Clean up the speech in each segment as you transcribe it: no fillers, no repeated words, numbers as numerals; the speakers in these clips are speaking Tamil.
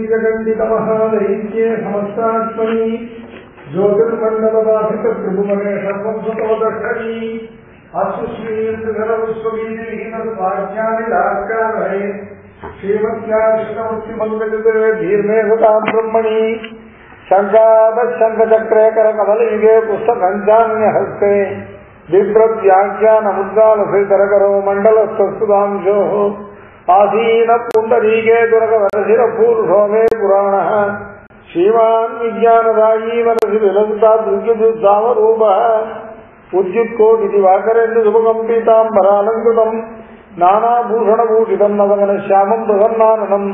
जगन्दितमहादैत्ये समस्तात्मनि ज्योतिर्मण्डलवासित त्रिभुवने सर्वं सतोदर्शनी अस्वस्मीर्तिधरविश्ववीतिहीनस्वाज्ञानिलास्कालये श्रीमत्याकृष्णमूर्तिमङ्गलिते धीर्मेधतां ब्रह्मणि शङ्काभशङ्खचक्रे करकमलयुगे पुस्तकञ्चान्यहस्ते बिभ्रद्व्याख्यानमुद्गालश्रीकरकरो मण्डलस्तुदांशोः आसीन पुंडरीके दुर्गवरसिर पूर्वो मे पुराणः श्रीमान् विज्ञानदायी वरसि विलसितादृग्यजुद्धामरूपः उद्युत्कोटिदिवाकरेन्दुसुभकम्पिताम्बरालङ्कृतम् नानाभूषणभूषितम् नवगणश्यामम् प्रसन्नाननम्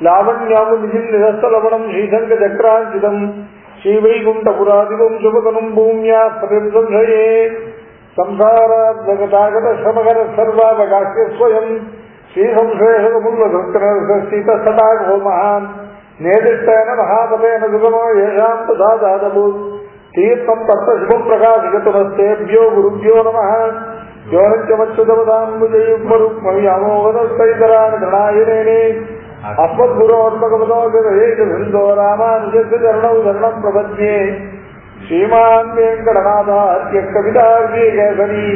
लावण्यामुनिजिन्निरस्तलवणम् श्रीशङ्खचक्राञ्चितम् श्रीवैकुण्ठपुरादिवम् शुभतनुम् भूम्या प्रतिसंशये संसाराद्भगतागतश्रमकर सर्वावकाश्य स्वयम् श्रीसंश्लेषमुल्लधृष्टो महान् नेदिष्टेन महापतेन सुगमो येषां तथा जातभूत् तीर्थं तत्त्वशुभं प्रकाशितमस्तेभ्यो गुरुभ्यो नमः योनित्यमच्युतपदाम्बुजयुग्मरुक्मवियामोहदस्तैतराणि गृणायनेने अस्मद्गुरोत्मकपदोऽभिधो रामानुजस्य चरणौ शरणं प्रपद्ये श्रीमान् वेङ्कटनाथार्य कवितार्यकेसरी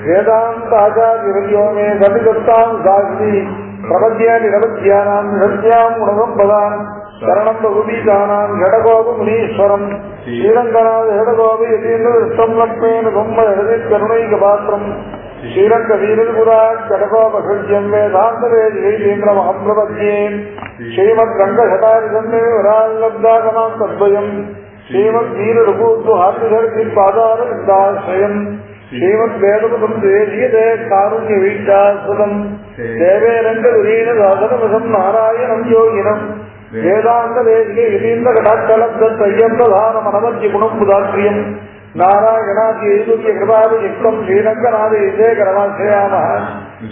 वेदान्ताचार्यो मे समिदत्तां साक्षी प्रपद्ये निरवध्यानां निरध्यां गुणसम्पदां शरणं रघुबीजानां षडगोपमुनीश्वरं श्रीरङ्गनाथ षडगोपि यतीन्द्रदृष्टं लक्ष्मेण ब्रह्मजगदिकरुणैकपात्रं श्रीरङ्गवीरपुरात् षडगोपसृज्यं वेदान्तवेदीन्द्रमहं प्रपद्ये श्रीमद्रङ्गशतारिसन्निवराल्लब्धागमां तद्वयम् श्रीमद्वीररघुत्वहार्यपादारविन्दाश्रयम् श्रीमद्वेदपदं देशीयते कारुण्यवीक्षास्पदम् देवेरङ्गुरीनदासनमसं नारायणं योगिनं वेदान्तदेशिके यतीन्द्रकटाक्षलब्धत्रय्यप्रधानमनमद्यगुणं मुदाक्रियम् नारायणाद्यैतुक्यकृपाभियुक्तं श्रीरङ्गनाथैशेखरमाश्रयामः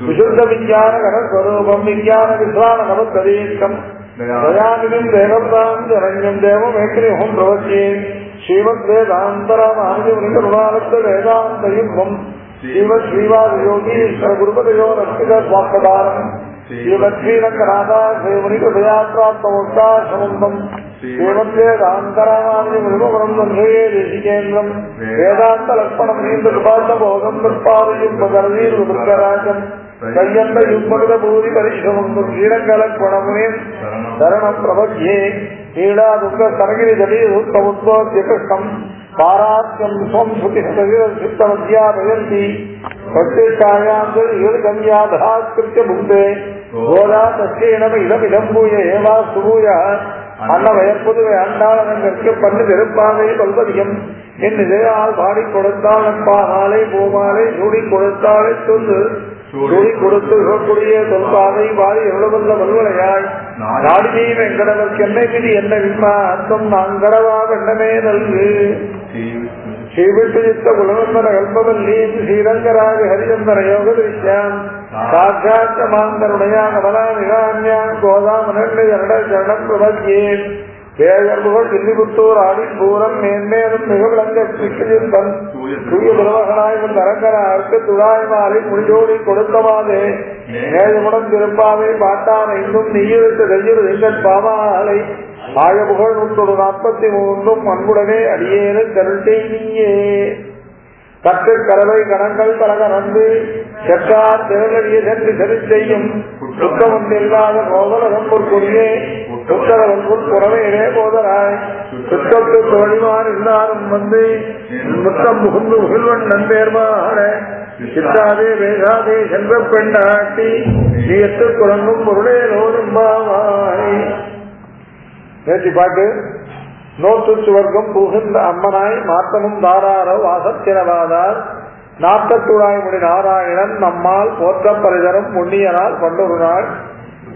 विशुद्धविज्ञानघनस्वरूपं विज्ञानविश्वाननवद्गदीष्टम् दयानिधिं देवतां शरण्यं देवमेत्रिहं प्रवच्ये श्रीमद्वेदान्तरामानुजमुनिकरुणालब्धवेदान्तयुग्मम् श्रीमद्श्रीवासयोगीश्वरगुरुपदयोरर्पितस्वात्मदानम् श्रीमद्श्रीरङ्गनाथाश्रयमुनिकृतयात्रात्मोक्षाश्रमन्तम् श्रीमद्वेदान्तरामानुजमुनिमकरं वन्दे देशिकेन्द्रम् वेदान्तलक्ष्मणं नीन्द्रकृपार्थमोदं तत्पादयुग्मकरवीर्वृत्तराजम् कय्यन्तयुग्मकृतभूरि परिश्रमं श्रीरङ्गलक्ष्मणमुनिं शरणं प्रपद्ये ीडादुःखस्तनगिरिजलीसुत्तमुद्वोद्यकृष्टं पारात्यं स्वं श्रुतिस्तमध्यापयन्ति प्रत्यक्षायान्तर्गम्याधात्कृत्य भुक्ते गोदा तस्येनमिदमिदं भूय एवास्तु भूयः अन्नवयற்புதுவை ஆண்டாளனங்கற்கு பண்ணு திருப்பாவை பல்வதியம் என் நிலையால் பாடிக் கொடுத்தாள் பாலை பூமாலை சூடிக் கொடுத்தாளை சொல்லு சூடி கொடுத்து கூடிய தொல்பாவை வாரி எவ்வளவல்ல வல்வளையாய் நாடியை வெங்கடவர்க்கு என்னை விதி என்ன விம்மா அர்த்தம் நாங்கடவா வெண்ணமே நல்கு ஸ்ரீவிட்டுயுக்த குலவந்தர கல்பவல்லீம் ஸ்ரீரங்கராக ஹரிச்சந்தர யோக திருஷ்யாம் சாட்சாத்த மாந்தருடையா கமலா நிகான்யாம் கோதாமனண்டை சரணம் பிரபத்யே வேகர்புகள் தில்லிபுத்தூர் ஆடிப்பூரம் மேன்மேலும் மிக விளங்க கிருஷ்ணன் தூய திருமகனாய் தரங்கனாருக்கு துழாய் மாலை முடிஜோடி கொடுத்தவாதே நேயமுடன் திருப்பாவை பாட்டான் இன்னும் நீயிழுத்து கையில் எங்கள் பாமாலை ஆய புகழ் 143 அன்புடனே அடியேனு கருட்டை நீயே கற்று கரவை கணங்கள் பலகரந்து செற்றார் திரளடிய சென்று சரி செய்யும் சுத்தமும் இல்லாத கோதலகம் பொற்கொடியே சுத்தரவன்புல் புறவேனே போதராய் சுத்தத்து தோழிமார் எல்லாரும் வந்து முத்தம் முகுந்து முகில்வன் நன்பேர்மான சித்தாதே வேகாதே செல்வ பெண்ணாட்டி நீயத்து குரங்கும் பொருளே நோரும்பாவாய் நேற்று பாட்டு நோத்து சுவர்க்கம் புகுந்த அம்மனாய் மாத்தமும் தாராரோ வாசத்திரவாதார் நாட்டத்துழாய் முடி நாராயணன் நம்மால் போற்றப்பரிதரும் புண்ணியனால் கொண்டொரு நாள்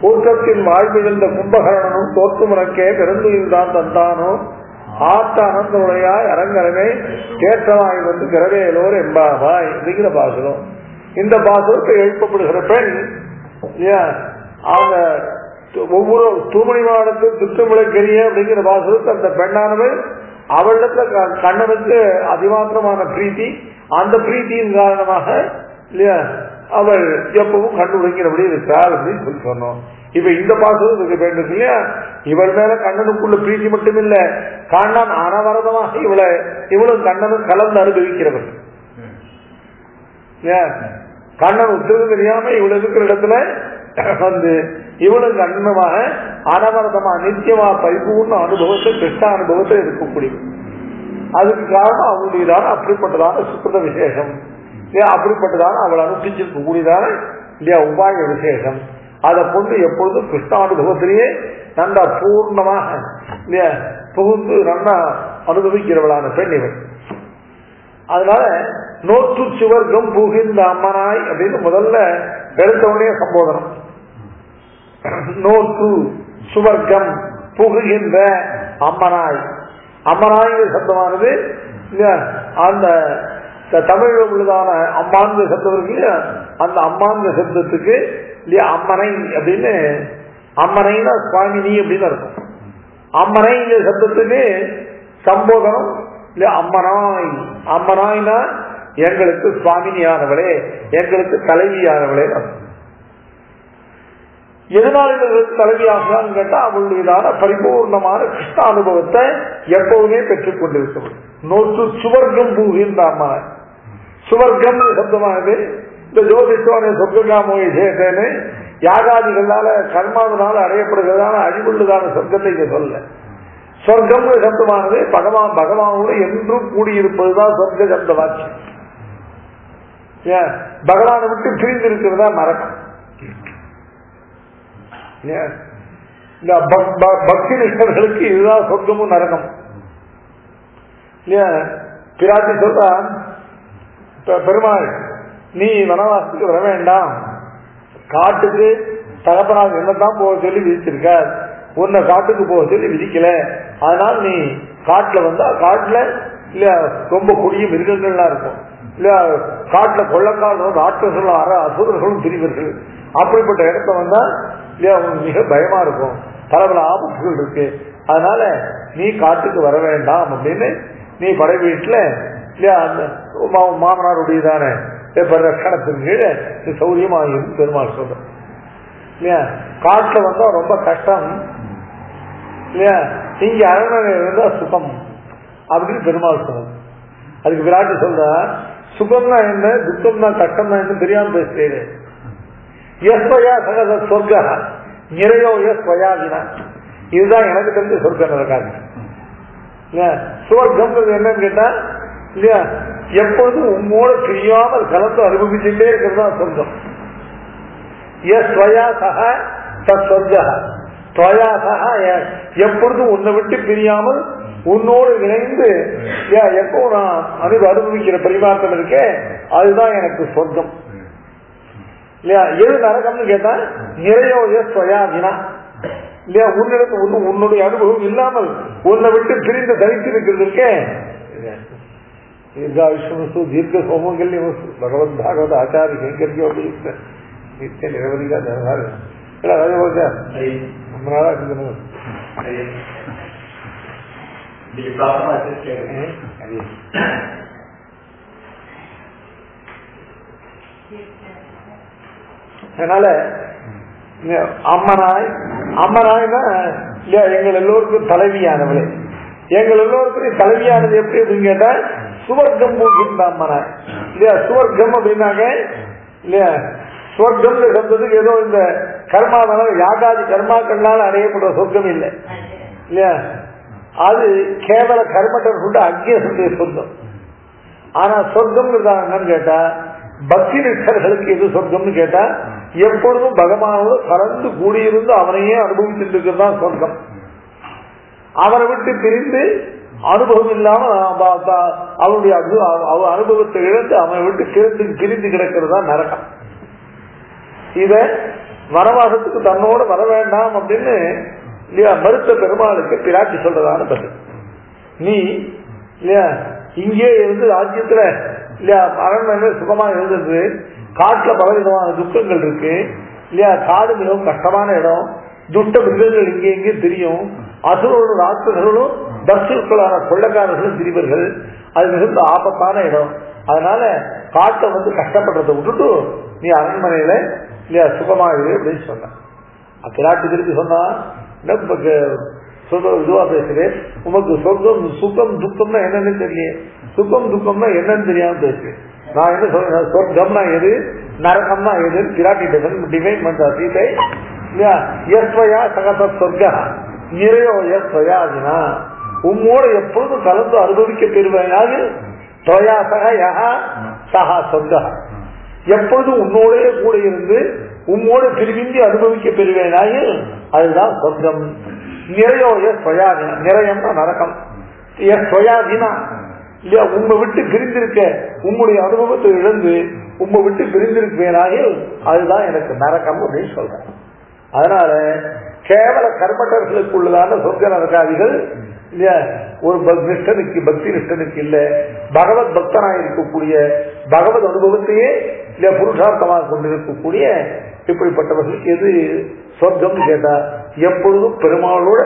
கூட்டத்தின் வாழ்விழுந்த கும்பகரணனும் தோற்று முனக்கே பெருந்துயில்தான் தந்தானோ ஆத்த அனந்தமுடையாய் அரங்கரமே கேற்றமாய் வந்து கிரவேலோர் எம்பாவாய் அப்படிங்கிற பாசுரம். இந்த பாசுரத்தை எழுப்பப்படுகிற பெண் அவங்க ஒவ்வொரு தூமணிமாடத்து துத்துமுளைக்கரிய அப்படிங்கிற பாசுரத்தை அந்த பெண்ணானவள் அவளிடத்துல கண்ணனுக்கு அதிமாத்திரமான பிரீத்தி, அந்த பிரீத்தியின் காரணமாக இல்லையா அவள் எப்பவும் கண்டுபிடிக்கிறபடி இருக்காள் அப்படின்னு சொல்லி சொன்னோம். இப்ப இந்த பாசத்துக்கு வேண்டும் இல்லையா, இவள் மேல கண்ணனுக்குள்ள பிரீத்தி மட்டும் இல்ல, கண்ணன் அனவரதமாக இவளும் கண்ணனும் கலந்து அனுபவிக்கிறவள். கண்ணன் உத்தரவு தெரியாம இவள் இருக்கிற இடத்துல வந்து இவளும் கண்ணமாக அனவரதமா நிச்சயமா பரிபூர்ண அனுபவத்தை கிருஷ்ண அனுபவத்தை இருக்கக்கூடிய. அதுக்கு காரணம் அவளுடையதான அப்படிப்பட்டதான சுக்கிரத விசேஷம், அப்படிப்பட்டதான அவள் அனுஷ்டிச்சிருக்கக்கூடியதான இல்லையா உபாய விசேஷம். அதை கொண்டு எப்பொழுதும் கிருஷ்ணானுபவத்திலேயே நல்லா பூர்ணமாக இல்லையா புகுந்து நல்லா அனுபவிக்கிறவளான பெண் இவள். அதனால நோற்று சுவர்க்கம் புகிந்த அம்மனாய் அப்படின்னு முதல்ல எடுத்தவுடனே சம்போதனம். நோற்று சுவர்க்கம் புகுகின்ற அம்மனாய், அம்மனாய் சப்தமானது அந்த தமிழ் உள்ளதான அம்மாந்த சப்தம் இருக்கு இல்லையா, அந்த அம்மாந்த சப்தத்துக்கு இல்லையா அம்மனை அப்படின்னு, அம்மனைனா சுவாமினி அப்படின்னு இருக்கும். அம்மனை சப்தத்துக்கு சம்போதனம் இல்லையா அம்மனாய். அம்மனாய்னா எங்களுக்கு சுவாமினியானவளே, எங்களுக்கு தலைவியானவளே. எதனால் இவர்களுக்கு தலைவியாகலான்னு கேட்டா அவளுடையதான பரிபூர்ணமான கிருஷ்ண அனுபவத்தை எப்பவுமே பெற்றுக் கொண்டிருக்கவள். நோற்று சுவர்க்கம் பூகின்ற அம்மனாய். சுவர்க்கம் சப்தமானது இந்த ஜோதிஷ்வான சொர்க்காமோயை சேர்த்தேன்னு யாகாதிகளால கர்மாவினால அடையப்படுகிறதான அழிவுள்ளதான சொர்க்கத்தை இங்க சொல்ல. சொர்க்கம் சப்தமானது பகவானோடு என்றும் கூடியிருப்பதுதான் சொர்க்க சப்த வாக்கியம். பகவானை விட்டு பிரிந்து இருக்கிறதா நரகம். இந்த பக்தி நிஷ்டர்களுக்கு இதுதான் சொர்க்கமும் நரகம். பிராட்டி சொல்றா, பெருமாள் நீ வனவாசத்துக்கு வர வேண்டாம், காட்டுக்கு தகப்பனாக என்னதான் போக சொல்லி விதிச்சிருக்கார், உன்னை காட்டுக்கு போக சொல்லி விதிக்கல. அதனால நீ காட்டுல வந்தா காட்டுல இல்ல ரொம்ப கொடிய மிருகங்கள்லாம் இருக்கும் இல்ல, காட்டுல கொள்ளக்காரர்களும் ராட்சசர்களும் அசுரர்களும் பிரிவர்கள், அப்படிப்பட்ட இடத்த வந்தா இல்லையா உனக்கு மிக பயமா இருக்கும், பல பல ஆபத்துகள் இருக்கு. அதனால நீ காட்டுக்கு வர வேண்டாம் அப்படின்னு நீ படை வீட்டுல இல்லையா அந்த மாமனாருடையதான ரட்சணத்தின் கீழே சௌரியமாக இருந்து பெருமாள் சொல்ற இல்லையா. காட்டுல வந்தா ரொம்ப கஷ்டம் இல்லையா, இங்க அரண்மனை இருந்தா சுகம் அப்படின்னு பெருமாள் சொல்றது. அதுக்கு விராட்டி சொல்ற, சுகம்னா என்ன துக்கம்னா கஷ்டம்னா என்ன தெரியாம பேசுறேன். எஸ்வயா சகத சொர்க்க நிறையோ எஸ்வயாதினா, இதுதான் எனக்கு தெரிஞ்ச சொர்க்கம் நடக்காது. சுவர்க்கம் என்னன்னு கேட்டா இல்லையா எப்பொழுதும் உம்மோட பிரியாமல் கலந்து அனுபவிச்சுட்டே இருக்கிறது தான் சொர்க்கம். எஸ்வயா சக சொர்க்க துவயா சக, எப்பொழுதும் உன்னை விட்டு பிரியாமல் உன்னோடு இணைந்து எப்போ நான் அனுபவிக்கிற பரிமாற்றம் இருக்கேன் அதுதான் எனக்கு சொர்க்கம் இல்லையா. எது நரகம்னு கேட்டா நிறையோ ஸ்வயாதினா இல்லையா, உன்னிடத்து உன்னுடைய அனுபவம் இல்லாமல் உன்னை விட்டு பிரிந்து தனித்து இருக்கிறது இருக்கேன். தீர்காயுஷ்மசு தீர்க்க சோமங்கல்யம் பகவத் பாகவத ஆச்சாரிய கைங்கரியம் அப்படி நித்திய நிரவதிகா தரவாரு அதே போல ரொம்ப நாளா இருக்கணும். அதனால அம்மனாய், அம்மனாய்னா இல்லையா எங்கள் எல்லோருக்கும் தலைவியானவளே, எங்கள் எல்லோருக்கும் தலைவியானது எப்படி அப்படின்னு கேட்டா சுவர்க்கம் போகின்ற அம்மனாய் இல்லையா. சுவர்க்கம் அப்படின்னாங்க இல்லையா, சொர்க்கம் சப்தத்துக்கு ஏதோ இந்த கர்மாவனால யாகாதி கர்மாக்கள்னால அடையப்படுற சொர்க்கம் இல்லை இல்லையா, அது கேவல கர்மட்டன் கொண்டு அக்னிய சொர்க்கம். ஆனா சொர்க்கம் என்னன்னு கேட்டா பக்தி நிஷ்டர்களுக்கு எது சொர்க்கம்னு கேட்டா எப்பொழுதும் பகவானோடு கலந்து கூடியிருந்து அவனையே அனுபவிச்சுட்டு இருக்கிறது தான் சொர்க்கம். அவனை விட்டு பிரிந்து அனுபவம் இல்லாம அவனுடைய அனுபவத்தை இழந்து அவனை விட்டு பிரிந்து கிடக்கிறது தான் நரகம். இத வனவாசத்துக்கு தன்னோடு வர வேண்டாம் அப்படின்னு இல்லையா மறுத்த பெருமாளுக்கு பிராட்டி சொல்றதான பதில். நீ இல்லையா இங்கே இருந்து ராஜ்யத்துல இல்லையா அரண்மனை சுகமா இருந்தது, காட்டுல பலவிதமான துக்கங்கள் இருக்கு இல்லையா, காடு மிகவும் கஷ்டமான இடம், துஷ்ட மிருகங்கள் இங்கே இங்கே தெரியும், அசுரர்களும் ராட்சசர்களும் தர்ஷர்களான கொள்ளக்காரர்களும் திரிவர்கள், அது மிகுந்த ஆபத்தான இடம். அதனால காட்டை கஷ்டப்படுறதை விட்டுட்டு நீ அரண்மனையில இல்லையா சுகமாகுது அப்படின்னு சொன்ன. பிராட்டி திருப்பி சொன்னா இதுவா பேசுறேன், உமக்கு சொர்க்கம் சுகம் துக்கம்னா என்னன்னு தெரியல, சுகம் துக்கம்னா என்னன்னு தெரியாம பேசுறேன். நான் என்ன சொல்றேன், சொர்க்கம்னா எது நரகம்னா எதுன்னு பிராட்டி டிஃபைன் பண்ற சீதை இல்லையா. எஸ்வயா சகத சொர்க்கா நிறையோ எஸ்வயாதினா உம்மோடு எப்பொழுதும் கலந்து அனுபவிக்க பெறுவையாக தொயா சக யஹா சஹா சொர்க்கா எப்பொழுதும் உன்னோடே கூட இருந்து உம்மோடு திரும்பி அனுபவிக்க பெறுவேனாக அதுதான் சொர்க்கம். நிறையோ எஸ்வயாதினா நிறையம்னா நரகம். எஸ்வயாதினா இல்லையா உண்மை விட்டு பிரிந்திருக்க உங்களுடைய அனுபவத்தை இழந்து உண்மை விட்டு பிரிந்திருப்பேனாக அதுதான் எனக்கு நரகம் அப்படின்னு சொல்றேன். அதனால கேவல கர்மட்டர்களுக்குள்ளதான சொர்க்க நரகாதிகள் இல்லையா ஒரு நிஷ்டனுக்கு பக்தி நிஷ்டனுக்கு இல்ல, பகவத் பக்தனாக இருக்கக்கூடிய பகவத் அனுபவத்தையே இல்லையா புருஷார்த்தமாக கொண்டிருக்கக்கூடிய இப்படிப்பட்டவர்களுக்கு எது சொர்க்கம் கேட்டா எப்பொழுதும் பெருமாளோட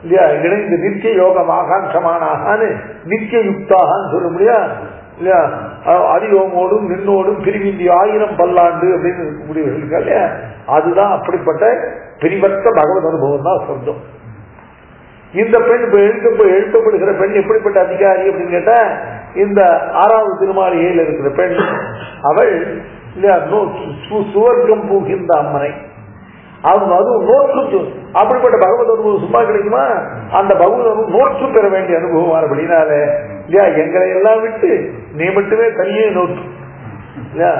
இல்லையா இணைந்து நித்திய யோகம் ஆகாங்கமானாக நித்திய யுக்தாகான்னு சொல்ல முடியா இல்லையா, அதியோமோடும் நின்னோடும் பிரிவிந்தி 1000 பல்லாண்டு அப்படின்னு இருக்கக்கூடியவர்களுக்கு இல்லையா அதுதான் அப்படிப்பட்ட பிரிவற்ற பகவத் அனுபவம் தான் சொர்க்கம். இந்த பெண் எழுத்தப்படுகிற பெண் எப்படிப்பட்ட அதிகாரி அப்படின்னு கேட்டா இந்த 6வது திருமாளிகையில் இருக்கிற பெண் அவள் இல்லையா சுவர்க்கம் பூகின்ற அம்மனை அவங்க அதுவும் நோற்று அப்படிப்பட்ட பகவத் அனுபவம் சும்மா கிடைக்குமா, அந்த பகவத் அனுபவம் நோற்று பெற வேண்டிய அனுபவம் அப்படின்னால இல்லையா எங்களை எல்லாம் விட்டு நீ மட்டுமே தனியே நோற்று இல்லையா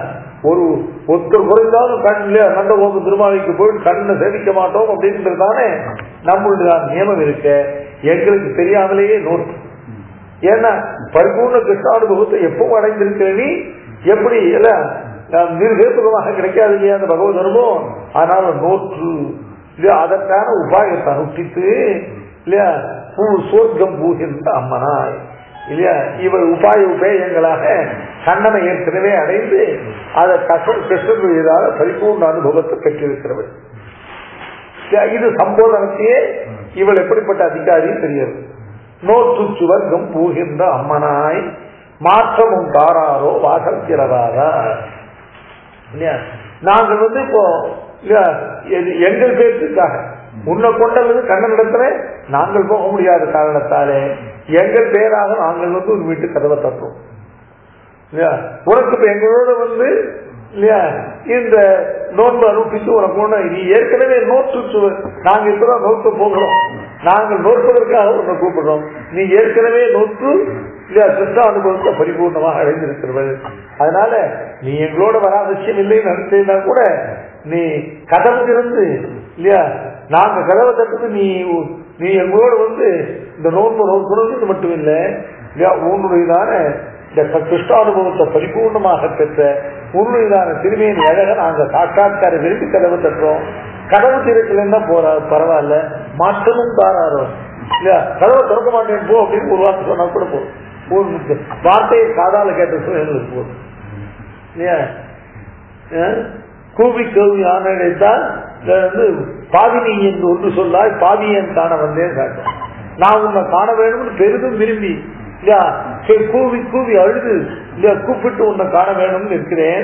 ஒரு ஒருத்தர் குறைந்தாலும் கண் இல்லையா நந்தகோபு திருமாளிக்கு போய் கண்ணை சேவிக்க மாட்டோம் அப்படின்றதானே நம்மளுடைய நியமம் இருக்க எங்களுக்கு தெரியாமலேயே நோற்று. ஏன்னா பரிபூர்ண கிருஷ்ணானுபவத்தை எப்பவும் அடைந்திருக்கிற நீ எப்படி இல்ல நிர்ஹேதுகமாக கிடைக்காது இல்லையா அந்த பகவத் அனுபவம். அதனால நோற்று இல்லையா அதற்கான உபாயத்தை அனுஷ்டித்து இல்லையா சொர்க்கம் பூகின்ற அம்மனாய் இல்லையா இவர் உபாயங்களாக கண்ணனை ஏற்கனவே அடைந்து அதை கிருஷ்ணனுடையதான பரிபூர்ண அனுபவத்தை பெற்றிருக்கிறவள். இது சம்போதனத்தையே இவள் எப்படிப்பட்ட அதிகாரி தெரியாது. நோற்று சுவர்க்கம் பூகின்ற அம்மனாய் மாற்றமும் தாராரோ வாசத்திரவாரா இல்லையா. நாங்கள் இப்போ இல்லையா எங்கள் பேருக்காக உன்னை கொண்டது கண்ணனிடத்துல நாங்கள் போக முடியாத காரணத்தாலே எங்கள் பேராக நாங்கள் ஒரு வீட்டு கதவை தட்டுறோம் இல்லையா. உனக்கு இப்ப எங்களோட இல்லையா இந்த நோன்பு அனுப்பிச்சு உனக்கு நீ ஏற்கனவே நோற்று நாங்க இப்பதான் நோக்க போகிறோம், நாங்கள் நோற்பதற்காக உன்னை கூப்பிடுறோம், நீ ஏற்கனவே நோற்று இல்லையா கிருஷ்ண அனுபவத்தை பரிபூர்ணமாக அடைந்திருக்கிறவள். அதனால நீ எங்களோட வர அவசியம் இல்லைன்னு நினைச்சா கூட நீ கதவு திறந்து இல்லையா நாங்க கதவை தட்டுறது நீ எங்களோட இந்த நோன்பு நோக்குறது மட்டும் இல்லை இல்லையா உன்னுடையதான இந்த கிருஷ்ணானுபவத்தை பரிபூர்ணமாக பெற்ற உன்னுடையதான திருமையின் அழக நாங்க சாட்சாத்கார விரும்பி கதவை தட்டுறோம். கதவு திறக்கலன்னா பரவாயில்ல மாற்றமும் தாராரோ இல்லையா கதவை திறக்க மாட்டேன் போ அப்படின்னு ஒரு வார்த்தை சொன்னா கூட போதும், வார்த்தையை காதால கேட்ட எங்களுக்கு போதும் இல்லையா. கூவி கவி ஆணைத்தால் பாவினி என்று ஒன்று சொல்லாய் பாவியன் காண வந்தேன் காட்டும். நான் உன்னை காண வேணும்னு பெரிதும் விரும்பி இல்லையா கூவி கூவி அழுது இல்லையா கூப்பிட்டு உன்னை காண வேணும்னு இருக்கிறேன்.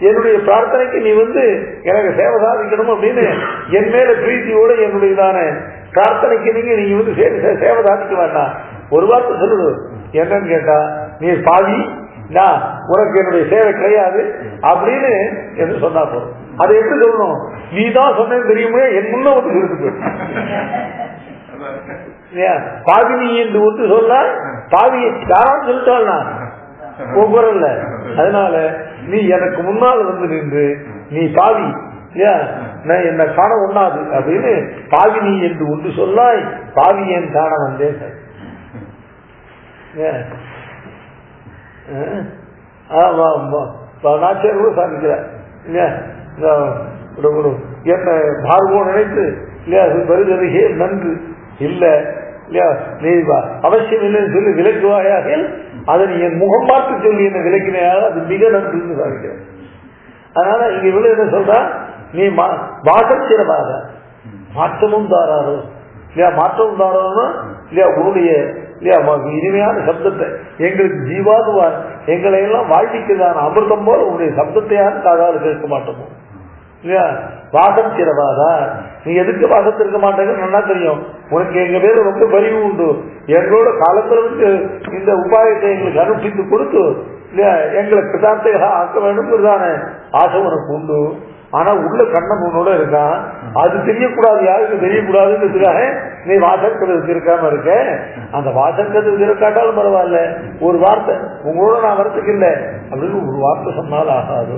என்னுடைய பிரார்த்தனைக்கு நீ எனக்கு சேவை சாதிக்கணும் அப்படின்னு என் மேல பிரீத்தியோட என்னுடையதான பிரார்த்தனைக்கு நீங்க சேவை சாதிக்க வேண்டாம். ஒரு வார்த்தை சொல்லுடு என்னன்னு கேட்டா நீ பாவி உனக்கு என்னுடைய சேவை கிடையாது அப்படின்னு என்று சொன்னா போதும். அதை எப்படி சொல்லணும், நீ தான் சொன்னது தெரியுமே என் முன்ன இருக்கு பாவினி என்று ஒன்று சொல்ல பாவியை யாராவது சொல்லிட்டாள்னா ஒவ்வொருல. அதனால நீ எனக்கு முன்னால் நின்று நீ பாவி இல்லையா நான் என்ன காண ஒண்ணாது அப்படின்னு பாவினி என்று ஒன்று சொல்லாய் பாவியன் காண வந்தேன். நாச்சியார் கூட சாதிக்கிறார் இல்லையா என்ன பார்வோம் நினைத்து இல்லையா வருகிறதே நன்று இல்ல இல்லையா நீ அவசியம் இல்லைன்னு சொல்லி விலக்குவாயாக அதை நீ என் முகம் பார்த்து சொல்லி என்ன விலக்கினையாக அது மிக நன்றுன்னு சாதிக்கிறேன். அதனால இங்க இவ்வளவு என்ன சொல்றா நீ வாசச்சிரமாக மாற்றமும் தாராரோ இல்லையா மாற்றமும் தாராரோன்னா இல்லையா உன்னுடைய இல்லையா இனிமையான சப்தத்தை எங்களுக்கு ஜீவாதுவா எங்களை எல்லாம் வாழ்விக்கிறதான அமிர்தம் போல உன்னுடைய சப்தத்தை யாரும் காதால் கேட்க மாட்டோமோ இல்லையா? வாசம் சிறவாதா, நீ எதுக்கு வாசத்து இருக்க மாட்டேங்கன்னு நல்லா தெரியும். உனக்கு எங்க பேரு ரொம்ப பரிவு உண்டு. எங்களோட காலத்துல வந்து இந்த உபாயத்தை எங்களுக்கு அனுப்பித்து கொடுத்து இல்லையா எங்களை பிதார்த்தையாக ஆக்க வேண்டும் ஆசை உனக்கு உண்டு. ஆனா உள்ள கண்ணன் உன்னோட இருக்கான், அது தெரியக்கூடாது, யாருக்கு தெரியக்கூடாதுன்றதுக்காக நீ வாசக்கிறது இருக்காம இருக்க. அந்த வாசக்கிறது இருக்காட்டாலும் பரவாயில்ல, ஒரு வார்த்தை உங்களோட நான் வரத்துக்கு இல்லை அப்படின்னு ஒரு வார்த்தை சொன்னால் ஆகாது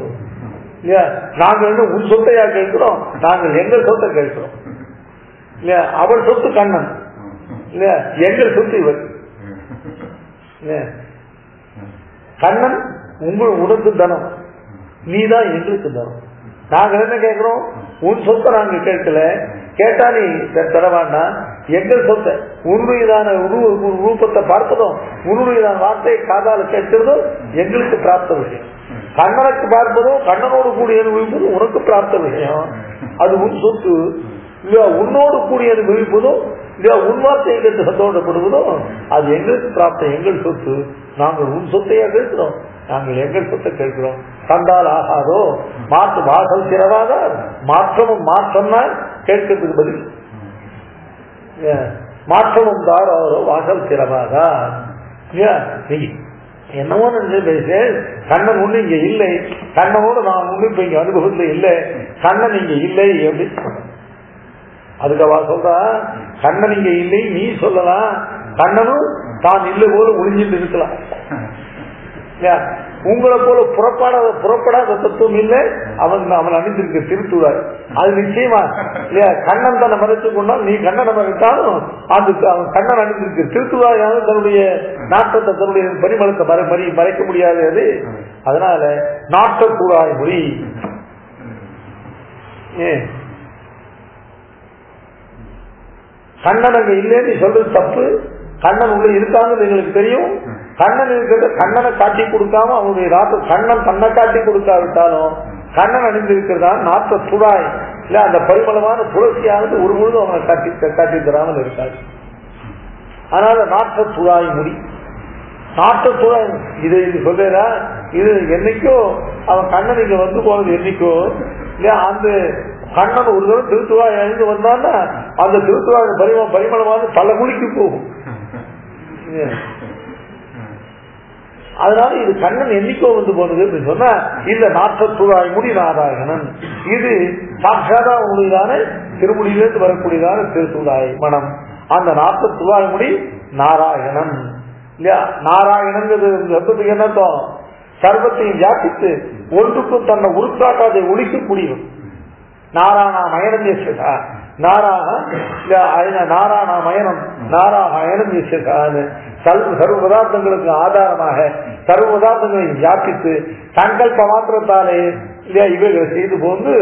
இல்லையா? நாங்கள் உன் சொத்தையா கேட்கிறோம், நாங்கள் எங்கள் சொத்தை கேட்கிறோம் இல்லையா? அவர் சொத்து கண்ணன் இல்லையா, எங்கள் சொத்து இவர் இல்லையா? கண்ணன் உனக்கு தனம், நீதான் எங்களுக்கு தனம். நாங்க என்ன கேட்கிறோம்? உன் சொத்தை நாங்க கேட்கல, கேட்டா நீ தரவாண்டா, எங்கள் சொத்தை உன்னுடையதான ரூபத்தை பார்ப்பதும் உன்னுடையதான வார்த்தையை காதால கேட்கிறதும் எங்களுக்கு பிராப்த விஷயம். கண்ணனுக்கு பார்ப்பதும் கண்ணனோடு கூடிய அனுபவிப்பதும் உனக்கு பிராப்த விஷயம். அது உன் சொத்து இல்லையா? உன்னோடு கூடிய அனுபவிப்பதும் இல்லையா உன் வார்த்தையை கேட்டு சந்தோஷப்படுவதும் அது எங்களுக்கு பிராப்தம், எங்கள் சொத்து. நாங்கள் உன் சொத்தையா கேட்கிறோம், நாங்கள் எங்கள் சொத்தை கேட்கிறோம். கண்டால் ஆகாதோ மாற்று வாசல் சிறவாத மாற்றமும் மாற்றம்னா கேட்கறதுக்கு பதில் மாற்றமும் தாரோ வாசல் சிறவாதா. என்னவோ பேச கண்ணன் ஒண்ணு இங்க இல்லை, கண்ணனோட நான் ஒண்ணு இப்ப இங்க அனுபவத்துல இல்லை, கண்ணன் இங்க இல்லை எப்படி அதுக்கவா சொல்றா? கண்ணன் இங்க இல்லை நீ சொல்லலாம், கண்ணனும் தான் இல்லை போல ஒளிஞ்சிட்டு இருக்கலாம். உங்களை போல புறப்படாத தத்துவம் இல்லை அவன் அணிந்திருக்க திருத்துவார். அது நிச்சயமா இல்லையா? கண்ணன் தன்னை மறைச்சு கொண்டால் நீ கண்ணனை மறைத்தாலும் அது அவன் கண்ணன் அணிந்திருக்க திருத்துவாயாவது தன்னுடைய நாட்டத்தை தன்னுடைய பரிமளத்தை மறைக்க முடியாது. அது அதனால நாட்டக்கூடாய் மொழி கண்ணன் அங்க இல்லைன்னு சொல்றது தப்பு. கண்ணன் உள்ள இருக்காங்கன்னு எங்களுக்கு தெரியும். கண்ணன் இருக்கிறத கண்ணனை காட்டி கொடுக்காம அவனுடைய நாட்டு கண்ணன் தன்னை காட்டி கொடுக்காவிட்டாலும் கண்ணன் அணிந்திருக்கிறதா நாட்ட துழாய் இல்ல அந்த பரிமளமான துளசியானது ஒரு பொழுதும் அவனை காட்டி தராமல் இருக்காது. அதனால நாட்ட துழாய் முடி நாட்ட துழாய் இது சொல்றா. இது என்னைக்கோ அவன் கண்ணன் இங்க வந்து போனது என்னைக்கோ இல்லையா? அந்த கண்ணன் ஒரு தடவை திருத்துவாய் அணிந்து வந்தான்னா அந்த திருத்துவாய் பரிமளமான பல குழிக்கு போகும். அதனால இது கண்ணன் என்னைக்கோ வந்து போனது சொன்னா இந்த நாற்றத்துழாய் முடி நாராயணன். இது சாட்சாதா உடையதான திருமுடியிலிருந்து வரக்கூடியதான திருத்துழாய் மனம். அந்த நாற்றத்துழாய் முடி நாராயணன் இல்லையா? நாராயணன் சப்தத்துக்கு என்ன அர்த்தம்? சர்வத்தையும் வியாபித்து ஒன்றுக்கும் தன்னை உருக்காட்டாதை ஒழிக்கக்கூடியவன். நாராயணா மயனம் யசா நாராயணா மயனம் நாராயணம் யசான்னு சர்வ பதார்த்தங்களுக்கு ஆதாரமாக சர்வ பதார்த்தங்களை வியாபித்து சங்கல்ப மாத்திரத்தாலே இவைகளை செய்து போந்து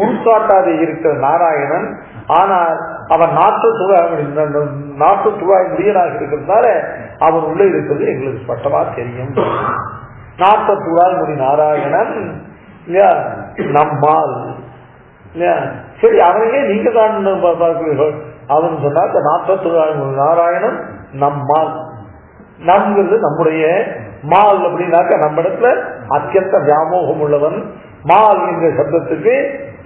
உருக்காட்டாதே இருக்கிற நாராயணன். ஆனால் அவன் நாட்டு துழாய் முடியனாக இருக்கிறதுனால அவன் உள்ள இருக்கிறது எங்களுக்கு ஸ்பஷ்டமா தெரியும். நாட்டு துழாய் முடி நாராயணன் இல்லையா? நம்மால் இல்லையா? சரி அவனையே நீங்க தான் பார்க்கிறீர்கள். அவன் சொன்னாக்க நாற்பத்துழாய் நாராயணன் நம்மால். நம்ங்கிறது நம்முடைய மால் அப்படின்னாக்க நம்ம இடத்துல அத்தியந்த வியாமோகம் உள்ளவன். மால் என்ற சப்தத்துக்கு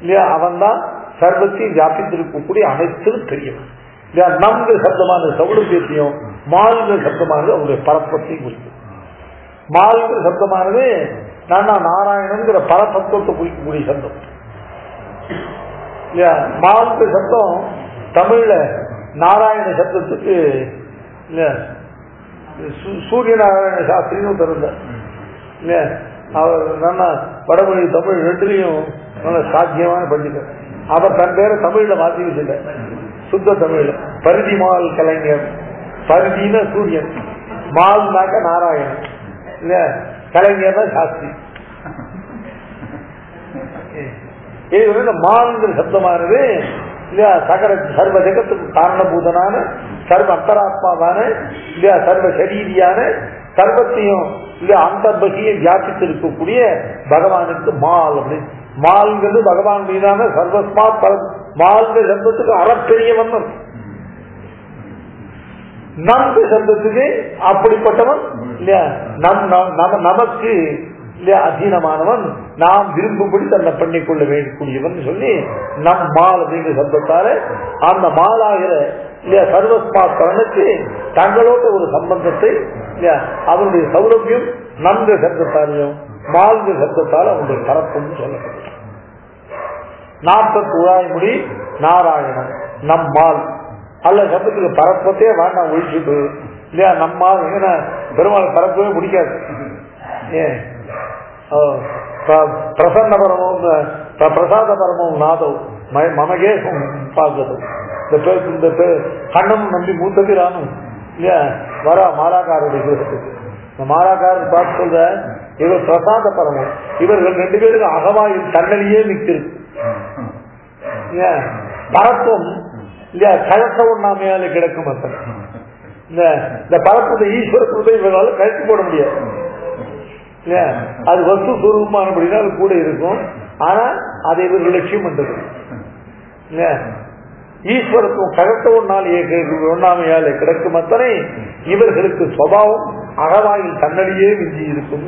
இல்லையா அவன் தான் சர்வத்தையும் வியாபித்திருக்கக்கூடிய அனைத்திலும் தெரியவன் இல்லையா? நம்ங்கிற சப்தமான சௌலபியத்தையும் மால்கிற சப்தமானது அவருடைய பரப்பத்தையும் குறிக்கும். மால்கிற சப்தமானது நாராயணன்கிற பரப்பத்துவத்தை குறிக்கக்கூடிய சப்தம். மால்கிற சப்தம் தமிழ்ல நாராயண சப்தத்துக்கு சூரிய நாராயண சாஸ்திரின்னு திறந்தார். அவர் நல்லா வடமொழி தமிழ் ரெண்டுலையும் நல்ல சாத்தியமான பண்டிதர். அவர் தன் பேரை தமிழ்ல மாற்றி வச்சுட்டார். சுத்த தமிழ்ல பரிதி மால் கலைஞர். பரிதினா சூரியன், மால்னாக்க நாராயணன் இல்ல, கலைஞர்னா சாஸ்திரி. இது மால்ங்கிற சப்தமானது இல்லையா சகல சர்வ ஜெகத்துக்கு காரணபூதனான சர்வ அந்தராத்மாவான இல்லையா சர்வ சரீரியான சர்வத்தையும் இல்லையா அந்தர்பகியை வியாபித்து இருக்கக்கூடிய பகவானுக்கு மால் அப்படின்னு. மால்ங்கிறது பகவான் மீதான சர்வஸ்மாத் மால்கிற சப்தத்துக்கு அறப்பெரியவன். நன்கு சப்தத்துக்கு அப்படிப்பட்டவன் இல்லையா நமக்கு இல்லையா அதீனமானவன், நாம் விரும்பும்படி தன்னை பண்ணிக்கொள்ள வேண்டியவன் சொல்லி நம்மால் அப்படிங்கிற சப்தத்தால அந்த மாலாகிற இல்லையா சர்வஸ்மாக்கரனுக்கு தங்களோட ஒரு சம்பந்தத்தை இல்லையா அவனுடைய சௌலபியம் நன்கு சப்தத்தாலையும் மால்கு சப்தத்தால் அவனுடைய பரப்பும் சொல்லப்படும். 40 முடி நாராயணன் நம்மால் அல்ல சப்தத்துக்கு பரப்பத்தே வேண்டாம் ஒழிச்சுட்டு இல்லையா நம்மால் என்ன பெருமாள் பரப்பவே முடிக்காது. ஏன் பிரசன்ன பரமும் பிரசாத பரமும் நாதம் மமகேசம் பார்க்கணும். இந்த கண்ணமும் நம்பி மூத்தது ரானும் இல்லையா வர மாலாக்காரருடைய கிரகத்துக்கு இந்த மாலாக்காரர் பார்த்து சொல்ற இவர் பிரசாத பரமும் இவர்கள் 2 பேருக்கு அகவாயில் தன்னலியே நிற்கிறது. பரப்பும் இல்லையா கழட்ட ஒண்ணாமையால கிடக்கும் அத்தனை இந்த பரப்புடைய ஈஸ்வர குருதை இவர்களால் கழித்து போட முடியாது. அது வஸ்து சுரூபமானபடினா அது கூட இருக்கும். ஆனா அதை இவர்கள் லட்சியம் பண்றது ஈஸ்வரத்துவம் கழட்ட ஒண்ணாமையால கிடக்கும் அத்தனை இவர்களுக்கு சுபாவம் அகவாயில் தன்னடியே மிஞ்சி இருக்கும்.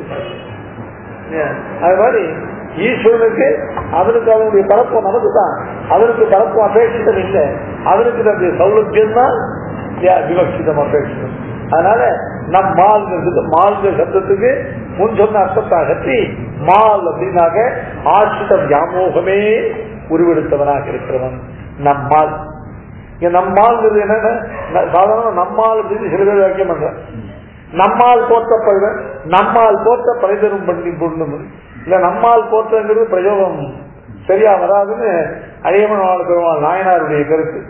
அது மாதிரி ஈஸ்வரனுக்கு அவனுக்கு அவனுடைய பரப்பும் நமக்கு தான், அவனுக்கு பரப்பும் அபேட்சிதம் இல்லை, அவனுக்கு நம்முடைய சௌலபியம் தான் விவக்ஷிதம் அபேட்சிதம். அதனால நம் மால்கிற சப்தத்துக்கு முன் சொன்ன அர்த்தத்தை அகற்றி மால் அப்படின்னாக்க ஆசிரித வியாமோகமே உருவெடுத்தவனாக இருக்கிறவன் நம்மால். நம்மால் என்னன்னா சாதாரண நம்மால் அப்படின்னு சில பேர் வாக்கியம் பண்ற நம்மால் போற்ற பரிதரும் பண்ணி பொண்ணு இல்ல நம்மால் போற்றங்கிறது பிரயோகம் சரியா வராதுன்னு அழியமன் பெருமாள் நாயனாருடைய கருத்து.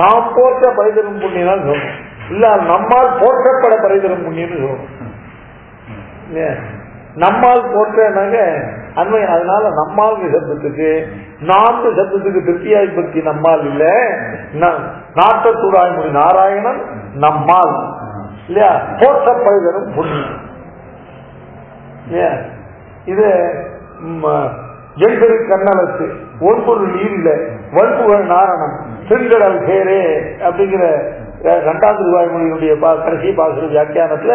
நாம் போற்ற பரிதரும் புண்ணியனான்னு சொல்லணும், இல்ல நம்மால் போற்றப்பட பரிதரும் புண்ணியன்னு சொல்லணும். நம்மால் போற்றாங்க அண்மை. அதனால நம்மால் சப்தத்துக்கு 4 சப்தத்துக்கு திருப்தியாய் பக்தி நம்மால் இல்ல, நாட்டத்தூடாய் முடி நாராயணன் நம்மால் இல்லையா போற்றப்படுதலும் புண்ணியம். இது எண்பெரு கண்ணலத்து ஒன்பொருள் நீரில வன்புகள் நாரணம் திருங்கடல் சேரே அப்படிங்கிற 2வது ரூபாய்மொழியுடைய கடைசி பாசுர வியாக்கியானத்துல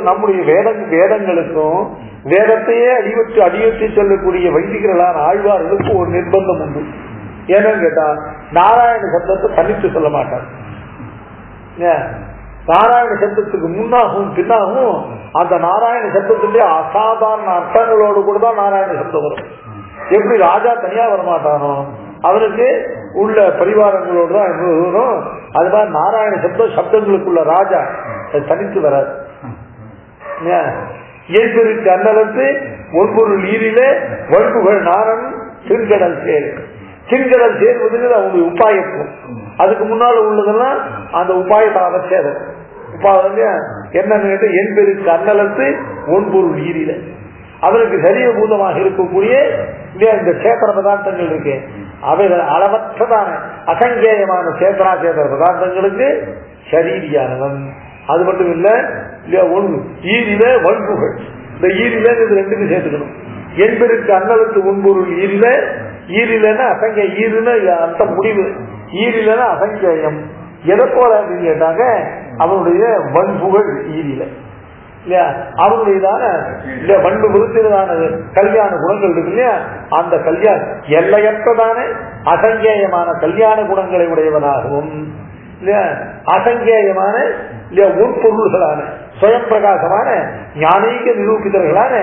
நம்முடைய வேதங்களுக்கும் வேதத்தையே அடியொற்றி சொல்லக்கூடிய வைதிகர்களான ஆழ்வார்களுக்கும் ஒரு நிர்பந்தம் உண்டு. ஏன்னு கேட்டா நாராயண சப்தத்தை தனித்து சொல்ல மாட்டார். நாராயண சப்தத்துக்கு முன்னாகவும் பின்னாகவும் அந்த நாராயண சப்தத்திலே அசாதாரண அர்த்தங்களோடு கூட தான் நாராயண சப்தம் வரும். எப்படி ராஜா தனியா வரமாட்டானோ அவனுக்கு உள்ள பரிவாரங்களோடு தான் வரும். அது மாதிரி நாராயண சப்தங்களுக்குள்ள ராஜா தனித்து வராது. இயற்கைக்கு அன்னலத்து ஒன்பொருள் நீரிலே வன்புகள் நாரணன் திருங்கடல் சேரு. திருங்கடல் சேர்வதுங்கிறது அவங்களுடைய உபாயத்துவம். அதுக்கு முன்னால உள்ளதெல்லாம் அந்த உபாயத்தை அவசியம். என்னன்னு கேட்ட என் பெருக்கு அன்னலத்து ஒன்பொருள் நீரில அவருக்கு சரீரபூதமாக இருக்கக்கூடிய இந்த சேத்திர பதார்த்தங்கள் இருக்கு. அவைகள் அளவற்றதான அசங்கேயமான சேத்திரா சேத்திர பதார்த்தங்களுக்கு சரீரியானவன். அது மட்டும் இல்ல ஈரில வன்புகள். இந்த ஈரில 2க்கும் சேர்த்துக்கணும். என்பருக்கு அன்னலுக்கு ஒன்பொருள் ஈரில. ஈரிலன்னா அசங்க ஈருன்னு அந்த முடிவு. ஈரிலன்னா அசங்கேயம். எதை போல அப்படின்னு கேட்டாங்க அவனுடைய வன்புகள் ஈரில இல்லையா அவனுடையதான இல்ல வன்பு விருத்தினதான கல்யாண குணங்கள் இருக்கு இல்லையா அந்த கல்யாண எல்லையற்றதான அசங்கேயமான கல்யாண குணங்களை உடையவனாகவும் இல்லையா அசங்கேயமான இல்லையா உட்பொருள்களான சுயம் பிரகாசமான ஞானீக நிரூபிதர்களான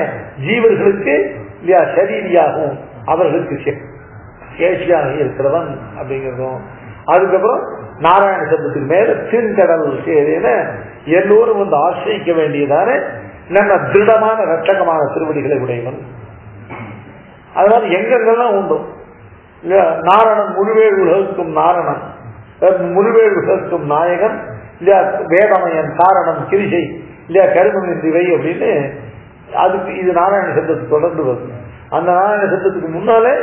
ஜீவர்களுக்கு இல்லையா சரீரியாகவும் அவர்களுக்கு சேஷியாக இருக்கிறவன் அப்படிங்கிறதும். அதுக்கப்புறம் நாராயண சப்தத்துக்கு மேல திருங்கடல் சேரேன எல்லோரும் வந்து ஆசிரிக்க வேண்டியதான நல்ல திருடமான ரட்சகமான திருவடிகளை உடையவன். அதனால எங்கெங்கெல்லாம் உண்டு இல்லையா நாரணன் முழுவேழு உலகுக்கும் நாரணன் முழுவேழு உலகுக்கும் நாயகன் இல்லையா வேதமயன் காரணம் கிரிசை இல்லையா கருமன் திவை அப்படின்னு அதுக்கு இது நாராயண சப்தத்துக்கு தொடர்ந்து வருது. அந்த நாராயண சப்தத்துக்கு முன்னாலே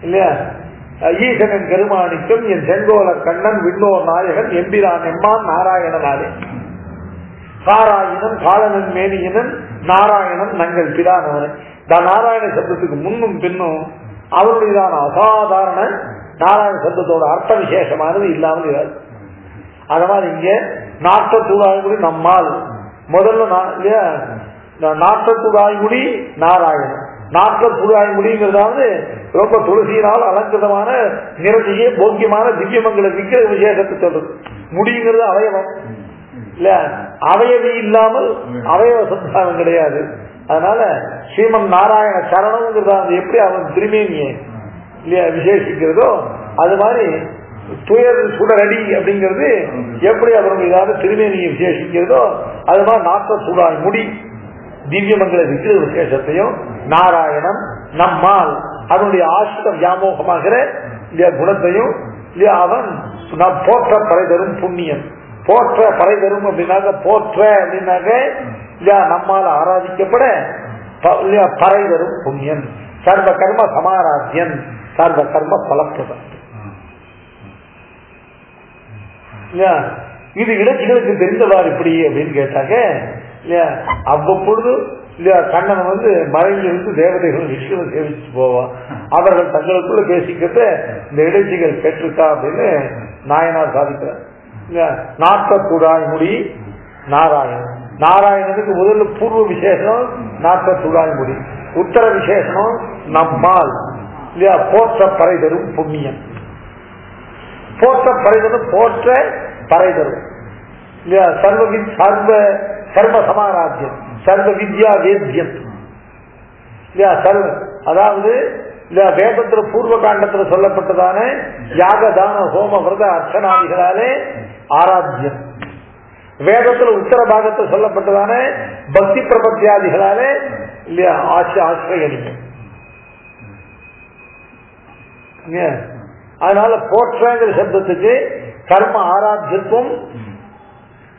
இல்லையா ஈசனன் கருமாணிக்கம் என் செங்கோல கண்ணன் விண்ணோர் நாயகன் எம்பிரான் எம்மான் நாராயணனாலே காராயினம் காலனன் மேனியனன் நாராயணன் நங்கள் பிரானவன். நாராயண சப்தத்துக்கு முன்னும் பின்னும் அவருடையதான அசாதாரண நாராயண சப்தத்தோட அர்த்த விசேஷமானது இல்லாமல் இராது. அதனால் இங்க நாற்றத்துதாய்குடி நம்மால். முதல்ல இல்லையா நாற்றத்துதாய்குடி நாராயணன். நாற்றத்துதாய்குடிங்கிறதாவது ரொம்ப துளசியினால் அலங்கிருதமான நிறத்திய போக்கியமான திவ்யமங்கல விக்கிர விசேஷத்தை சொல்றது. முடிங்கிறது அவயவம் இல்ல, அவயவி இல்லாமல் அவயவ சந்தானம் கிடையாது. அதனால ஸ்ரீமன் நாராயண சரணம்ங்கிறதா எப்படி அவன் திருமேனியை இல்லையா விசேஷிக்கிறதோ அது மாதிரி துயர் சுடரடி அப்படிங்கிறது எப்படி அவருடைய ஏதாவது திருமேனியை விசேஷிக்கிறதோ அது மாதிரி நாற்ற சூடாய் முடி திவ்யமங்கல விக்கிர விசேஷத்தையும் நாராயணன் நம்மால் அதனுடைய ஆசிரியம் வியாமோகமாகிற குணத்தையும் அவன் போற்ற பறை தரும் புண்ணியம். போற்ற பறை தரும் அப்படின்னாக்க போற்ற அப்படின்னாக்க நம்மால் ஆராதிக்கப்பட பறை தரும் புண்ணியன். சர்வ கர்ம சமாராத்தியன், சர்வ கர்ம பலப்பிரதம். இது இலட்சிகளுக்கு தெரிந்தவாறு இப்படி அப்படின்னு கேட்டாங்க இல்லையா. அவ்வப்பொழுது இல்லையா கண்ணன் மறைஞ்சிருந்து தேவதைகள் விஷ்ணுவை சேவிச்சு போவான். அவர்கள் தங்களுக்குள்ள பேசிக்கிட்ட இந்த இடைச்சிகள் கேட்டிருக்கா அப்படின்னு நாயனார் சாதிக்கிறார். நாற்றத்துடாய் முடி நாராயணன். நாராயணனுக்கு முதல்ல பூர்வ விசேஷம் நாற்றத்துடாய் முடி, உத்தர விசேஷம் நம்மால் இல்லையா போற்ற பறை தரும் புண்ணியம். போற்ற பறை தரும் போற்ற பறை தரும் இல்லையா சர்வ சர்வ சமாராத்தியம், சர்வ வித்யா வேத்யம் இல்லையா. அதாவது வேதத்துல பூர்வ காண்டத்துல சொல்லப்பட்டதான யாகதான ஹோம விரத அர்ச்சனாதிகளாலே ஆராத்தியம். வேதத்துல உத்தர பாகத்தில் சொல்லப்பட்டதான பக்தி பிரபத்தியாதிகளாலே இல்லையா ஆசிரியனியம். அதனால போற்றங்கிற சப்தத்துக்கு கர்ம ஆராத்தியத்துவம்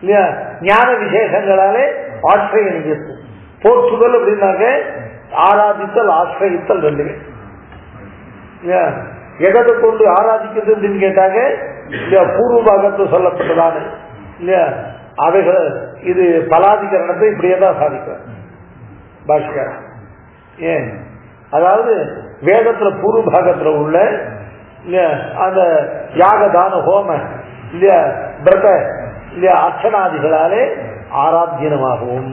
இல்லையா ஞான விசேஷங்களாலே ஆசிரியனியத்துவம். போற்றுதல் அப்படின்னாக்க ஆராதித்தல் ஆசிரியத்தல் ரெண்டுமே. எதை கொண்டு ஆராதிக்கிறது அப்படின்னு கேட்டாங்க இல்லையா பூர்வ பாகத்தில் சொல்லப்பட்டதான இல்லையா அவைகள் இது பலாதிகரணத்தை இப்படியேதான் சாதிக்கிறார் பாஷ்கர். ஏன் அதாவது வேதத்துல பூர்வ பாகத்துல உள்ள அந்த யாகதான ஹோம இல்லையா பிரத இல்லையா அர்ச்சனாதிகளாலே ஆராத்தியனமாகவும்,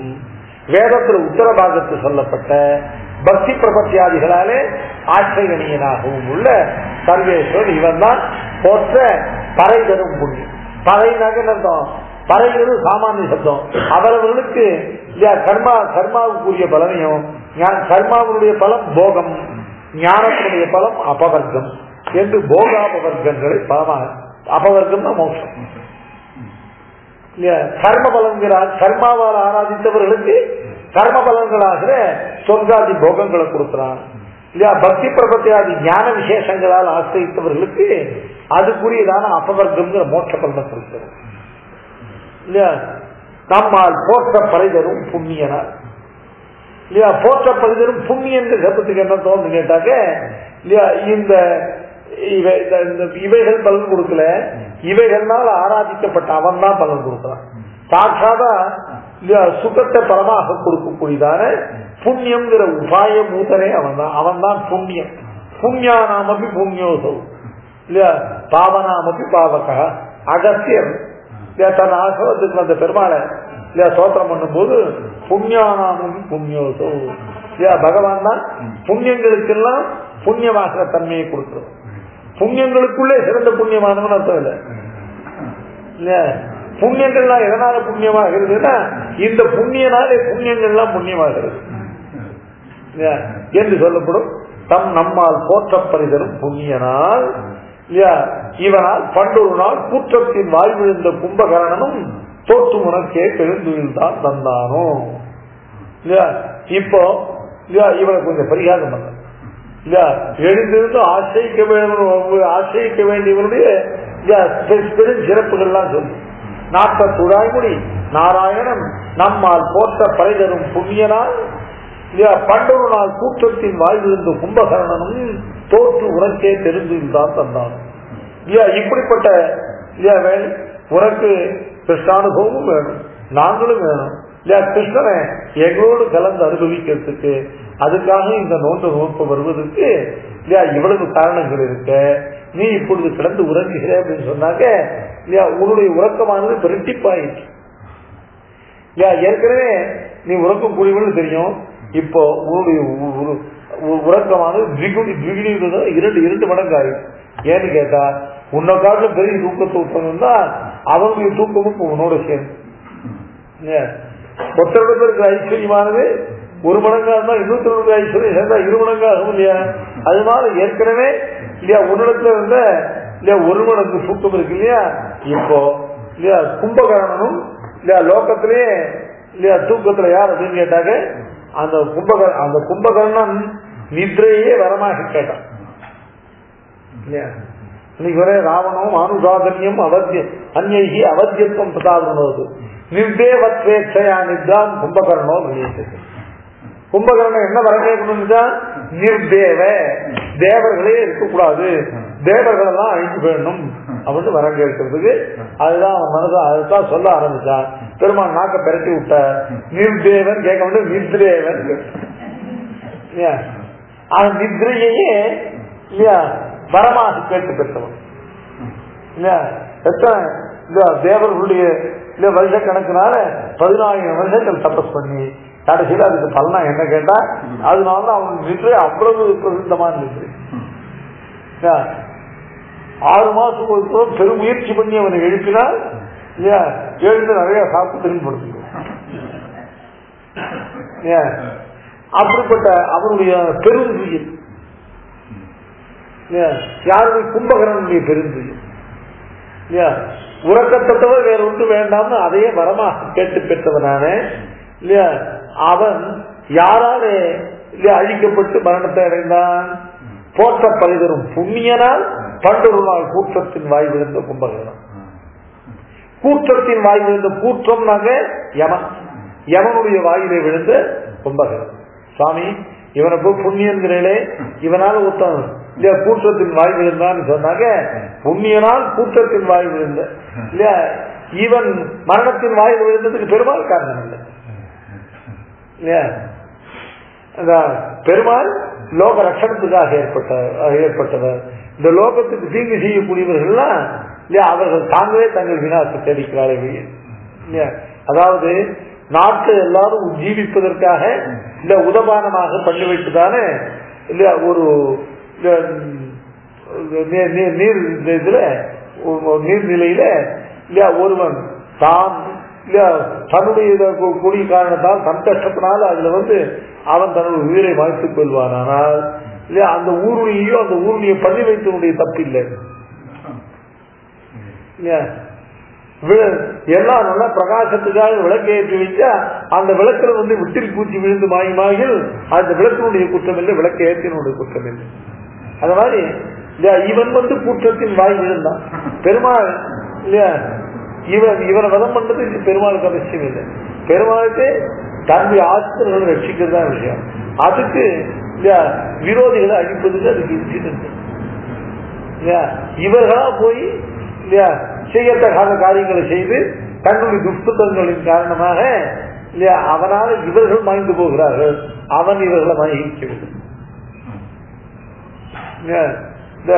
வேதத்தில் உத்தர பாகத்தில் சொல்லப்பட்ட பக்தி பிரபத்தியாதிகளாலே ஆச்சரியனியனாகவும் உள்ள சர்வேஸ்வரன் இவன் தான் போற்ற பறை தரும் புண்ணியம். பறைனாக அர்த்தம், பறைகிறது சாமானிய சப்தம். அவரவர்களுக்கு கர்மாவுக்குரிய பலனையும் கர்மாவுடைய பலம் போகம், ஞானத்தினுடைய பலம் அபவர்க்கம் என்று போகாபவர்க்கங்களை பலமாக அபவர்க்கம் தான் மோட்சம். கர்ம பலன்கிறார் கர்மாவால் ஆராதித்தவர்களுக்கு கர்ம பலன்களாகிற சொர்க்காதி போகங்களை கொடுக்கிறான் இல்லையா. பக்தி பிரபத்தியாதி ஞான விசேஷங்களால் ஆசிரியத்தவர்களுக்கு அதுக்குரியதான அபவர்க்கம்ங்கிற மோட்ச பலனை கொடுக்கிறது இல்லையா. நம்மால் போற்ற பறைதரும் புண்ணியனார் இல்லையா. போற்ற பறைதரும் புண்ணியன்ற சப்தத்துக்கு என்ன தோன்று கேட்டாக்க இல்லையா இந்த இவைகள் பலன் கொடுக்கல, இவைகள்னால ஆராதிக்கப்பட்ட அவன் தான் பலன் கொடுக்கிறான். சாட்சாதா சுகத்தை பலமாக கொடுக்கக்கூடியதான புண்ணியம்ங்கிற உபாய மூத்தனே அவன் தான் புண்ணியம். புண்ணியானாமப்பி புண்ணியோசோ இல்லையா பாவனாமப்பி பாவக. அகத்தியர் தன் ஆசிரமத்துக்கு வந்த பெருமாளை இல்லையா சோத்திரம் பண்ணும் போது புண்ணியானாமப்பி புண்ணியோசோ இல்லையா பகவான் தான் புண்ணியங்களுக்கெல்லாம் புண்ணியமாகிற தன்மையை கொடுக்கிறோம். புண்ணியங்களுக்குள்ளே சிறந்த புண்ணியமானவன் அர்த்தம் இல்லை இல்லையா. புண்ணியங்கள்லாம் எதனால புண்ணியமாகிறதுனா இந்த புண்ணியனாலே புண்ணியங்கள்லாம் புண்ணியமாகிறது என்று சொல்லப்படும். தம் நம்மால் போற்றப்பரிதரும் புண்ணியனால் இல்லையா இவனால் பண்டொரு நாள் கூற்றத்தின் வாய்விழுந்த கும்பகரணனும் தோற்று உனக்கே பெருந்துயில் தான் தந்தானோ இல்லையா. இப்போ இல்லையா இவனை கொஞ்சம் பரிகாரம் பண்ண இல்லையா எழுந்திருந்து ஆசிரியிக்க வேண்டியவருடைய பெரும் சிறப்புகள்லாம் சொல்லு. நாட்ட துழாய்முடி நாராயணன் நம்மால் போற்ற பறைதரும் புண்ணியனால் பண்டொரு நாள் கூற்றத்தின் வாய்விழுந்த கும்பகரணனும் தோற்று உனக்கே தெரிந்துதான் தந்தான். இப்படிப்பட்ட உனக்கு கிருஷ்ணானுபவமும் வேணும், நாங்களும் வேணும் இல்லையா. கிருஷ்ணனை எங்களோடு கலந்து அனுபவிக்கிறதுக்கு அதுக்காக இந்த நோன்பு வருவதற்கு இல்லையா இவ்வளவு காரணங்கள் இருக்க. நீ இப்பொழுது கிடந்து உறங்குகிற அப்படின்னு சொன்னாக்க இல்லையா உன்னுடைய உறக்கமானது இரட்டிப்பாயிற்று இல்லையா. ஏற்கனவே நீ உறக்கம் கூடியவன்னு தெரியும். இப்போ உன்னுடைய உறக்கமானது இரண்டு மடங்கு ஆயிடுச்சு. ஏன்னு கேட்டா உன்னை காட்டிலும் பெரிய தூக்கத்தை விட்டோம்னா அவனுடைய தூக்கமும் உன்னோட சேர்ந்து ஒத்தரிடத்துல இருக்கிற ஐஸ்வர்யமானது ஒரு மடங்கா இருந்தா இன்னொரு ஐஸ்வர்யம் சேர்ந்தா 2 மடங்கா ஆகும் இல்லையா. அது மாதிரி ஏற்கனவே இல்லையா உன்னிடத்துல இருந்த இல்லையா 1 மடங்கு தூக்கம் இருக்கு இல்லையா. இப்போ இல்லையா கும்பகர்ணனும் இல்லையா லோகத்திலேயே இல்லையா தூக்கத்துல யார் அப்படின்னு கேட்டாங்க அந்த கும்பகர்ணன் நித்ரையே வரமாக கேட்டான் இல்லையா. இன்னைக்கு வர ராவணம் அனுசாதன்யம் அந்நி அவத்தியத்துவம் பிரதாபனது நிர்தேவத்வேட்சையா நித்ராம் கும்பகர்ணோ நினைத்தது. கும்பகர்ணன் என்ன வர கேட்கணும்னா நிர்தேவ தேவர்களே இருக்கக்கூடாது, தேவர்கள் எல்லாம் அழிஞ்சு போயிடணும் அப்படின்னு வர கேட்கறதுக்கு அதுதான் மனதை அதுதான் சொல்ல ஆரம்பிச்சான். பெருமாள் நாக்க பெரட்டி விட்ட நிர்தேவன் கேட்க வேண்டும் நித்ரேவன் நித்ரையே இல்லையா வரமாக கேட்டு பெற்றவன் இல்லையா. எத்தனை தேவர்களுடைய இல்ல வருஷ கணக்குனால 14,000 வருஷங்கள் தபஸ் பண்ணி கடைசியில் அதுக்கு பலனா என்ன கேட்டா அதனால அவன் நின்று அவ்வளவு பிரசித்தமான நின்று 6 மாசம் ஒரு பெரும் முயற்சி பண்ணி அவனை எழுப்பினால் இல்லையா எழுந்து நிறைய சாப்பிட்டு திரும்பி அப்படிப்பட்ட அவனுடைய பெருந்துயில் யாருடைய கும்பகரனுடைய பெருந்துயில் இல்லையா உறக்கத்தவர் வேற ஒன்று வேண்டாம்னு அதையே வரமாக கேட்டு பெற்றவனான இல்லையா அவன் யாராலே இல்லையா அழிக்கப்பட்டு மரணத்தை அடைந்தான். போற்ற பரிதரும் புண்ணியனால் பண்டொரு நாள் கூற்றத்தின் வாய் விழுந்த கும்பகரணம். கூற்றத்தின் வாய் விழுந்த கூற்றம்னாங்க யமனுடைய வாயிலே விழுந்த கும்பகரணம். சுவாமி இவனை போய் புண்ணியன்கிறே இவனால ஒருத்தன் இல்லையா கூற்றத்தின் வாய் விழுந்தான்னு சொன்னாங்க. புண்ணியனால் கூற்றத்தின் வாய் விழுந்த இல்லையா இவன் மரணத்தின் வாயில் விழுந்ததுக்கு பெருமாள் காரணம் இல்லை இல்லையா. பெருமாள் லோக ரட்சணத்துக்காக ஏற்பட்டவர். இந்த லோகத்துக்கு தீங்கு செய்யக்கூடியவர்கள்லாம் இல்லையா அவர்கள் தாங்களே தங்கள் வினாசத்தை தேடிக்கிறார்கள் இல்லையா. அதாவது நாட்டை எல்லாரும் ஜீவிப்பதற்காக இல்ல உதபானமாக பண்ணி வைத்துதானே இல்லையா ஒரு நீர்நிலையில இல்லையா ஒருவன் தான் இல்லையா தன்னுடைய கூடிய காரணத்தால் தன் கஷ்டத்தினால அதுல அவன் தன்னுடைய உயிரை மாய்த்துக் கொள்வான். ஆனால் இல்லையா அந்த ஊருணியோ அந்த ஊருணியை பண்ணி வைத்தனுடைய தப்பு இல்லை இல்லையா. எல்லாம் நல்லா பிரகாசத்துக்காக விளக்கு ஏற்றி வைச்சா அந்த விளக்குல விட்டில் பூச்சி விழுந்து மாயில் அந்த விளக்கினுடைய குற்றம் இல்லை, விளக்கு ஏற்றினுடைய குற்றம் இல்லை. அது மாதிரி இவன் கூற்றத்தின் வாய் விழுந்தான். பெருமாள் இல்லையா இவனை வதம் பண்றது பெருமாளுக்கு அவசியம் இல்லை. பெருமாளுக்கு தன்னுடைய ஆசிரியர்களை ரட்சிக்கிறது தான் விஷயம். அதுக்கு இல்லையா விரோதிகளை அழிப்பதுக்கு அதுக்கு இன்சிடென்ட் இல்லையா. இவர்களா போய் இல்லையா செய்யத்தகாத காரியங்களை செய்து தன்னுடைய துஷ்டங்களின் காரணமாக இல்லையா அவனால் இவர்கள் மாய்ந்து போகிறார்கள். அவன் இவர்களை மகிழ்ச்சி இந்த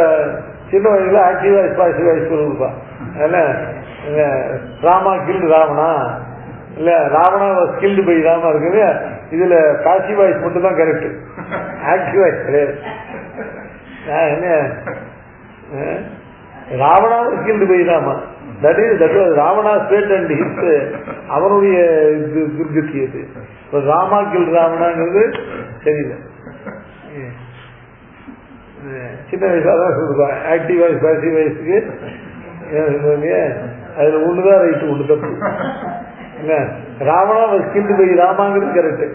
சின்ன வயசுல ஆக்டிவ் வாய்ஸ் பாசிவ் வாய்ஸ் கொடுப்பா. ராமா கில்டு ராவணா இல்ல ராவணா ஸ்கில்டு பை ராமா இருக்குது. இதுல பாசிவ் வாய்ஸ் மட்டும் தான் கரெக்ட், ஆக்டிவ் வாய்ஸ் கிடையாது. என்ன ராவணாவும் killed by Rama that is Ravana state and hit அவனுடைய துர்கதி. அது ராமா கில்டு ராவணாங்கிறது தெரியல. சின்ன வயசாதான் சொல்லுவாங்க ஆக்டிவ் வாய்ஸ் பாசிவ் வாய்ஸுக்கு. அதுல ஒண்ணுதான் ரைட்டு ஒண்ணு தப்பு. என்ன ராவணா ஸ்கில்டு பை ராமாங்கிறது கரெக்ட்.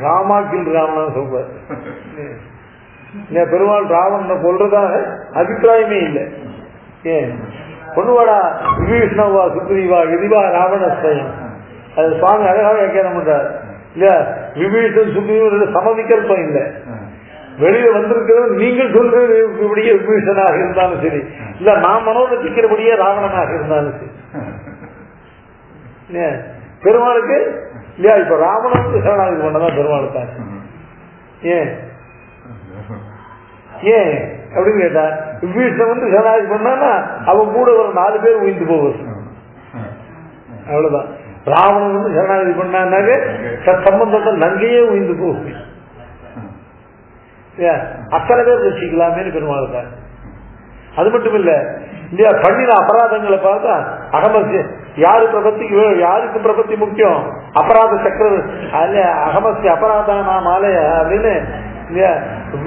ராமா கில் ராவணா சொல்றாரு. பெருமாள் ராவணனை கொல்றதாக அபிப்பிராயமே இல்லை. ஏன் பொண்ணுவாடா விபீஷ்ணவா சுக்ரீவா எதிவா ராவணஸ்தயம் அது சுவாமி அழகாக வியாக்கியானம் பண்றாரு இல்லையா. விபீஷன் சுக்ரீவன் சமவிகல்பம் இல்லை. வெளியில வந்திருக்கிறது நீங்கள் சொல்றபடியே விபீஷனாக இருந்தாலும் சரி, இல்ல நான் மனோரசிக்கிறபடியே ராவணனாக இருந்தாலும் சரி. பெருமாளுக்கு இல்லையா இப்ப ராவணனுக்கு சரணாகதி பண்ணதான் பெருமாளுக்காக. ஏன் அப்படின்னு கேட்டா விபீஷணன் வந்து சரணாகதி பண்ணான்னா அவன் கூட ஒரு 4 பேர் உயிர்ந்து போவது. அவ்வளவுதான். ராவணன் வந்து சரணாகதி பண்ணான்னாக்க சம்பந்தத்தை நங்கையே உயிர்ந்து போகுது. அத்தனை பேர் ரசிக்கலாமேன்னு பெருமாள். அது மட்டும் இல்ல இல்லையா, பண்ணின அபராதங்களை பார்த்தா அகமஸ்ய யாரு பிரபத்திக்கு யாருக்கு பிரபத்தி முக்கியம்? அபராத சக்கரவர்த்தி அதுல அகமஸ்ய அபராதம் நான் மாலையா அப்படின்னு இல்லையா,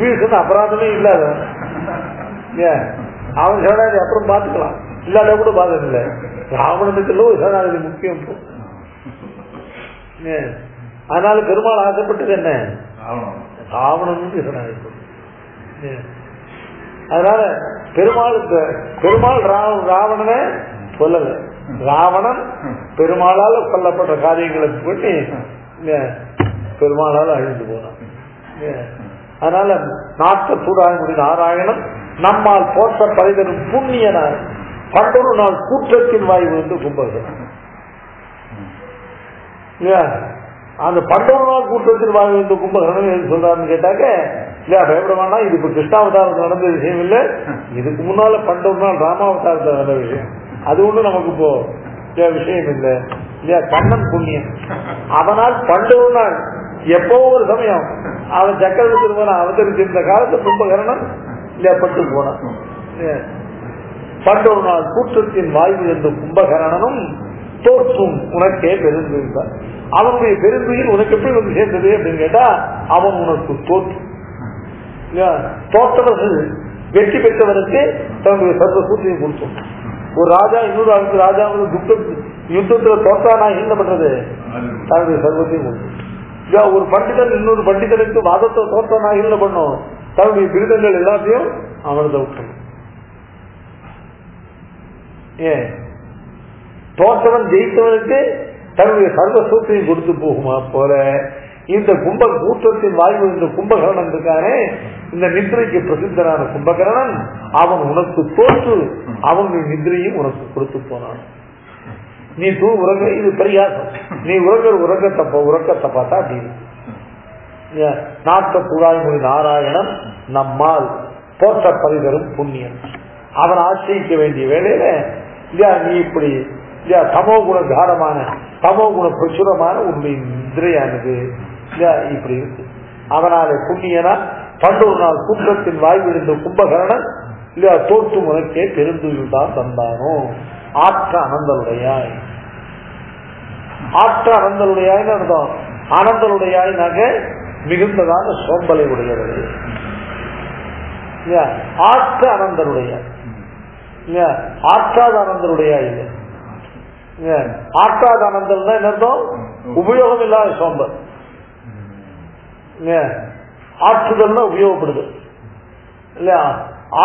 வீடு அபராதமே இல்லாத அவன் சரணாகதி அப்புறம் பார்த்துக்கலாம், இல்லாத கூட பாதம் இல்லை. ராவணனுக்கு சரணாகதி முக்கியம். அதனால பெருமாள் ஆசைப்பட்டது என்ன? ராவணனுக்கு சரணாகதி. அதனால பெருமாள் ராவணனை சொல்லல, ராவணன் பெருமாளால் கொல்லப்பட்ட காரியங்களை பண்ணி பெருமாளால் அழிந்து போனான். அதனால நாட்ட சூடாயமுடி நாராயணன் நம்மால் போற்ற பரிதரும் புண்ணியனார் பண்டொரு நாள் கூற்றத்தின் வாய்வு வந்து கும்பகன். அந்த 11 நாள் கூட்டத்தில் வாங்க இந்த கும்பகரணம் எது சொல்றாருன்னு கேட்டாக்க, இல்லையா பயப்படமானா இது இப்ப கிருஷ்ணாவதாரத்தில் நடந்த விஷயம் இல்லை, இதுக்கு முன்னால 12 நாள் ராமாவதாரத்தில் நடந்த விஷயம். அது ஒண்ணு நமக்கு இப்போ விஷயம் இல்லை இல்லையா. கண்ணன் புண்ணியம் அவனால் 12 நாள் எப்போ ஒரு சமயம் அவன் சக்கரவர்த்தி திருமணம் அவதரிச்சிருந்த காலத்து கும்பகரணம் இல்லையா பட்டு போனான். 12 நாள் கூட்டத்தின் வாய்வு என்ற கும்பகரணனும் தோற்றும் உனக்கே பெருந்திருந்தான். அவனுடைய பெருந்துயில் உனக்கு எப்படி வந்து சேர்ந்தது அப்படின்னு கேட்டா, அவன் உனக்கு தோற்றவர்கள் வெற்றி பெற்றவனுக்கு தன்னுடைய சர்வ சூத்தியம் கொடுத்தோம். ஒரு ராஜா இன்னொரு ராஜா யுத்தத்துல தோற்றானா என்ன பண்றது? தன்னுடைய சர்வத்தையும் கொடுத்தோம். ஒரு பண்டிதன் இன்னொரு பண்டிதனுக்கு வாதத்தை தோற்றானா என்ன பண்ணும்? தன்னுடைய விருதங்கள் எல்லாத்தையும் அவனதை விட்டணும். ஏன் தோற்றவன் ஜெயித்தவனுக்கு தன்னுடைய சர்வ சூத்திரையும் கொடுத்து போகுமா போல இந்த கூட்டத்தின் வாய்வு இந்த கும்பகரணன் இருக்கானே, இந்த நித்ரைக்கு பிரசித்தனான கும்பகரணன் அவன் உனக்கு தோற்று அவனுடைய நித்ரையும் உனக்கு கொடுத்து போனான். நீ உறங்க, இது பரிகாசம். நீ உறக்கத்தை பார்த்தா அப்படின்னு நாட்ட புகாய்மொழி நாராயணன் நம்மால் போற்ற பரிதரும் புண்ணியம். அவன் ஆசிரிக்க வேண்டிய வேலையில இல்லையா நீ இப்படி இல்லையா தமோ குண தாரமான தமோ குண பிரசுரமான உன்னுடைய நிதிரையானது இல்லையா இப்படி இருக்கு. அவனால புண்ணியனா 11 நாள் கூட்டத்தின் வாய்விழுந்த கும்பகரணன் இல்லையா தோற்று உனக்கே பெருந்துயில் தான் தந்தானோ. ஆற்ற அனந்தலுடையாய், ஆற்ற அனந்தலுடையாய்னு அர்த்தம். அனந்தலுடையாய்னாக மிகுந்ததான சோம்பலை உடையவர்கள். ஆற்ற அனந்தலுடையாய் இல்லையா, ஆற்றாத அனந்தலுடையாய் இல்லை. ஆற்றாத அனந்தல் என்ன அர்த்தம்? உபயோகம் இல்லாத சோம்பல். ஆற்றுதல்னா உபயோகப்படுது இல்லையா.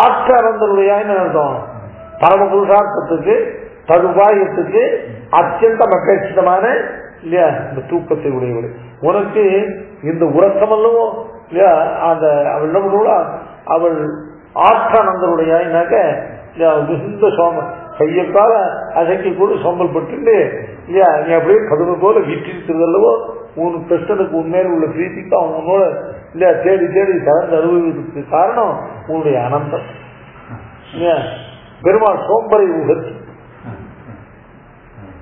ஆற்ற அனந்தலுடையாய்னு அர்த்தம் பரம புருஷார்த்தத்துக்கு தகுபாயத்துக்கு அத்தியந்த மகிழ்ச்சிதமான இல்லையா இந்த தூக்கத்தை உடையவள். உனக்கு இந்த உறக்கமல்லவோ இல்லையா அந்த அவள் என்ன பண்ணுவா, அவள் ஆற்றானந்தருடையாய்னாக்க மிகுந்த சோமம் கையக்கால அசைக்கு கூட சோம்பல் பட்டு இல்லையா நீ அப்படியே கதுமை போல வீட்டிருக்கிறதல்லவோ உன் கிருஷ்ணனுக்கு உண்மையில் உள்ள பிரீத்திக்கு அவன் உன்னோட இல்லையா தேடி தேடி கலந்து அனுபவிக்கிறதுக்கு காரணம் உன்னுடைய அனந்தம். பெருமாள் சோம்பரை உகத்து,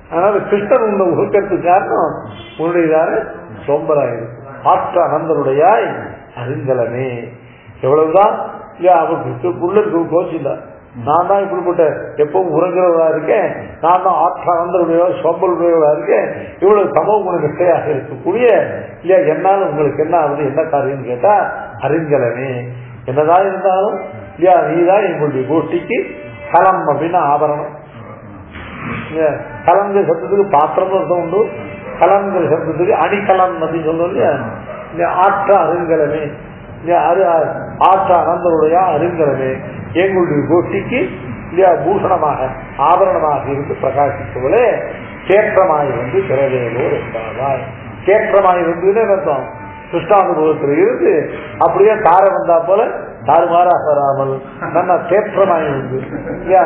அதனால கிருஷ்ணன் உன்னை உகக்கிறதுக்கு காரணம் உன்னுடையதான சோம்பராயிருக்கு. ஆற்ற அனந்தருடையாய் அறிந்தலமே. எவ்வளவுதான் இல்லையா அவருக்கு உள்ள கோச்சில்ல, நான் தான் இப்படிப்பட்ட எப்பவும் உறங்குறவளா இருக்கேன், நான் தான் ஆற்ற அனந்தருடைய சோம்பலுடையவளா இருக்கேன், இவ்வளவு சமூக குண நிஷ்டையாக இருக்கக்கூடிய இல்லையா என்னால உங்களுக்கு என்ன ஆகுது என்ன காரியம் கேட்டா அறிஞ்சலமே. என்னதான் இருந்தாலும் இல்லையா நீதான் எங்களுடைய கோஷ்டிக்கு கலம் அப்படின்னா ஆபரணம். கலங்கிற சப்தத்துக்கு பாத்திரம் அர்த்தம் உண்டு, கலங்கிற சப்தத்துக்கு அணிகலம் அப்படின்னு சொல்றோம் இல்லையா. ஆற்ற அருங்கலமே, ஆற்ற அனந்தருடைய அருங்கலமே எங்களுடைய கோஷ்டிக்கு இல்லையா பூஷணமாக ஆபரணமாக இருந்து பிரகாசிப்பவளே கேற்றமாய் வந்து பிறவேலோர் என்பாய். கேற்றமாய் வந்து அர்த்தம் கிருஷ்ணானுபவத்தில் இருந்து அப்படியே தார வந்தா போல தாறுமாறாக வராமல் நன்ன தேற்றமாய் வந்து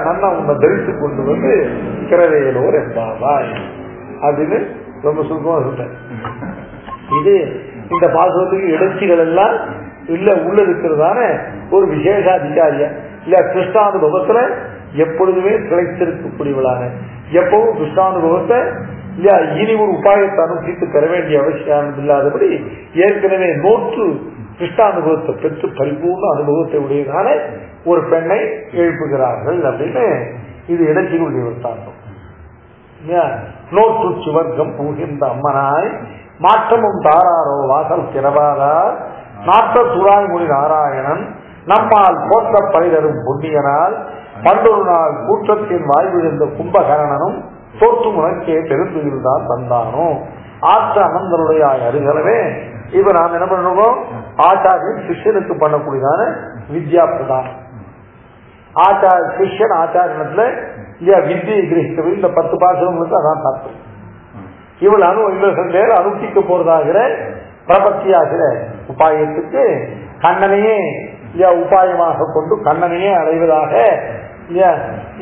நன்ன உன்னை தரித்துக் கொண்டு வந்து பிறவேலோர் என்பாய் அப்படின்னு ரொம்ப சுருக்கமா சொல்றேன். இது இந்த பாசுரத்துக்கு இடைச்சிகள் எல்லாம் இல்ல உள்ள இருக்கிறதான ஒரு விசேஷ அதிகாரியா இல்ல கிருஷ்ணானுபவத்துல எப்பொழுதுமே திளைத்திருக்கக்கூடியவளான எப்பவும் கிருஷ்ணானுபவத்தை இல்ல இனி ஒரு உபாயத்தை அனுஷ்டித்து பெற வேண்டிய அவசியம் இல்லாதபடி ஏற்கனவே நோற்று கிருஷ்ணானுபவத்தை பெற்று பரிபூர்ண அனுபவத்தை உடையதான ஒரு பெண்ணை எழுப்புகிறார்கள் அப்படின்னு இது இடைச்சிகளுடைய விற்த்தாந்தம். நோற்று சுவர்க்கம் பூகின்ற அம்மனாய் மாற்றமும் தாராரோ வாசல் திறவாதார் நாட்ட துராய்மொழி நாராயணன் நம்மால் போற்ற பணிதரும் புண்ணியனால் பண்டொரு நாள் கூற்றத்தின் வாய்விழுந்த கும்பகரணனும் தோற்று உனக்கே பெருந்துயில்தான் தந்தானோ ஆற்ற அனந்தருடைய அருகலவே இப்ப நாம் என்ன பண்ணுவோம் ஆச்சாரியன் சிஷ்யனுக்கு பண்ணக்கூடியதான வித்யா பிரதானம். சிஷ்யன் ஆச்சாரியனத்துல இல்லையா வித்தியை கிரகிக்கவே இந்த 10 பாசங்களுக்கு அதான் தாக்கம். இவர்கள் மேல் அனுஷ்டிக்க போறதாகிற பிரபத்தியாகிற உபாயத்துக்கு கண்ணனையே உபாயமாக கொண்டு கண்ணனையே அடைவதாக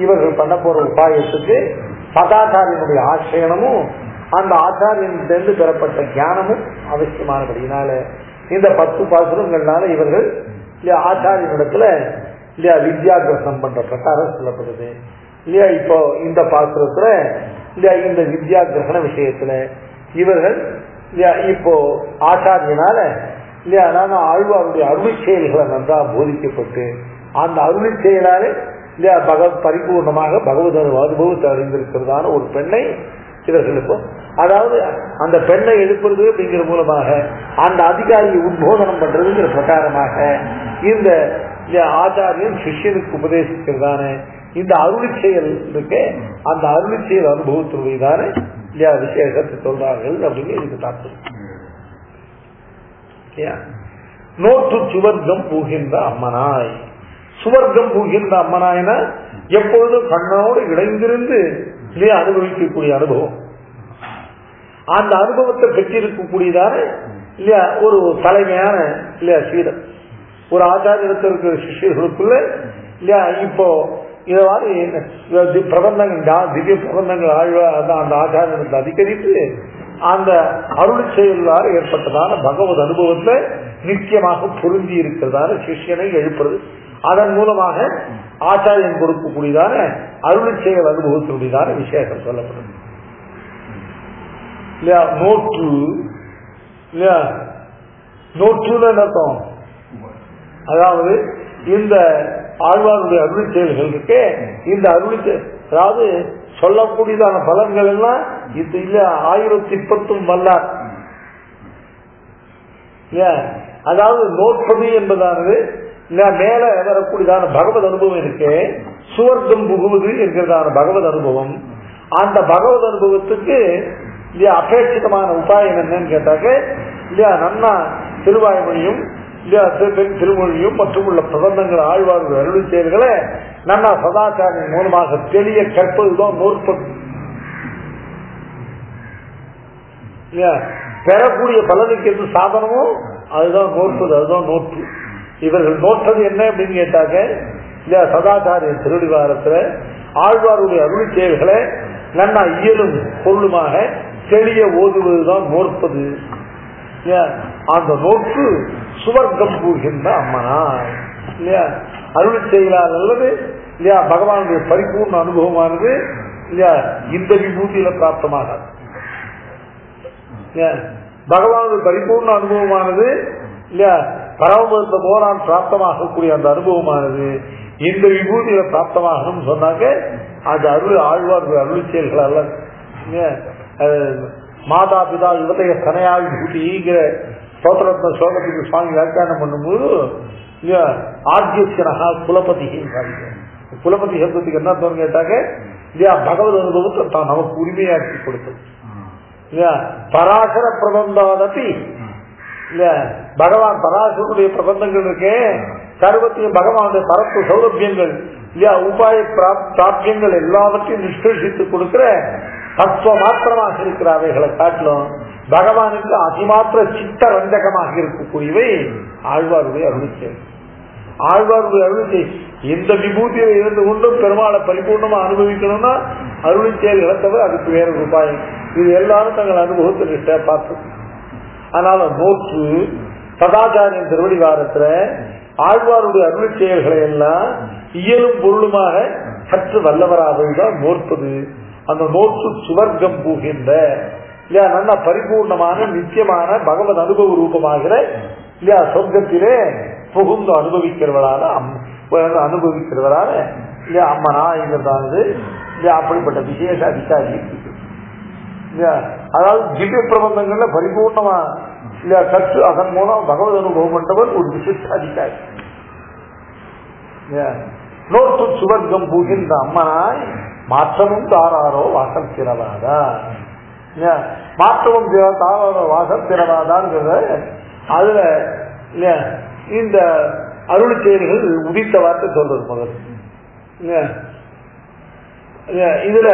இவர்கள் பண்ண போற உபாயத்துக்கு சதாச்சாரியனுடைய ஆசிரியனமும் அந்த ஆச்சாரியனிலிருந்து பெறப்பட்ட ஞானமும் அவசியமானபடினால இந்த 10 பாசுரங்கள்னால இவர்கள் ஆச்சாரியனிடத்துல இல்லையா வித்யாகிரகணம் பண்ற பிரகாரம் சொல்லப்படுது இல்லையா. இப்போ இந்த பாசுரத்துல இல்லையா இந்த வித்யா கிரகண விஷயத்துல இவர்கள் இல்லையா இப்போ ஆச்சாரியனால இல்லையா நான் ஆழ்வாருடைய அருள் செயல்களை நன்றா போதிக்கப்பட்டு அந்த அருள் செயலாலே இல்லையா பரிபூர்ணமாக பகவத் அனுபவத்தை அறிந்திருக்கிறதான ஒரு பெண்ணை இவர்களுக்கும் அதாவது அந்த பெண்ணை எழுப்புறது அப்படிங்கிற மூலமாக அந்த அதிகாரியை உத்போதனம் பண்றதுங்கிற பிரகாரமாக இந்த ஆச்சாரியன் சிஷ்யனுக்கு உபதேசிக்கிறதான இந்த அருள் செயல் இருக்கு அந்த அருள் செயல் அனுபவத்தினுடையதான விசேஷத்தை சொல்றார்கள் அப்படின்னு இதுக்கு தாக்கம். நோற்று சுவர்க்கம் பூகின்ற அம்மனாய் சுவர்க்கம் பூகின்ற அம்மனாய்னா எப்பொழுதும் கண்ணோடு இணைந்திருந்து இல்லையா அனுபவிக்கக்கூடிய அனுபவம் அந்த அனுபவத்தை பெற்றிருக்கக்கூடியதான இல்லையா ஒரு தலைமையான இல்லையா சீடன் ஒரு ஆச்சாரியத்தில் இருக்கிற சிஷியர்களுக்குள்ள இல்லையா இப்போ இத மாதிரி பிரபந்தங்கள் திவ்ய பிரபந்தங்கள் அந்த ஆச்சாரியத்தை அதிகரித்து அந்த அருள் செயலால் ஏற்பட்டதான பகவத் அனுபவத்தை நிச்சயமாக பொருந்தி இருக்கிறதான சிஷியனை எழுப்புறது அதன் மூலமாக ஆச்சாரியன் கொடுக்கக்கூடியதான அருள் செயல் அனுபவத்தினுடையதான விசேஷம் சொல்லப்படுது இல்லையா. நோற்று இல்லையா நோற்றுன்னு அர்த்தம் அதாவது இந்த ஆழ்வாருடைய அருள் செயல்கள் இருக்கே இந்த அருள் அதாவது சொல்லக்கூடியதான பலன்கள் எல்லாம் இது இல்ல 1010 வல்லார் அதாவது நோட்பது என்பதானது இல்ல மேல வரக்கூடியதான பகவத் அனுபவம் இருக்கு சுவர்க்கம் புகுவது என்கிறதான பகவத் அனுபவம் அந்த பகவத் அனுபவத்துக்கு இல்லையா அபேட்சிதமான உபாயம் என்னன்னு கேட்டாக்க இல்லையா நன்னா திருவாய்மொழியும் இல்லையா திருமொழியும் மற்றும் உள்ள பிரபந்தங்கள் ஆழ்வார்கள் அருள் செயல்களை நன்னா சதாச்சாரின் மூலமாக தெளிய கற்பதுதான் நோற்பது இல்லையா. பெறக்கூடிய பலனுக்கு எது சாதனமோ அதுதான் நோற்பது அதுதான் நோற்று. இவர்கள் நோற்றது என்ன அப்படின்னு கேட்டாக்க இல்லையா சதாச்சாரிய திருடிவாரத்துல ஆழ்வாருடைய அருள் செயல்களை நன்னா இயலும் பொருளுமாக தெளிய ஓதுவதுதான் நோற்பது. அந்த நோற்று சுவர்க்கம் பூகின்ற அம்மனா இல்லையா அருள் செயலால் அல்லது இல்லையா பகவானுடைய பரிபூர்ண அனுபவமானது இல்லையா இந்த விபூதியில பிராப்தமாக பகவானுடைய பரிபூர்ண அனுபவமானது இல்லையா பரமபதத்தை போரான் பிராப்தமாகக்கூடிய அந்த அனுபவமானது இந்த விபூதியில பிராப்தமாகணும்னு சொன்னாங்க அது அருள் ஆழ்வார்கள் அருள் செயல்கள் அல்ல. மாதா பிதா யுவதைய சனையா விபூதிங்கிற ஸ்தோத்திரத்ன ஸ்லோகத்துக்கு சுவாமி வியாக்கியானம் பண்ணும்போது இல்லையா ஆத்யசனகா குலபதி குலபதி சப்தத்துக்கு என்ன தோணு கேட்டாங்க இல்லையா பகவத் அனுபவத்தை தான் நமக்கு உரிமையாக்கி கொடுத்தது இல்லையா. பராசர பிரபந்தாதப்பி இல்ல பகவான் பராசருடைய பிரபந்தங்கள் இருக்கே சர்வத்தையும் பகவானுடைய பரப்பு சௌலபியங்கள் இல்லையா உபாய பிராபியங்கள் எல்லாவற்றையும் நிஷ்கர்ஷித்து கொடுக்கிற தத்துவ மாத்திரமாக இருக்கிற அவைகளை காட்டிலும் பகவானுக்கு அதிமாத்திர சித்த ரஞ்சகமாக இருக்கக்கூடியவை ஆழ்வாருடைய அருள்செயல். ஆழ்வாருடைய அருள்செயல் இந்த விபூதியை இருந்து கொண்டும் பெருமாளை பரிபூர்ணமா அனுபவிக்கணும்னா அருள்செயல் இழந்தவர் அதுக்கு வேற உபாயம். இது எல்லாரும் தங்கள் அனுபவத்தை பார்த்து அதனால நோற்று சதாச்சாரியன் திருவடிவாரத்துல ஆழ்வாருடைய அருள் செயல்களை எல்லாம் இயலும் பொருளுமாக சற்று வல்லவராகதான் நோற்பது. அந்த நோற்று சுவர்க்கம் பூகின்ற இல்லையா நல்ல பரிபூர்ணமான நித்தியமான பகவத் அனுபவ ரூபமாகிற இல்லையா சொர்க்கத்திலே புகுந்து அனுபவிக்கிறவரால இல்லையா அம்மனாங்கிறதானது இல்லையா அப்படிப்பட்ட விசேஷ அதிகாரி இல்லையா. அதாவது திவ்ய பிரபந்தங்கள்ல பரிபூர்ணமா இல்லையா கற்று அதன் மூலம் பகவத் அனுபவம் பண்றவர் ஒரு விசேஷ அதிகாரி. நோற்று சுவர்க்கம் பூகின்ற அம்மனாய் மாற்றமும் தாராரோ வாசல் திறவாதா. மாற்றமும் தாராரோ வாசல் திறவாதான்ங்கிறத அதுல இல்லையா இந்த அருள் செயல்கள் உதித்த வார்த்தை சொல்றது முதல். இதுல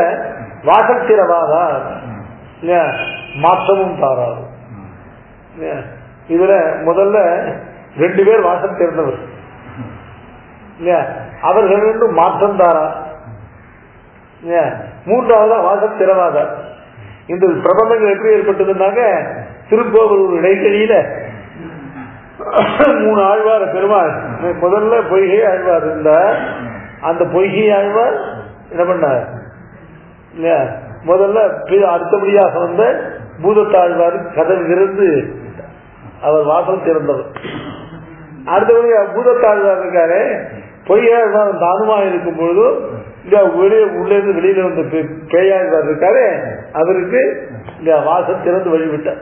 வாசல் திறவாதா இல்லையா மாற்றமும் தாராரோ. இதுல முதல்ல 2 பேர் வாசல் திறந்தவர் இல்லையா, அவர்கள் ரெண்டும் மாற்றம் தாரா. மூன்றாவதா வாசல் திறவாதார். இந்த பிரபந்தங்கள் எப்படி ஏற்பட்டதுன்னாக்க திருக்கோவிலூர் இடைவெளியில 3 ஆழ்வார் பெருமாள். முதல்ல பொய்கை ஆழ்வார் இருந்தார். அந்த பொய்கை ஆழ்வார் என்ன பண்ணார் இல்லையா, முதல்ல அடுத்தபடியாக வந்த பூதத்தாழ்வார் கதவு இருந்து அவர் வாசல் திறந்தவர். அடுத்தபடியா பூதத்தாழ்வார் இருக்காரு, பொய்யாழ்வார் தானுமா இருக்கும் பொழுது உள்ளே இருந்து வெளியில வந்த பேயாழ்வார் இருக்காரு, அவருக்கு வாசல் திறந்து வழிவிட்டார்.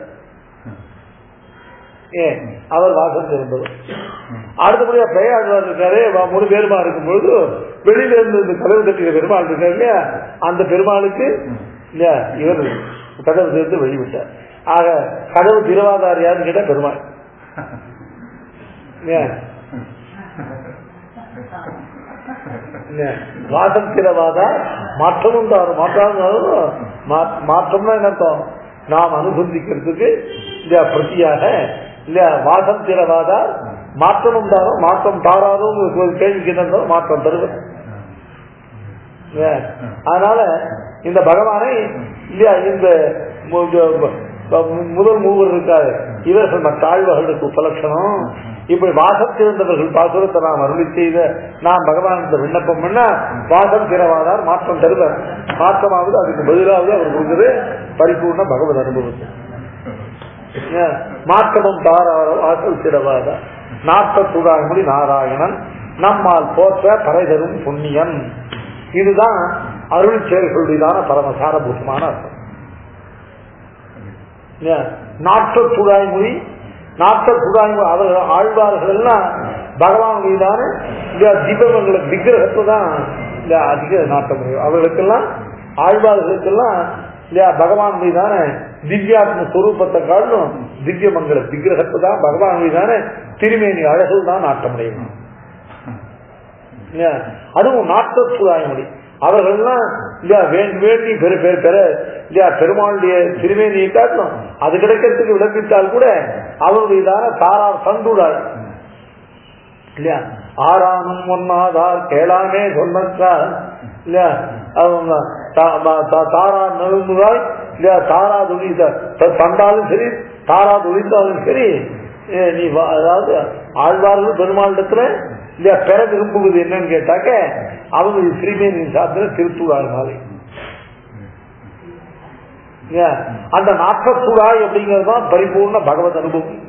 அவர் வாசல் திறந்தவர். அடுத்தபடியா பேயாழ்வார் இருக்காரு, 3 பேருமா இருக்கும் பொழுது வெளியில இருந்து இந்த கதவு தட்டிய பெருமாள் இருக்காரு இல்லையா, அந்த பெருமாளுக்கு இல்லையா இவர் கதவு திறந்து வழிவிட்டார். ஆக கதவு திறவாதார் யாருன்னு கேட்டா பெருமாள். வாசல் திறவாதா மாற்றமும் தாரும். மாற்றம்னா என்ன அர்த்தம், நாம் அனுசந்திக்கிறதுக்கு இல்லையா பிரதியாக இல்லையா வாசல் திறவாதா மாற்றமும் தாரும். மாற்றம் தாராதும் கேள்விக்கு என்ன மாற்றம் தருவது. அதனால இந்த பகவானை இல்லையா இந்த முதல் மூவர் இருக்காரு, இவர்கள் மற்ற ஆழ்வர்களுக்கு உபலட்சணம். இப்படி வாசம் திறந்தவர்கள் பாசுரத்தை நாம் அருளி செய்த நாம் பகவான் விண்ணப்பம் பண்ண வாசம் திறவாதார் மாற்றம் தருவார். மாற்றமாவது அதுக்கு பதிலாவது அவர் கொடுக்குறது பரிபூர்ண பகவத் அனுபவத்தை. மாற்றமும் தாராரோ வாசல் திறவாதார் நாட்டத்துடாய்மொழி நாராயணன் நம்மால் போற்ற பறைதரும் புண்ணியன். இதுதான் அருள் செயல்களுடையதான பரமசாரபூதமான அர்த்தம். நாட்டத்துடாய்மொழி அவர்கள் ஆழ்வார்கள் எல்லாம் பகவான் மீதான தீபங்களுக்கு விக்கிரகத்தை தான் அதிக நாட்ட முடியும். அவர்களுக்கெல்லாம் ஆழ்வார்களுக்கெல்லாம் இல்லையா பகவான் மீதான திவ்யாத்ம ஸ்வரூபத்தை காரணம் திவ்யமங்கல விக்கிரகத்தை தான் பகவான் மீதான திருமேனி அழகுகள் தான் நாட்ட முடியும். அதுவும் நாட்டத்துடாய்மொழி அவர்கள்லாம் இல்லையா வேண்டி பெற இல்லையா பெருமாளுடைய திருமேனியை காட்டணும். அது கிடைக்கிறதுக்கு விளப்பித்தால் கூட அவருடையதான தாரார் சந்துடார் இல்லையா ஆறானும் ஒன்னாதார் கேளாமே சொன்னார் இல்லையா அவங்க தாரா நெருங்குதாய் இல்லையா தாரா துணித்த தந்தாலும் சரி தாரா துணித்தாலும் சரி நீ அதாவது ஆழ்வார்கள் பெருமாளிடத்துல இல்லையா பெற விரும்புவது என்னன்னு கேட்டாக்க அவங்க திருமேனியின் சாத்திர திருத்தூராய் மாதிரி அந்த நாட்டத்துடாய் அப்படிங்கறதுதான் பரிபூர்ண பகவத் அனுபவம்.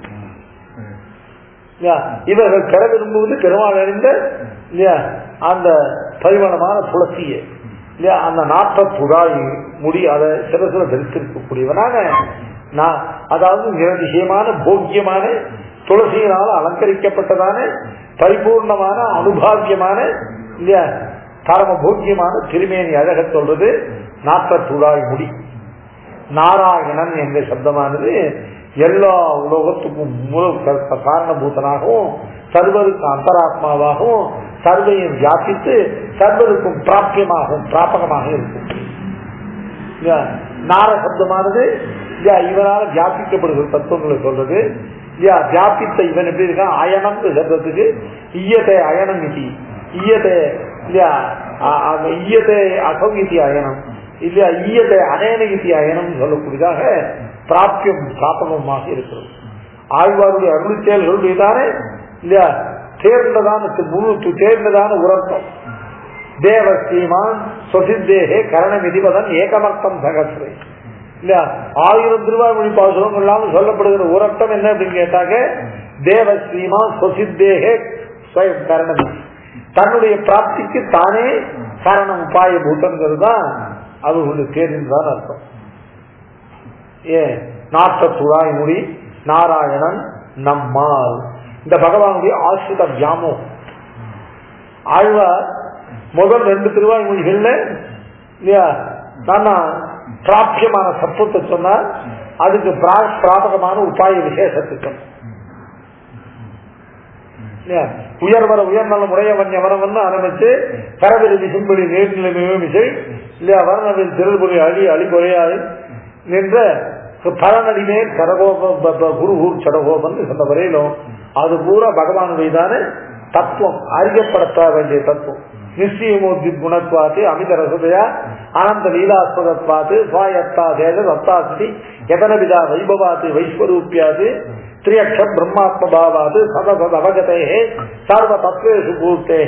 இவர்கள் பெற விரும்புவது பெருமாள் அறிந்த இல்லையா அந்த பரிமாணமான துளசியை இல்லையா அந்த நாட்டத்துடாய் முடி அதை சில தரித்திருக்கக்கூடியவனான அதாவது நிரதிசயமான போக்கியமான துளசியினால் அலங்கரிக்கப்பட்டதான பரிபூர்ணமான அனுபாவியமான இல்லையா பரம போக்கியமான திருமேனி அழக சொல்றது நாட்டத்துடாய் முடி. நாராயணன் என்ற சப்தமானது எல்லா உலகத்துக்கும் காரணபூதனாகவும் சர்வருக்கு அந்தராத்மாவாகவும் சர்வையும் வியாபித்து சர்வருக்கும் பிராபகமாக இருக்கும். நார சப்தமானது இவனால வியாபிக்கப்படுகிற தத்துவங்களை சொல்றது. வியாபித்த இவன் எப்படி இருக்கான் அயனம் சப்தத்துக்கு ஈயத்தை அயனம் இதி ஈயத்தை ஈயத்தை அசௌகி அயனம் இல்லையா ஈயத்தை அனேன இத்தி அயனம் சொல்லக்கூடியதாக பிராபியமாக இருக்கிறது. ஆழ்வாருடைய அருள் செயல்களுடையதானே இல்லையா தேர்ந்ததான உரத்தம். தேவ ஸ்ரீமான் சொசித்தேகே கரணம் விதிவதன் ஏகமர்த்தம் சகசிரை இல்லையா 1000 திருவாய்மொழி பாசுரம் இல்லாமல் சொல்லப்படுகிற உரத்தம் என்ன அப்படின்னு கேட்டாக்க தேவ ஸ்ரீமான் சொசித்தேகே கரணம், தன்னுடைய பிராப்திக்கு தானே காரணம் உபாய பூத்தங்கிறது தான் அவர்களுடைய தேர்ந்தான் அர்த்தம். நாற்றத்துழாய்மொழி நாராயணன் நம்மால் இந்த பகவானுடைய ஆசிரித வியாமோ. ஆழ்வார் முதல் 2 திருவாய்மொழிகள்ல இல்லையா பிராபியமான சத்துவத்தை சொன்னார், அதுக்கு பிராபகமான உபாய விசேஷத்தை சொன்னார். உயர்வர உயர்நல முறையவன் எவனவன் ஆரம்பிச்சு கரவிருதி சிம்படி நேர்நிலைமையோ விசை இல்லையா வர்ணவில் திருள்பொழி அழிபொழியாது நின்ற பரநடிமேல் கரகோப குருகூர் சடகோபன் சொன்ன வரையிலும் அது பூரா பகவானுடையதான தத்துவம், அறியப்படத்த வேண்டிய தத்துவம். நிச்சயமூர்த்தி குணத்வாத்து அமித ரசதையா அனந்த லீலாஸ்பதத்வாத்து சுவாயத்தா தேஜ சத்தாஸ்தி எதனவிதா வைபவாத்து வைஸ்வரூபியாது திரியக்ஷம் பிரம்மாத்மபாவாது சதசத் அவகதே சர்வ தத்வேஷு பூர்த்தே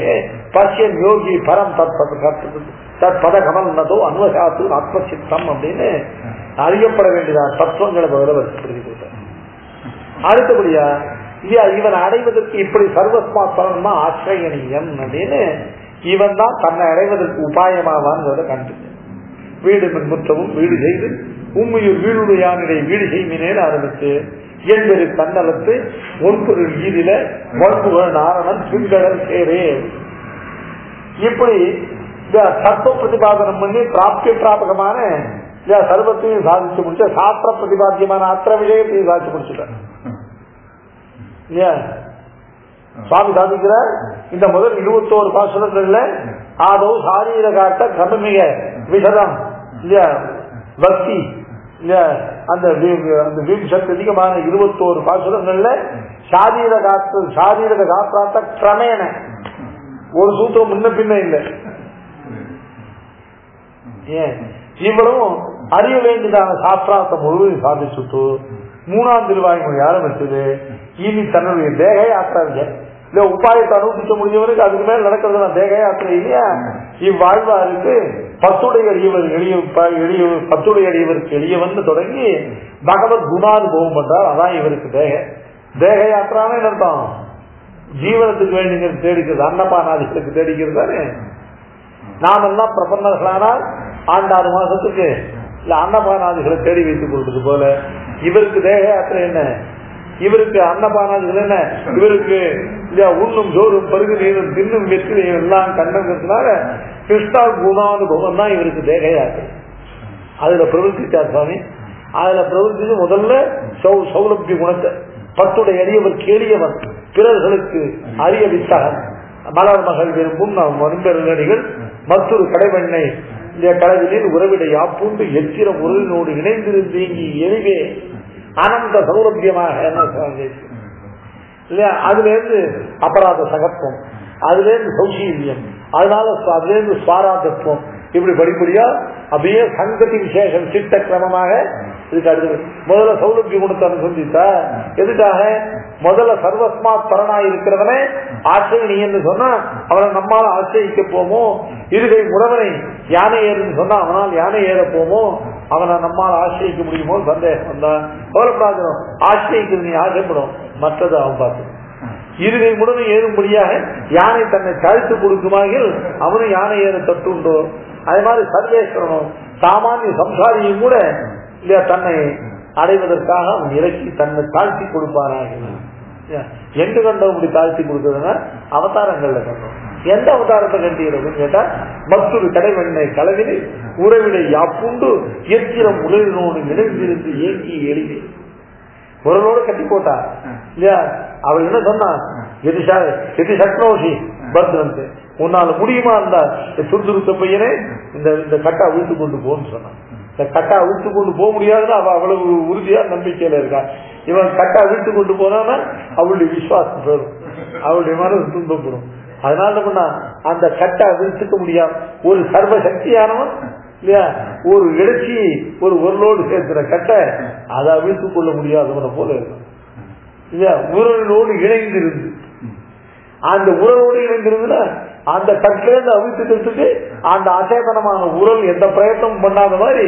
பஷ்யன் யோகி பரம் தத் பத கமல்னதோ அன்வசாத்து ஆத்மசித்தம் அப்படின்னு அறியப்பட வேண்டியதான் தத்துவங்களை வரிசைப்படுத்தி கொடுத்தார். அடுத்தபடியா இல்லையா இவன் அடைவதற்கு இப்படி சர்வஸ்மாத்மா ஆசிரியனியம் அப்படின்னு இவன் தான் தன்னை அடைவதற்கு உபாயமாவான்னு கண்டு வீடு முற்றவும் வீடு செய்து உண்மையில் வீடுடையானிடை வீடு செய்மினேன்னு ஆரம்பித்து என்பது கண்ணலத்து ஒன்பொருள் ஈதில வன்புகள் நாரணன் பின்கடல் சேரே இப்படி தத்துவ பிரதிபாதனம் பண்ணி பிராபகமான சர்வத்தையும் சாதிச்சு முடிச்ச சாஸ்திர பிரதிபாத்தியமான அத்தனை விஷயத்தையும் சாதிச்சு முடிச்சுட்டார். சுவாமி சாதிக்கிறார் இந்த முதல் 21 பாசுரங்கள்ல ஆதோ சாரீர காட்ட கர்மிக விஷதம் இல்லையா பக்தி இல்லையா அந்த சக்தி அதிகமான 21 பாசுரங்கள்ல சாரீரக காத்தாத்த கிரமேண ஒரு சூத்திரம் முன்ன பின்ன இல்லை. ஏன் இவ்வளவும் அறிய வேண்டியதான சாஸ்திரார்த்த முழுவதும் சாதிச்சுட்டு 3ஆம் திருவாய்மொழி ஆரம்பிச்சது. இனி தன்னுடைய தேக யாத்திரை இல்ல உபாயத்தை அனுபவிக்க முடிஞ்சவனுக்கு அதுக்கு மேல நடக்கிறது தேக யாத்திரை இல்லையா. இவ்வாழ்வாருக்கு பத்துடைய அடியவருக்கு எளியவன் தொடங்கி பகவத் குணானுபவம் பண்றார். அதான் இவருக்கு தேக யாத்திரான அர்த்தம். ஜீவனத்துக்கு வேண்டிங்கிறது தேடிக்கிறது, அன்னபானாதிகளுக்கு தேடிக்கிறது தானே. நாம் எல்லாம் பிரபன்னர்களானால் ஆண்டாறு மாசத்துக்கு இல்ல அன்னபானாதிகளை தேடி வைத்துக் கொள்வது போல இவருக்கு தேக யாத்திரை என்ன, இவருக்கு அன்னபானாதிகள் என்ன, இவருக்கு உண்ணும் ஜோறும் பருகு நீரும் தின்னும் வெற்றி எல்லாம் கண்ணங்கிறதுனால கிருஷ்ணா குணானுபவம் தான் இவருக்கு தேக யாத்திரை. அதுல பிரவர்த்தித்தார் சுவாமி. அதுல பிரவர்த்திச்சு முதல்ல சௌலபிய குணத்தை பத்துடைய அரியவர் கேளியவன் பிறர்களுக்கு அரிய வித்தகன் மலர் மகள் விரும்பும் மருந்தடிகள் மற்றொரு கடைவெண்ணை கடவுளில் உறவிட யாப்பூண்டு எச்சிரம் உறவினோடு இணைந்திருந்து இங்கி எளிவே அனந்த சௌலபியமாக இல்லையா. அதுல இருந்து அபராத சகத்துவம், அதுல இருந்து சௌசீல்யம், அதனால அதுல இருந்து சுவாராதத்துவம், இப்படி படிப்படியா அப்படியே சங்கதி விசேஷம் சிட்ட கிரமமாக இதுக்கு அடுத்தது. முதல்ல சௌலபிய குணத்தை அனுசந்தித்தா எதுக்காக? முதல்ல சர்வஸ்மாத் பரனாய் இருக்கிறவனே ஆசிரியன்னு சொன்னா அவனை நம்மால் ஆசிரியிக்க போமோ, இருகை முடவனை யானை ஏறுன்னு சொன்னா அவனால் யானை ஏற போமோ, அவனை நம்மால் ஆசிரியிக்க முடியுமோ சந்தேகம் வந்தா கவலைப்படாதோ. ஆசிரியிக்கிறது நீ ஆசைப்படும், மற்றது அவன் பார்த்து இருகை முடனை ஏறும்படியாக யானை தன்னை தாழ்த்து கொடுக்குமாகில் அவனும் யானை ஏற தட்டுண்டோ. அதே மாதிரி சர்வேஸ்வரனும் சாமானிய சம்சாரியும் கூட இல்லையா தன்னை அடைவதற்காக அவன் இறக்கி தன்னை தாழ்த்தி கொடுப்பானாக. எங்க கண்டோம் இப்படி தாழ்த்தி கொடுத்ததுன்னா அவதாரங்கள்ல கண்டோம். எந்த அவதாரத்தை கண்டிருக்கும் கேட்டா மற்றொரு கடைவெண்ணை கலவினை உறவினை யாப்புண்டு எச்சிரம் உறவினோடு இணைந்திருந்து ஏங்கி எழுதி உரலோடு கட்டி போட்டா இல்லையா. அவள் என்ன சொன்னா எதி சக்னோஷி பத்ரந்து உன்னால முடியுமா இருந்தா சுறுசுறுத்த பையனே இந்த கட்டா அவிழ்த்து கொண்டு போன்னு சொன்னான். இந்த கட்டா அவிழ்த்து கொண்டு போக முடியாதுன்னா அவ அவ்வளவு உறுதியா நம்பிக்கையில இருக்கா. இவன் கட்டா அவிழ்த்து கொண்டு போனான்னா அவளுடைய விசுவாசம் பெறும், அவளுடைய மனசு துன்பப்படும். அதனால பண்ணா அந்த கட்டை அவிழ்த்துக்க முடியாது. ஒரு சர்வ சக்தியானவன் இல்லையா ஒரு எழுச்சி ஒரு உரலோடு சேர்க்கிற கட்டை அதை அவிழ்த்துக் கொள்ள முடியாதவனை போல இருக்கும். உரலோடு இணைந்திருந்து, அந்த உரலோடு இணைந்திருந்துல அந்த தட்டிலிருந்து அவிழ்த்துக்கிறதுக்கு அந்த அச்சேதனமான உரல் எந்த பிரயத்தனம் பண்ணாத மாதிரி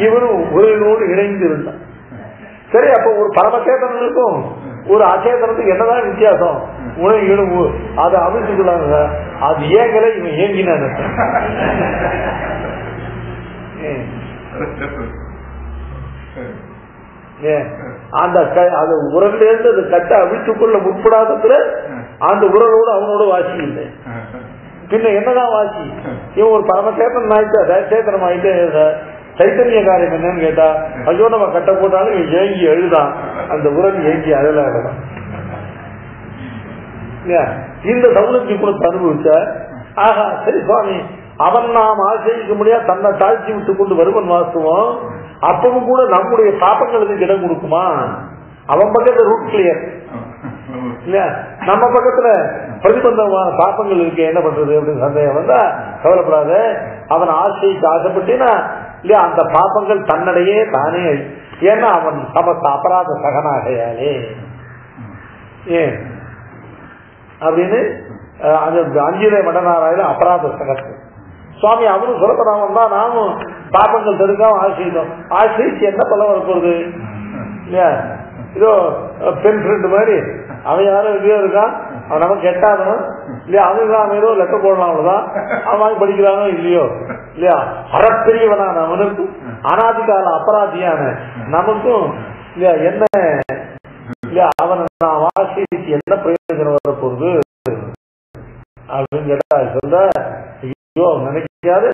இவரும் உரலோடு இணைந்து இருந்தான். சரி, அப்ப ஒரு பரமச்சேதனத்துக்கும் ஒரு அச்சேதனத்துக்கு என்னதான் வித்தியாசம்? உணவு அதை அவிழ்த்துக்கலாங்க, அது ஏங்கல, இவன் ஏங்கினான். அந்த உரல்ல இருந்து அது கட்ட அவிழ்த்துக்கொள்ள முற்படாததுல அந்த உரலோடு அவனோட வாசி இல்லை. பின்ன என்னதான் வாசி? இவன் ஒரு பரமச்சேதனம் ஆயிட்டா, சேத்தனம் ஆயிட்டே சைத்தன்ய காரியம் என்னன்னு கேட்டா, ஐயோ நம்ம கட்ட போட்டாலும் ஏங்கி எழுதான், அந்த உரல் ஏங்கி அழலாம். இந்த சௌலபிய குணத்தை அனுபவிச்ச ஆகா சரி சுவாமி, அவன் நாம் ஆசைக்க முடியாது தன்னை தாழ்ச்சி விட்டு கொண்டு வருவன் வாஸ்துவம், அப்பவும் கூட நம்முடைய பாப்பங்களுக்கு இடம் கொடுக்குமா? அவன் பக்கத்துல ரூட் கிளியர் இல்லையா, நம்ம பக்கத்துல பிரதிபந்தமான பாப்பங்கள் இருக்கு, என்ன பண்றது அப்படின்னு சந்தேகம் வந்தா கவலைப்படாத. அவன் ஆசைக்கு ஆசைப்பட்டீன்னா இல்லையா, அந்த பாப்பங்கள் தன்னிடையே தானே, ஏன்னா அவன் சமஸ்த அபராத சகனாகையாலே ஏன் அப்படின்னு அந்த அஞ்சிலே மடனாராயில அபராத சகத்து சுவாமி அவரும் சொல்லப்படாம தான் நாமும் பாப்பங்கள் தடுக்காம ஆசைத்தோம். ஆசைக்கு என்ன பலம் வரப்போகுது இல்லையா? இதோ பெண் ஃப்ரெண்டு மாதிரி அவன் யாரும் எங்கேயோ இருக்கான், அவன் நமக்கு எட்டாதவன் இல்லையா, அவனுக்கு நாம ஏதோ லெட்டர் போடலாம், அவ்வளவுதான். அவன் படிக்கிறானோ இல்லையோ இல்லையா, அறப்பெரியவனான அவனுக்கும் அனாதிகால அபராதியான நமக்கும் இல்லையா என்ன இல்லையா, அவனை நான் ஆசைக்கு என்ன பிரயோஜனம் வரப்போகுது அப்படின்னு கேட்டா சொல்ற, ஐயோ நினைக்காது,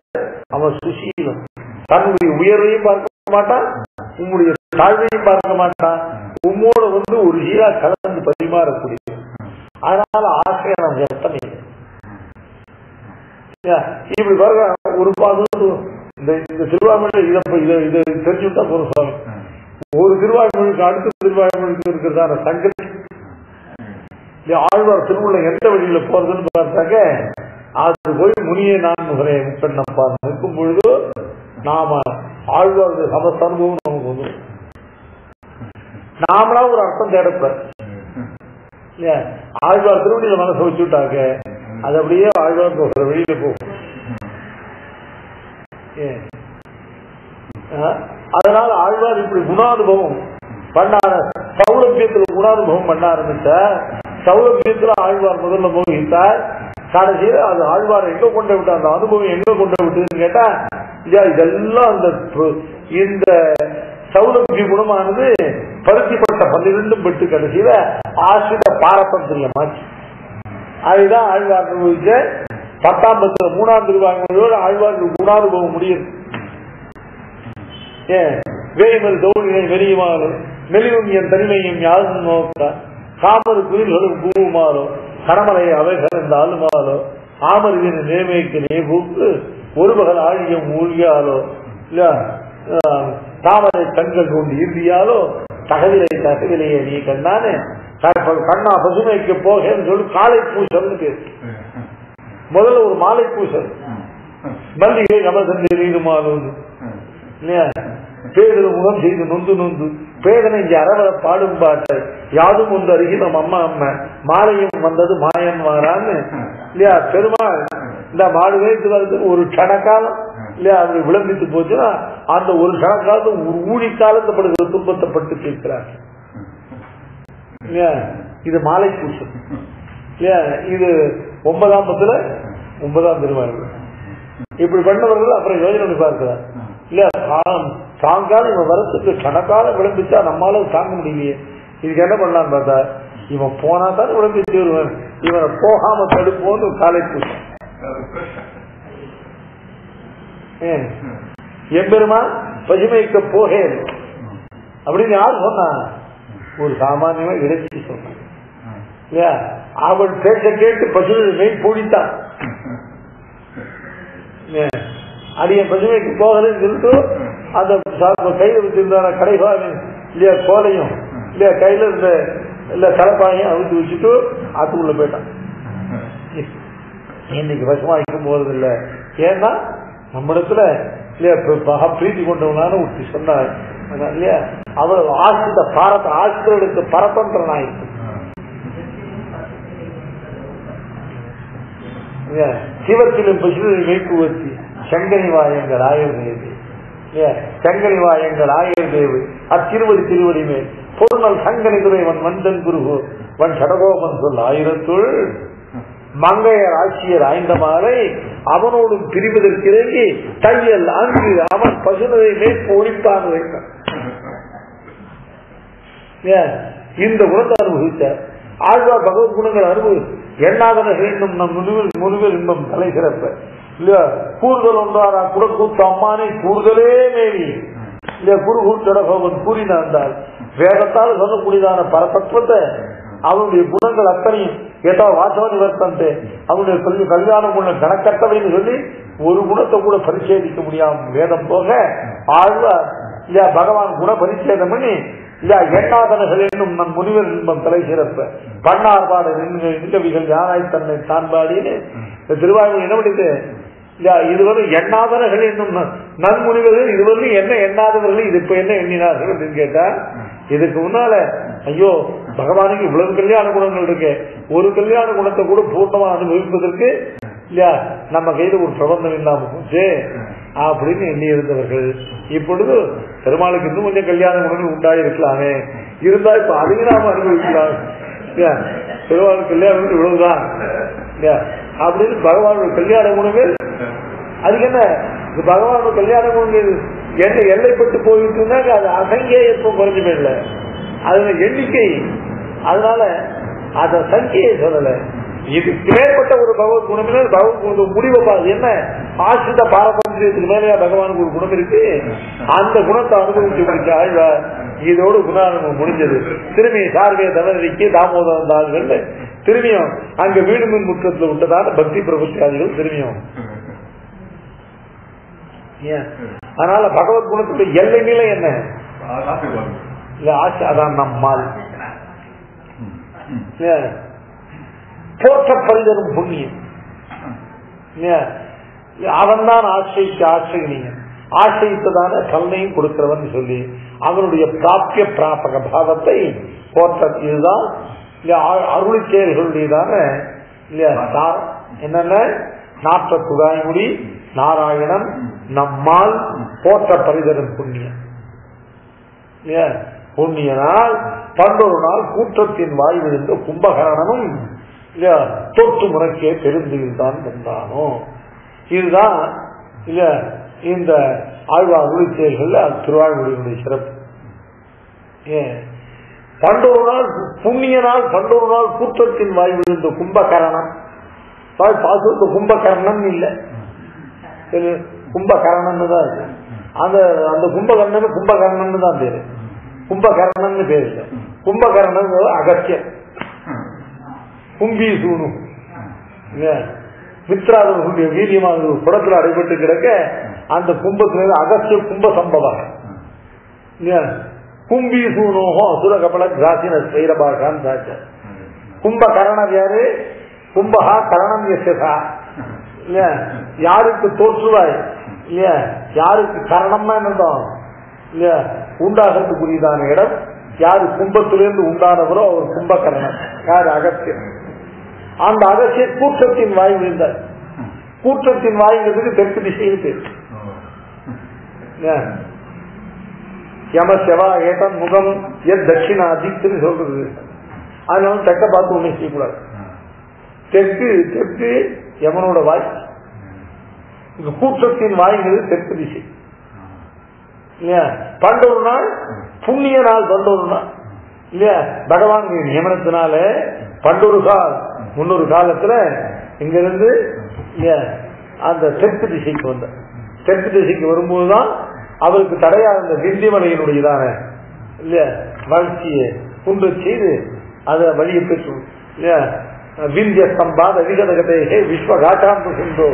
அவன் சுசீலம், தன்னுடைய உயர்வையும் பார்க்க மாட்டான், உங்களுடைய தாழ்வையும் பார்க்க மாட்டான், உம்மோட ஒரு ஈரா கலந்து பரிமாறக்கூடிய. அதனால ஆசையை நம்ம எத்தனை இப்படி பாருங்க. ஒரு பாது இந்த திருவாய்மொழி இதை தெரிஞ்சுட்டா போதும் சுவாமி. ஒரு திருவாய்மொழிக்கு அடுத்த திருவாய்மொழிக்கு இருக்கிறதான சங்கத்தை ஆழ்வார் திருவுள்ள எந்த வழியில போறதுன்னு பார்த்தாக்க, அது போய் முனியை நான் முகரே முப்பெண்ணப்பா நிற்கும் பொழுது நாம ஆழ்வாருடைய சமஸ்த அனுபவம் நமக்கு வந்து நாமளா ஒரு அர்த்தம் தேடப்படாது. ஆழ்வார் திருவடியில மனசை வச்சுட்டாக்க அது அப்படியே ஆழ்வார் போகிற வெளியில போகும். அதனால ஆழ்வார் இப்படி குணானுபவம் பண்ணார, சௌலபியத்துல குணானுபவம் பண்ண ஆரம்பிச்ச, சௌலபியத்துல ஆழ்வார் முதல்ல போகிட்டார். கடைசியில அது ஆழ்வார் எங்க கொண்டு விட்டு, அந்த அனுபவம் எங்க கொண்டு விட்டுன்னு கேட்டா, இதெல்லாம் இந்த சௌலபிய குணமானது பருத்திப்பட்ட 12 பெட்டு கடைசியில ஆசிரித பாரதந்திரியமாச்சு. அதுதான் ஆழ்வார் அனுபவிச்ச 10ஆம் பத்துல 3ஆம் திருவாய்மொழியோடு ஆழ்வார் குணானுபவம் முடியுது. வேய்மல் தோழினை வெறியுமாறும் மெலிவும் என் தனிமையும் யாரும் நோக்க காமரு குயில்களும் பூவுமாறோ கடமலை அவைகள் இந்த ஆளுமாறோ ஆமருவின் நேமைக்கு நேபூக்கு ஒரு பகல் ஆழியம் மூழ்கியாலோ இல்ல தாமரை கண்கள் கொண்டு இறுதியாலோ தகவிலையே நீ கண்ணானே கண்ணா பசுமைக்கு போகன்னு சொல்லி காலை பூசல் பேசு. முதல்ல ஒரு மாலை பூசல், மல்லிகை கமசந்தேமாலும் இல்லையா, பேரில் முகம் செய்து நொந்து நொந்து பேதனை இங்கே அறவர பாடும் பாட்டை யாரும் ஒன்று அருகிலும் அம்மா அம்மா மாலையும் வந்தது மாயன் மாறான்னு இல்லையா. பெருமாள் இந்த மாடு வயசு வரதுக்கு ஒரு கணக்காலம் இல்லையா அப்படி விளம்பித்து போச்சுன்னா அந்த ஒரு கணக்காலத்து ஒரு ஊழி காலத்தப்படுகிற துன்பத்தைப்பட்டு கேட்கிறார் இல்லையா. இது மாலை பூசல் இல்லையா. இது 9ஆம் பத்துல 9ஆம் திருவாரூர். இப்படி பண்ணவர்கள் அப்புறம் யோஜனை பார்க்கிறார் இல்லையா. சாயங்காலம் இவன் வரத்துக்கு கணக்காலம் விளம்பிச்சா நம்மளால தாங்க முடியலையே, இதுக்கு என்ன பண்ணலான்னு பார்த்தா இவன் போனா தான் விளம்பிச்சு வருவான், இவனை போகாம தடுப்போன்னு காலை பூசம். எம்பெருமா பசுமைக்க போகேன் அப்படின்னு யாரு சொன்னா, ஒரு சாமானியமா இடைச்சி சொன்னான் இல்லையா. அவன் பேச்ச கேட்டு பசுமை மெய் பூடித்தான். அடிய பசுமைக்கு போகலன்னு சொல்லிட்டு அந்த கையில வச்சிருந்த கடைபாவின் இல்லையா கோலையும் இல்லையா கையில இருந்த இல்ல தலைப்பாயும் அவித்து வச்சுட்டு ஆத்துக்குள்ள போயிட்டான். இன்னைக்கு பசுமாய்க்கும் போறது இல்லை, ஏன்னா நம்ம இடத்துல இல்லையா பிரீத்தி கொண்டவனால ஒருத்தி சொன்னார் இல்லையா. அவர் ஆசிரித பாரத ஆசிரியர்களுக்கு பரதந்திரனாயிருக்கு. சிவத்திலும் பசுவை வைக்குவத்தி சங்கனிவாயங்கள் ஆயுர்வேதி சங்கனிவாயங்கள் ஆயுர்வேவு அத்திருவடி திருவடி மேல் பொருள் சங்கனி துறைவன் மந்தன் குருகோ வன் சடகோபன் சொல் ஆயிரத்துள் மங்கையர் ஆட்சியர் ஆய்ந்த மாலை அவனோடும் பிரிவதற்கு இறங்கி தையல் அங்கு அவன் பசுனதை மேற்கு ஒழிப்பான் வைத்தான். இந்த குணத்தை அனுபவித்தார். ஆழ்வார் பகவத் குணங்கள் அனுபவி எண்ணாதன வேண்டும் நம் முனிவில் இன்பம் தலை சிறப்ப இல்லையா கூறுதல் ஒன்றாரா கூட கூத்த அம்மானை கூறுதலே மேலி இல்லையா குருகூட்டடகோவன் கூறினார். வேதத்தால் சொல்லக்கூடியதான பரதத்துவத்தை அவனுடைய குணங்கள் அத்தனையும் ஏதோ வாசவனி வர்த்தந்தே அவனுடைய கல்யாணம் உள்ள கணக்கட்டவைன்னு சொல்லி ஒரு குணத்தை கூட பரிசேதிக்க முடியாம வேதம் போக ஆழ்வார் இல்லையா பகவான் குண பரிசேதம் பண்ணி இல்லையா எண்ணாதனர்கள் என்னும் நம் முனிவர் இன்பம் தலை சிறப்ப பண்ணார்பாடு நிகழ்விகள் யாராய் தன்னை தான்பாடின்னு திருவாரூர் என்ன பண்ணிட்டு இல்லையா இதுவரை எண்ணாதனர்கள் என்னும் நன்முனிவர்கள் இதுவரை என்ன எண்ணாதவர்கள் இது இப்ப என்ன எண்ணினார்கள் அப்படின்னு கேட்டா இதுக்கு முன்னால ஐயோ பகவானுக்கு இவ்வளவு கல்யாண குணங்கள் இருக்கு, ஒரு கல்யாண குணத்தை கூட பூர்ணமா அனுபவிப்பதற்கு இல்லையா நம்ம கையில ஒரு பிரபந்தம் இல்லாம போச்சு அப்படின்னு எண்ணி இருந்தவர்கள் இப்பொழுது பெருமாளுக்கு இன்னும் கொஞ்சம் கல்யாண குணங்கள் உண்டாயிருக்கலாமே, இருந்தா இப்ப அதையும் நாம அனுபவிக்கலாம் பெருமாளுக்கு கல்யாணம் இவ்வளவுதான் அப்படின்னு பகவானோட கல்யாண குணங்கள் அதுக்கு என்ன பகவானோட கல்யாண குணங்கள் என்ன எல்லைப்பட்டு போயிட்டு இருந்தாங்க அது அசங்கேயத்துவம் குறைஞ்சுமே இல்லை அதுல எண்ணிக்கை, அதனால அத சங்கியை சொல்லல. இதுக்கு மேற்பட்ட ஒரு பகவத் குணம் பகவத் குணம் முடிவை பாது என்ன ஆசிரித பாரம்பரியத்துக்கு மேலேயா பகவானுக்கு ஒரு குணம் இருக்கு, அந்த குணத்தை அனுபவிச்சு முடிச்ச ஆழ்வார் இதோடு குணானுபவம் முடிஞ்சது. திரும்பி சார்வே தவறிக்கு தாமோதரம் தாள்கள் திரும்பியும் அங்க வீடு மின் முற்றத்தில் விட்டதான பக்தி பிரபுத்தியாதிகள் திரும்பியும். அதனால பகவத் குணத்துடைய எல்லை நிலை என்ன இல்ல ஆசை அதான் நம்மால் போற்ற பரிதரும் புண்ணியம் அவன் தான் ஆசைக்கு ஆசைனீங்க ஆசைத்ததான கல்னையும் கொடுக்கிறவன் சொல்லி அவனுடைய பிராபிய பிராபக பாவத்தை போற்ற இதுதான் அருளி செயல்களுடையதான என்னென்ன நாற்ற துகாய்முடி நாராயணன் நம்மால் போற்ற பரிதரும் புண்ணியம் புண்ணியனால் பண்டொரு நாள் கூற்றத்தின் வாய் விழுந்த கும்பகரணனும் தொட்டு முறைக்கே பெருந்தியில் தான் வந்தானோ. இதுதான் இல்ல இந்த ஆழ்வார் உறுதி செயல்கள் திருவாழ்மொழியினுடைய சிறப்பு. பண்டொரு நாள் புண்ணிய நாள் பண்டொரு நாள் கூற்றத்தின் வாய் விழுந்த கும்பகரணம் பாசுக்கு கும்பகர்ணன் இல்லை கும்பகரணன் தான் இருக்கு. அந்த அந்த கும்பகர்ணன் கும்பகர்ணன் தான் பேரு, கும்பகர்ணன் பேரு இல்லை. கும்பகர்ணன் அகத்தியன் கும்பி சூனு மித்ராதனுடைய வீரியமாக குடத்துல அடைபட்டு கிடக்க அந்த கும்பத்திலிருந்து அகத்திய கும்ப சம்பவம் கும்பி சூனோகோ அசுர கபல கிராசின ஸ்வைரபாகான் தாச்ச. கும்பகரணர் யாரு? கும்பகா கரணம் எசா இல்லையா யாருக்கு தோற்றுவாய் இல்லையா யாருக்கு கரணம்னா என்னதான் இல்லையா உண்டாகிறதுக்குரியதான இடம் யாரு கும்பத்திலிருந்து உண்டானவரோ அவர் கும்பகரணம். யாரு? அகத்தியன். அந்த அகத்திய கூற்றத்தின் வாய் விழுந்தார். கூற்றத்தின் வாய்ங்கிறதுக்கு தெற்கு திசையில் பேர் யம செவா ஏதன் முகம் எத் தட்சிணா அதிக்னு சொல்றது. அதனால தெற்க பார்த்து ஒண்ணு செய்யக்கூடாது. தெற்கு தெற்கு யமனோட வாய், இங்க கூற்றத்தின் வாய்ங்கிறது தெற்கு திசை இல்லையா. பண்டொரு நாள் புண்ணிய நாள் பண்டொரு நாள் இல்லையா பகவான் நியமனத்தினால பண்டொரு கால் முன்னொரு காலத்துல இங்கிருந்து அந்த தெற்கு திசைக்கு வந்த தெற்கு திசைக்கு வரும்போதுதான் அவருக்கு தடையா இருந்த விந்திமலையினுடையதான இல்லையா வளர்ச்சியை குன்று செய்து அதை வழியை பெற்று இல்லையா விந்திய சம்பாத அதிகதகதே விஸ்வகாட்டாந்து சிந்தோ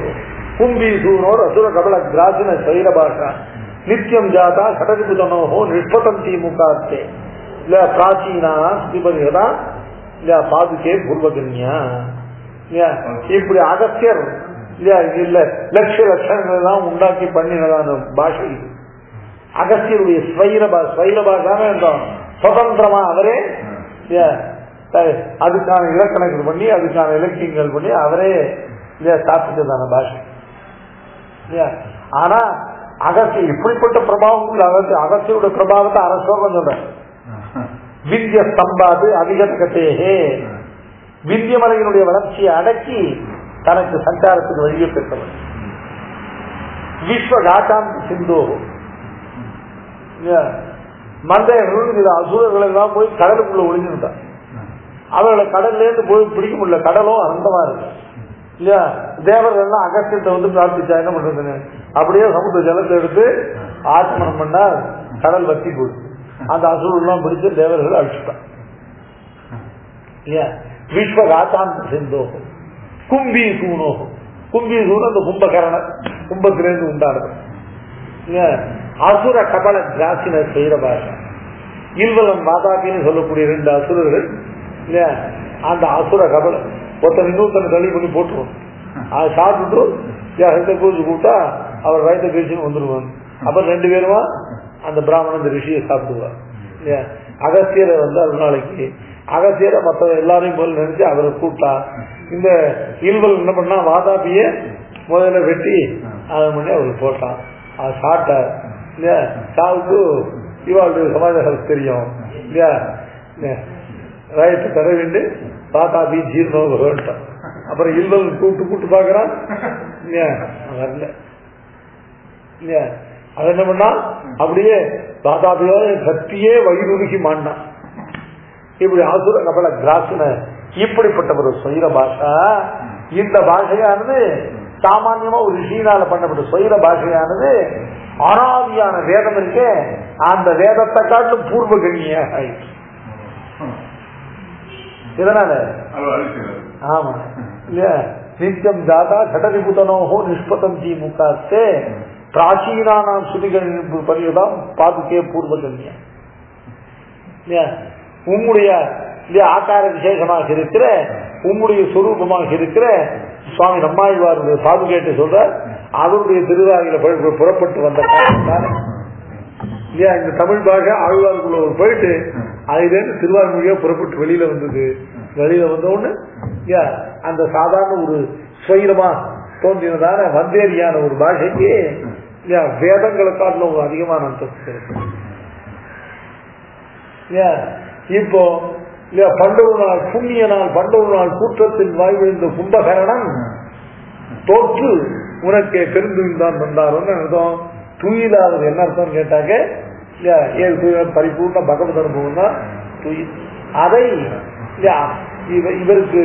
கும்பி சூனோர் அசுர கபல கிராசின சைரபாஷா நித்தியம் ஜாதா கடற்புதனோகோ நிஷ்பதந்தி முகாத்தே இல்ல பிராச்சீனா ஸ்ரீபதிகதா இல்ல பாதுகே பூர்வகன்யா. இப்படி அகத்தியர் இல்ல லட்ச லட்சங்கள் எல்லாம் உண்டாக்கி பண்ணினதான பாஷை அகஸ்தியருடைய ஸ்வைரபாஷான சுதந்திரமா அவரே அதுக்கான இலக்கணங்கள் பண்ணி அதுக்கான இலக்கியங்கள் பண்ணி அவரே ஸ்தாபித்ததான பாஷை. ஆனா அகஸ்தியர் இப்படிப்பட்ட பிரபாவம் அகஸ்தியோட பிரபாவத்தை அரசோகம் சொல்றேன். வித்ய ஸ்தம்பாது அதிகத்தேகே வித்யமலையினுடைய வளர்ச்சியை அடக்கி தனக்கு சஞ்சாரத்துக்கு வழியை பெற்றவர். விஸ்வகாட்டாந்தி சிந்தோ மந்தையர்கள் அசுரர்கள் எல்லாம் போய் கடலுக்குள்ள ஒளிஞ்சிருந்தார். அவர்களை கடல்ல இருந்து போய் பிடிக்க முடியல, கடலும் அனந்தமா இருக்கு இல்லையா. தேவர்கள்லாம் அகஸ்தியத்தை வந்து பிரார்த்திச்சா என்ன பண்றது, அப்படியே சமுத்திர ஜலத்தை எடுத்து ஆச்சமனம் பண்ணா கடல் வத்தி போகுது. அந்த அசுரெல்லாம் பிடிச்சு தேவர்கள் அழிச்சுட்டான் இல்லையா. விஸ்வகாத்தாந்த சிந்தோ கும்பி சூனோகம், கும்பி சூன் அந்த கும்பகரண கும்பத்திலிருந்து உண்டானது. அசுர கபல ஜாசின செய்த பாஷை இல்வலம் வாதாபின்னு சொல்லக்கூடிய 2 அசுரர்கள் இல்லையா. அந்த அசுர கபல ஒருத்தன் இன்னொருத்தனை தள்ளி பண்ணி போட்டுருவோம். அதை சாப்பிட்டு பூஜை கூட்டா அவர் வயத்தை பேசின்னு வந்துருவாங்க. அப்புறம் 2 பேருமா அந்த பிராமணன் இந்த ரிஷியை சாப்பிடுவார் இல்லையா. அகஸ்தியரை வந்து அது நாளைக்கு அகஸ்தியரை மற்ற எல்லாரையும் போல நினைச்சு அவரை கூட்டா இந்த இல்வல் என்ன பண்ணா வாதாபிய முதல்ல வெட்டி அதை பண்ணி அவருக்கு போட்டான். அது சாப்பிட்டார் இல்லையா. சாப்பிட்டு இவாளுடைய சமாஜம் தெரியும் இல்லையா. வயத்தை தர வேண்டு வாதாபி ஜீர்ணம் வேண்டாம். அப்புறம் இல்வல் கூட்டு பாக்குறான் இல்லையா, வரல இல்லையா. அது என்ன பண்ணா அப்படியே வாதாபியோட சக்தியே வயிறுகி மாண்டான். இப்படி ஆசுர கபல கிராசுன இப்படிப்பட்ட ஒரு சொயிர பாஷா. இந்த பாஷையானது சாமான்யமா ஒரு ரிஷியினால பண்ணப்பட்ட சொயிர பாஷையானது அனாதியான வேதம் இருக்கு. அந்த வேதத்தை காட்டும் பூர்வ கண்ணியாக ஆயிடுச்சு. இதனால ஆமா இல்லையா. நித்தியம் ஜாதா கடலிபுதனோஹோ நிஷ்பதம் ஜி முகாஸ்தே பிராச்சீனானாம் சுதிகள் பரியதாம் பாதுகே பூர்வ கண்ணியா இல்லையா. உம்முடைய ஆகார விசேஷமாக இருக்கிற உம்முடைய சொரூபமாக இருக்கிற சுவாமி நம்மாழ்வாருடைய பாதுகேட்டு சொல்ற அவருடைய திருவாயில புறப்பட்டு வந்த காரணத்தான இல்லையா இந்த தமிழ் பாஷை ஆழ்வாருக்குள்ள போயிட்டு அதுலேருந்து திருவாரூரியா புறப்பட்டு வெளியில வந்தது. வெளியில வந்த உடனே அந்த சாதாரண ஒரு சுயமா தோன்றினதான வந்தேரியான ஒரு பாஷைக்கு வேதங்களை காட்டில ஒரு அதிகமான அந்தஸ்து இருக்கு. இப்போ பண்டொரு நாள் புண்ணிய நாள் பண்டொரு நாள் கூற்றத்தின் வாய்விழுந்த கும்பகரணம் தோற்று உனக்கு பெருந்துதான் வந்தாருன்னு அர்த்தம். துயிலாவது என்ன அர்த்தம் கேட்டாக்க பரிபூர்ண பகவத் அனுபவம் தான் துயில். அதை இவருக்கு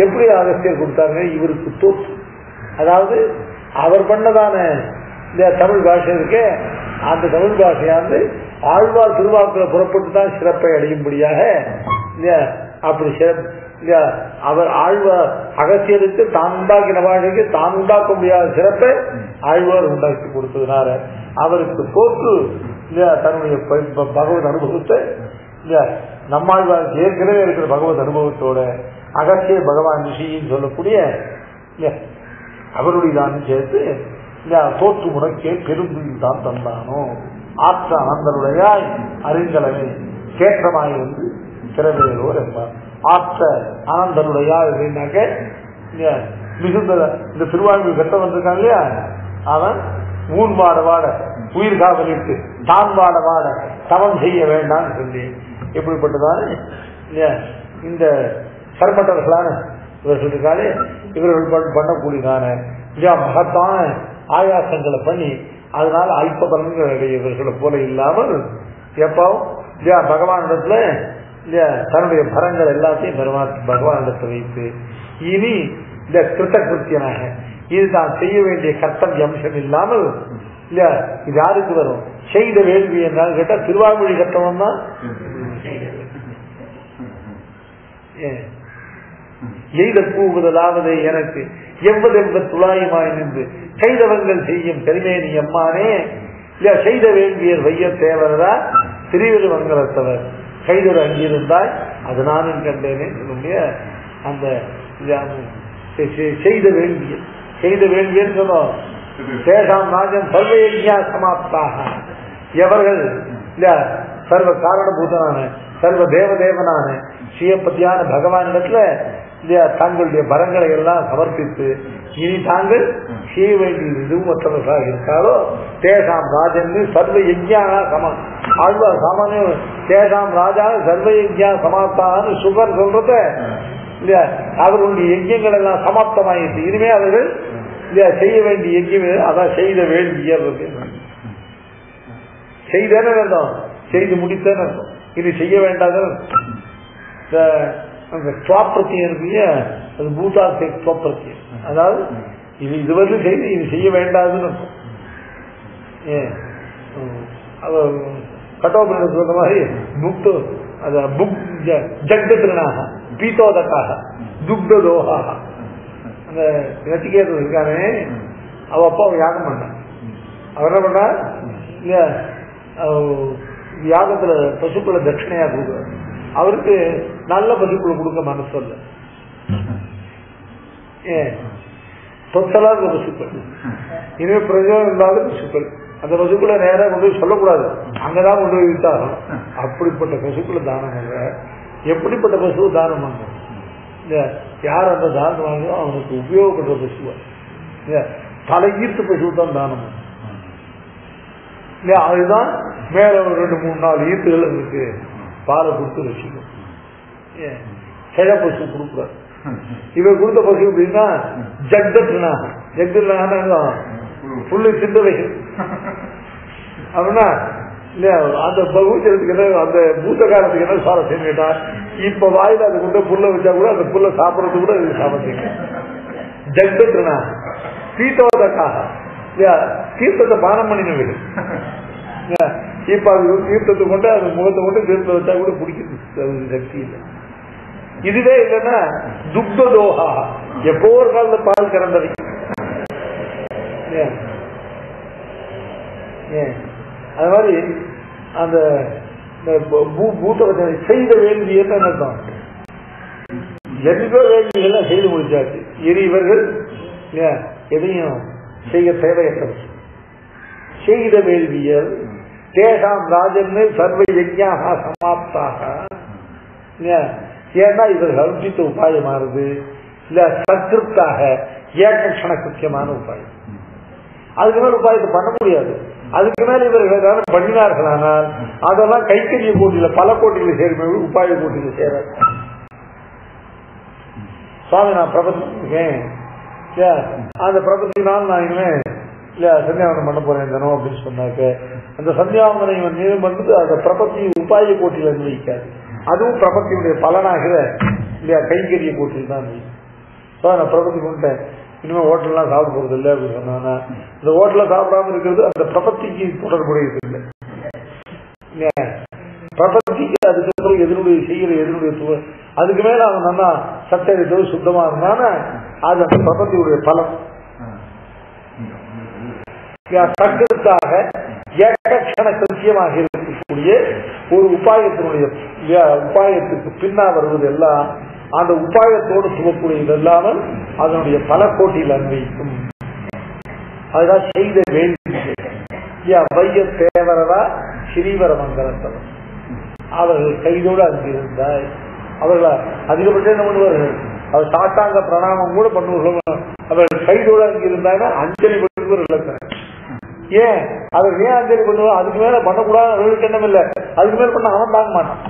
எப்படி அகஸ்தியர் கொடுத்தாங்க, இவருக்கு தோற்று. அதாவது அவர் பண்ணதான தமிழ் பாஷை இருக்கே அந்த தமிழ் பாஷையானது ஆழ்வார் திருவாக்குல புறப்பட்டு தான் சிறப்பை அடையும்படியாக அப்படி அவர் ஆழ்வார் அகஸ்தியருக்கு தான் உண்டாக்கின பாஷைக்கு தான் உண்டாக்க முடியாத சிறப்பை ஆழ்வார் உண்டாக்கி கொடுத்ததுனால அவருக்கு தோற்று தன்னுடைய பகவத் அனுபவத்தை நம்மாழ்வாருக்கு ஏற்கனவே இருக்கிற பகவத் அனுபவத்தோட அகஸ்திய பகவான் ரிஷின்னு சொல்லக்கூடிய அவருடைய தான் சேர்த்து தோற்று முறைக்கே பெருந்துயில் தான் தந்தானோ ஆற்ற அனந்தருடையாய் அறிந்தளவே கேற்றமாய் வந்து திறமையோர் என்பார். ஆற்ற அனந்தருடையாய் அப்படின்னாக்க மிகுந்த இந்த திருவாரூர் கட்ட வந்திருக்கான் இல்லையா, அவன் ஊன் வாட வாட உயிர் காவலிட்டு தான் வாட வாட தவம் செய்ய வேண்டாம்னு சொல்லி எப்படிப்பட்டதான இந்த கர்மட்டர்களான இவர்களுக்காலே இவர்கள் பண்ணக்கூடியதான மகத்தான ஆயாசங்களை பண்ணி அதனால அல்ப பலன்கள் இவர்களை போல இல்லாமல் எப்பவும் பகவானிடத்துல தன்னுடைய பரங்கள் எல்லாத்தையும் பகவானிடத்தை வைத்து இனி இந்த கிருத்தகிருத்தியனாக இது தான் செய்ய வேண்டிய கர்த்தவிய அம்சம் இல்லாமல் இல்ல இது யாருக்கு வரும் செய்த வேள்வி என்றால் கேட்டா திருவாமொழி கட்டணம் தான். எய்த கூவுதலாவது எனக்கு எவ்வளவு துளாயுமாய் நின்று செய்தவங்கள் செய்யும் பெருமேனி அம்மானே இல்ல செய்த வேண்டியர் வைய தேவரா திருவிருவங்கலத்தவர் கைதொரு அங்கிருந்தாய் அது நானும் கண்டேனே என்னுடைய அந்த செய்த வேண்டியர் சொன்னோம். சேஷாம் ராஜன் சர்வயஜ்ஞா சமாப்தாக எவர்கள் இல்ல சர்வ காரணபூதனான சர்வ தேவதேவனான ஸ்ரீயப்பதியான பகவானிடத்துல இல்லையா தங்களுடைய வரங்களை எல்லாம் சமர்ப்பித்து இனி தாங்கள் செய்ய வேண்டியது இதுவும் மற்றவர்களாக இருக்காரோ தேசாம் ராஜன் சர்வ யஜ்ஞானா ஆழ்வார் சாமானிய தேசாம் ராஜா சர்வ யஜ்ஞா சமாப்தான்னு சுகர் சொல்றத இல்லையா அவர்களுடைய யஜ்யங்கள் எல்லாம் சமாப்தமாயிடுச்சு. இனிமே அவர்கள் இல்லையா செய்ய வேண்டிய யஜ்யம் அதான் செய்த வேண்டிய செய்தேன்னு அர்த்தம், செய்து முடித்தேன்னு அர்த்தம். இது செய்ய வேண்டாத அந்த ஸ்வாப்பிரத்தியம் இருக்கு, அது பூதார்த்தை ஸ்வப்பிரத்தியம். அதாவது இது இதுவரை செய்து இது செய்ய வேண்டாதுன்னு அர்த்தம். கட்டோபுர சொல்ற மாதிரி புக்து ஜக்தனாக பீத்தோதக்காக துக்தோகாக அந்த நச்சிகேதன் இருக்கானே அவ அப்பா யாகம் பண்ணான். அவர் என்ன பண்ணா இல்லையா யாகத்துல பசுக்களை தட்சிணையா கொடுக்குறாரு. அவருக்கு நல்ல பசுக்களை கொடுக்க மனசு இல்லை, தொத்தலா இருக்க பசுக்கள், இனிமே பிரயோஜனம் இல்லாத பசுக்கள். அந்த பசுக்களை நேரம் கொண்டு போய் சொல்லக்கூடாது, அங்கதான் கொண்டு போய் விட்டாகும். அப்படிப்பட்ட பசுக்களை தானம் பண்ற, எப்படிப்பட்ட பசுவை தானம் பண்ற இல்லையா? யார் அந்த தானம் வாங்கினோ அவனுக்கு உபயோகப்படுற பசுவை இல்லையா தலையீர்த்து பசுவை தான் தானம் பண்ண இல்லையா? அதுதான் மேல ஒரு 2-3-4 ஈர்த்துகள் இருக்கு, பாலை கொடுத்து வச்சுக்கணும். கிழ பசு கொடுக்குறாரு. இவர் கொடுத்த பசு அப்படின்னா ஜக்தனா புல்லு சிந்தவைகள் அப்படின்னா இல்லையா அந்த பகுச்சத்துக்கு என்ன அந்த பூத்த காலத்துக்கு என்ன சுவாரஸ்யம் கேட்டா இப்ப வாயில அது கொண்டு புல்ல வச்சா கூட அந்த புல்ல சாப்பிடறது கூட அது சாப்பிடுறீங்க. ஜக்தனா தீர்த்தவதற்காக இல்லையா தீர்த்தத்தை பானம் பண்ணினவர்கள். இப்ப அது தீர்த்தத்தை கொண்டு அது முகத்தை கொண்டு தீர்த்த வச்சா கூட பிடிக்கிறது சக்தி இல்லை. இதுவே இல்லைன்னா துக்தோகா எப்போ ஒரு காலத்துல பால் கறந்தவை. அது மாதிரி அந்த பூத்த செய்த வேண்டியன்னு அர்த்தம். எதுக்கோ வேண்டியெல்லாம் செய்து முடிச்சாச்சு. இனி இவர்கள் எதையும் செய்ய தேவையற்றது. செய்த வேள்வியல் தேசாம் ராஜன் சர்வ யஜ்ஞாக சமாப்தாக. ஏன்னா இவர்கள் அனுஷ்டித்த உபாயமானது இல்ல சத்ருப்தாக ஏகக்ஷண கிருத்தியமான உபாயம். அதுக்கு மேல உபாயத்தை பண்ண முடியாது. அதுக்கு மேல இவர்கள் ஏதாவது பண்ணினார்களானால் அதெல்லாம் கைக்கரிய போட்டியில பல போட்டிகளை சேருமே, உபாய போட்டியில சேராது. சுவாமி நான் பிரபத்திருக்கேன், அந்த பிரபத்தினால் நான் இனிமே இல்ல சந்தியாவனம் பண்ண போறேன் தினம் அப்படின்னு சொன்னாக்க அந்த சந்தியாவனை நீளம் பண்றது அந்த பிரபத்தி உபாய போட்டியில அனுபவிக்காது. அதுவும் பிரபத்தியுடைய பலனாகிற இல்லையா கைங்கரிய போட்டியில் தான். நான் பிரபத்தி கொண்டேன், இனிமே ஹோட்டல்லாம் சாப்பிட போறது இல்லை அப்படின்னு சொன்னா இந்த ஹோட்டல்ல சாப்பிடாம இருக்கிறது அந்த பிரபத்திக்கு தொடர்புடையது இல்லை. பிரபத்திக்கு அதுக்கப்புறம் எதனுடைய செய்கிற எதனுடைய அதுக்கு மேல அவன் நல்லா சட்டை சுத்தமா இருந்தானா அது அந்த பிரபத்தியுடைய பலம். சட்டத்தாக ஏகக்ஷண கிருத்தியமாக இருக்கக்கூடிய ஒரு உபாயத்துக்கு பின்னா வருவது எல்லாம் அந்த உபாயத்தோடு சுமக்கூடியது இல்லாமல் அதனுடைய பல கோட்டியில் அன்வைக்கும். அதுதான் செய்த வேண்டிய வைய தேவரரா ஸ்ரீவர மங்கலத்தவர். அவர்கள் கைதோடு அங்கு இருந்தாய். அவர்கள் அதிகபட்சம் என்ன பண்ணுவார்கள், அவர் சாட்டாங்க பிரணாமம் கூட பண்ணுவார்கள். அவர்கள் கைதோடு அங்கு இருந்தாங்கன்னா அஞ்சலி பண்ணுவார் இலக்கணம். ஏன் அவர்கள் ஏன் அஞ்சலி பண்ணுவார்? அதுக்கு மேல பண்ணக்கூடாது அவர்களுக்கு எண்ணம் இல்லை. அதுக்கு மேல பண்ண அவன் தாங்க மாட்டான்.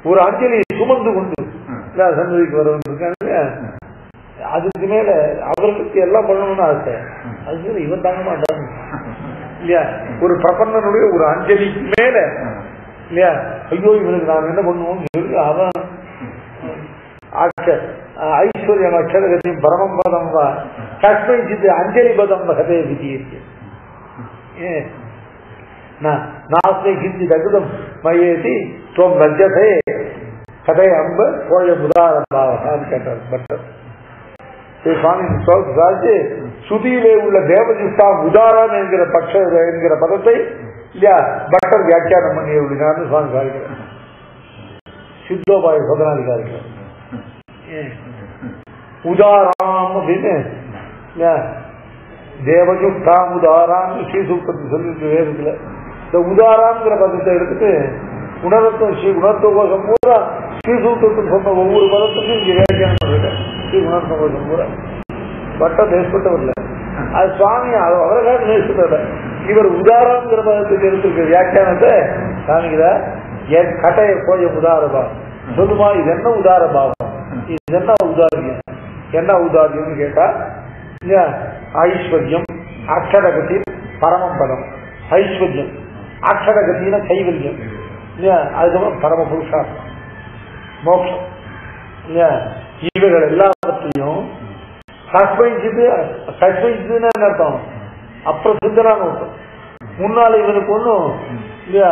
ஒரு அஞ்சலி சுமந்து கொண்டு சன்னதிக்கு வரவங்க அதுக்கு மேல அவர்களுக்கு எல்லாம் பண்ணணும்னு ஆசை, அதுக்கு மேல இவன் தாங்க மாட்டான் இல்லையா? ஒரு பிரபன்னனுடைய ஒரு அஞ்சலிக்கு மேல இல்லையா ஐயோ இவனுக்கு நாங்க என்ன பண்ணுவோம் அவன் ஐஸ்வர்யம் அக்ஷரகத்தையும் பரமம் பதம் வா கஷ்மை சித்து அஞ்சலி பதம் கதையை விதியிருக்கு. நாஸ்மை கிஞ்சித் அகுதம் மயேதி துவம் லஜ்ஜதே கதை அம்ப கோழ உதாரணம் கேட்டார் பட்டர். சுவாமி சாதிச்சு சுதியிலே உள்ள தேவஜிஸ்தா உதாரணம் என்கிற என்கிற பதத்தை இல்லையா பட்டர் வியாக்கியானம் பண்ணி அப்படின்னாரு சுவாமி சாதிக்கிறார். சித்தோபாய சோதனாதிகாரிகள் உதாரணம் அப்படின்னு தேவயுக்தாம் உதாராம் ஸ்ரீசூக்தத்தை சொல்லிருக்கு வேதத்துல. இந்த உதாராம்ங்கிற பதத்தை எடுத்துட்டு குணரத்னம் ஸ்ரீ குணத்துவ கோஷம் பூரா ஸ்ரீசூக்தத்தில் சொன்ன ஒவ்வொரு பதத்துக்கும் இங்க வியாக்கியானம் பண்ணிருக்கேன். ஸ்ரீ குணரத்ன கோஷம் பூரா பட்டம் நேசப்பட்டவர்ல அது சுவாமி அவரை நேசப்பட்ட இவர் உதாராம்ங்கிற பதத்துக்கு எடுத்திருக்க வியாக்கியானத்தை காமிக்கிறார். என் கட்டைய போய உதாரபாவம் சொல்லுமா, இது என்ன உதாரபாவம், இது என்ன உதாரியம், என்ன உதாரியம்னு கேட்டா ஐஸ்வர்யம் அக்ஷரகதி பரமம் பதம். ஐஸ்வர்யம் அக்ஷரகத்தின கைவல்யம், அதுக்கப்புறம் பரம புருஷார்த்தம் மோட்சம். இவைகள் எல்லாவற்றையும் கஸ்மைச்சுன்னு அர்த்தம், அப்புறம் சிந்தனான்னு அர்த்தம். முன்னால இவனுக்கு ஒண்ணும் இல்லையா,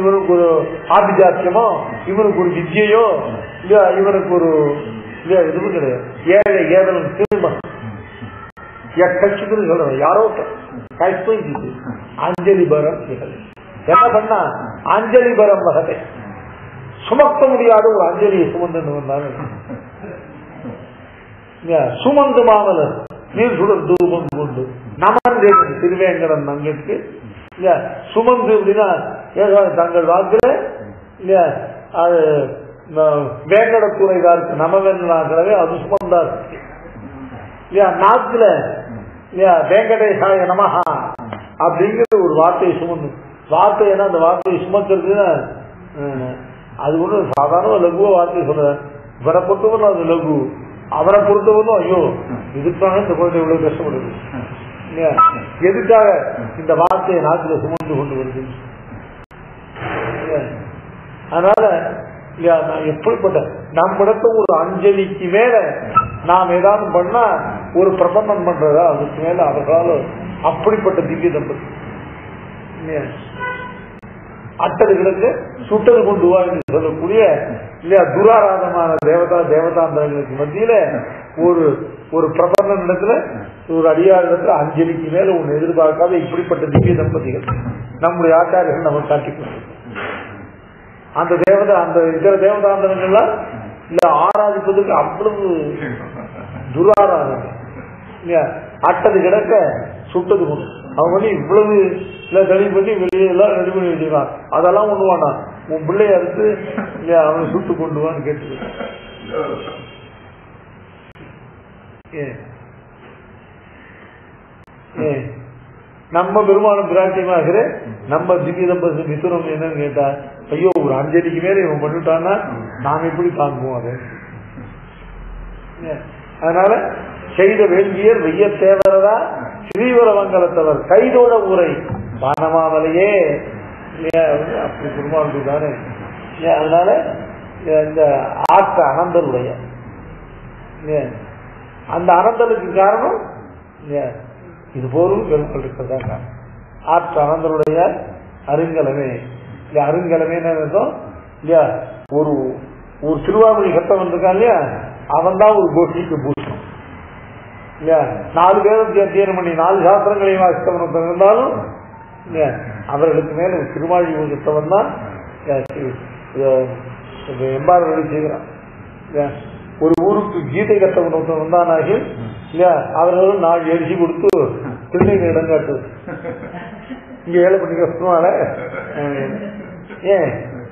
இவனுக்கு ஒரு ஆபிஜாத்தியமோ இவனுக்கு ஒரு வித்யையோ இல்லையா, இவனுக்கு ஒரு இல்லையா எதுவும் கிடையாது. ஏழை ஏழன் திருமணம் கட்சிக்குன்னு சொல்றேன். யாரோ கஸ்மைச்சு அஞ்சலி பரம் என்ன பண்ணா, அஞ்சலி பரம் வகை சுமக்க முடியாத ஒரு அஞ்சலியை சுமந்து வந்தாங்க. சுமந்து மாமலர் நீர் சுடர் தூபம் கொண்டு நமன் திருவேங்கடன் நங்கிற்கு சுமந்து அப்படின்னா தங்கள் வாக்குல இல்லையா அது வேங்கடத்துறைதாருக்கு நமவேங்கடாக்கிறவே அது சுமந்தா இருக்கு இல்லையா. நாக்குல இல்லையா வேங்கடேசாய நமஹா அப்படிங்கிற ஒரு வார்த்தையை சுமந்து, வார்த்தை ஏன்னா அந்த வார்த்தையை சுமக்கிறதுன்னா அது ஒண்ணு சாதாரண லகுவ வார்த்தையை சொல்ற. இவரை பொறுத்தவரை அது லகு, அவரை பொறுத்தவரைக்கும் ஐயோ இதுக்காக இந்த குழந்தை இவ்வளவு கஷ்டப்படுது, எதுக்காக இந்த வார்த்தையை நாட்டில் சுமந்து கொண்டு வருது. அதனால இல்லையா எப்படிப்பட்ட நம்மிடத்த ஒரு அஞ்சலிக்கு மேல நாம் ஏதாவது பண்ணா ஒரு பிரபந்தம் பண்றதா அதுக்கு மேல அவர்களால் அப்படிப்பட்ட திவ்ய தம்பதி அட்டதுகளுக்கு சுட்டது கொண்டு வா என்று சொல்லக்கூடிய இல்லையா துராராதமான தேவதாந்தரங்களுக்கு மத்தியில ஒரு பிரபந்த இடத்துல ஒரு அடியார் இடத்துல அஞ்சலிக்கு மேல ஒண்ணு எதிர்பார்க்காத இப்படிப்பட்ட திவ்ய தம்பதிகள் நம்முடைய ஆச்சாரியர்கள் நம்ம காட்டிக்கொண்டு அந்த இதர தேவதாந்தரங்கள்லாம் இல்ல ஆராதிப்பதற்கு அவ்வளவு துராராதனை இல்லையா. அட்டது கிடக்க சுட்டது கொண்டு அவன் பண்ணி இவ்வளவு இல்ல ரெடி பண்ணி வெளியெல்லாம் ரெடி பண்ணி வச்சுக்கலாம். அதெல்லாம் ஒண்ணு வேண்டாம், உன் பிள்ளைய அறுத்து இல்லையா அவனை சுட்டு கொண்டு வான்னு கேட்டு நம்ம பெருமானம் பிராட்டியமாகிற நம்ம திவ்ய தம்பதி மிதுரம் என்னன்னு கேட்டா ஐயோ ஒரு அஞ்சலிக்கு மேல இவன் பண்ணிட்டான்னா நாம் எப்படி தாங்குவோம் அதை. அதனால செய்த வேண்டியர் வெய்ய தேவரதா ஸ்ரீவரமங்கலத்தவர் கைதோட ஊரை பானமாமலையே அப்படி பெருமாள் தானே. அதனால இந்த ஆற்ற அனந்தருடைய அந்த அனந்தலுக்கு காரணம் இது போரும் பெருமாள் இருக்கிறதா காரணம். ஆற்ற அனந்தருடைய அருங்கலமே இல்ல அருங்கலமே அர்த்தம் இல்லையா. ஒரு திருவாமொழி கட்டவன் இருக்கான் இல்லையா, அவன் தான் ஒரு கோஷ்டிக்கு பூஷணம் இல்லையா. 4 பேரும் அத்தியனம் பண்ணி 4 சாஸ்திரங்களையும் வாசித்தவன் இருந்தாலும் இல்லையா அவர்களுக்கு மேல திருவாழி கட்டவன் தான் எம்பார்கள் செய்கிறான். ஒரு ஊருக்கு கீதை கட்டவன் வந்தானாகி இல்லையா அவர்களும் 4 எரிசி கொடுத்து திருநீர் இடங்காட்டு இங்க வேலை பண்ணி கஷ்டமால ஏன்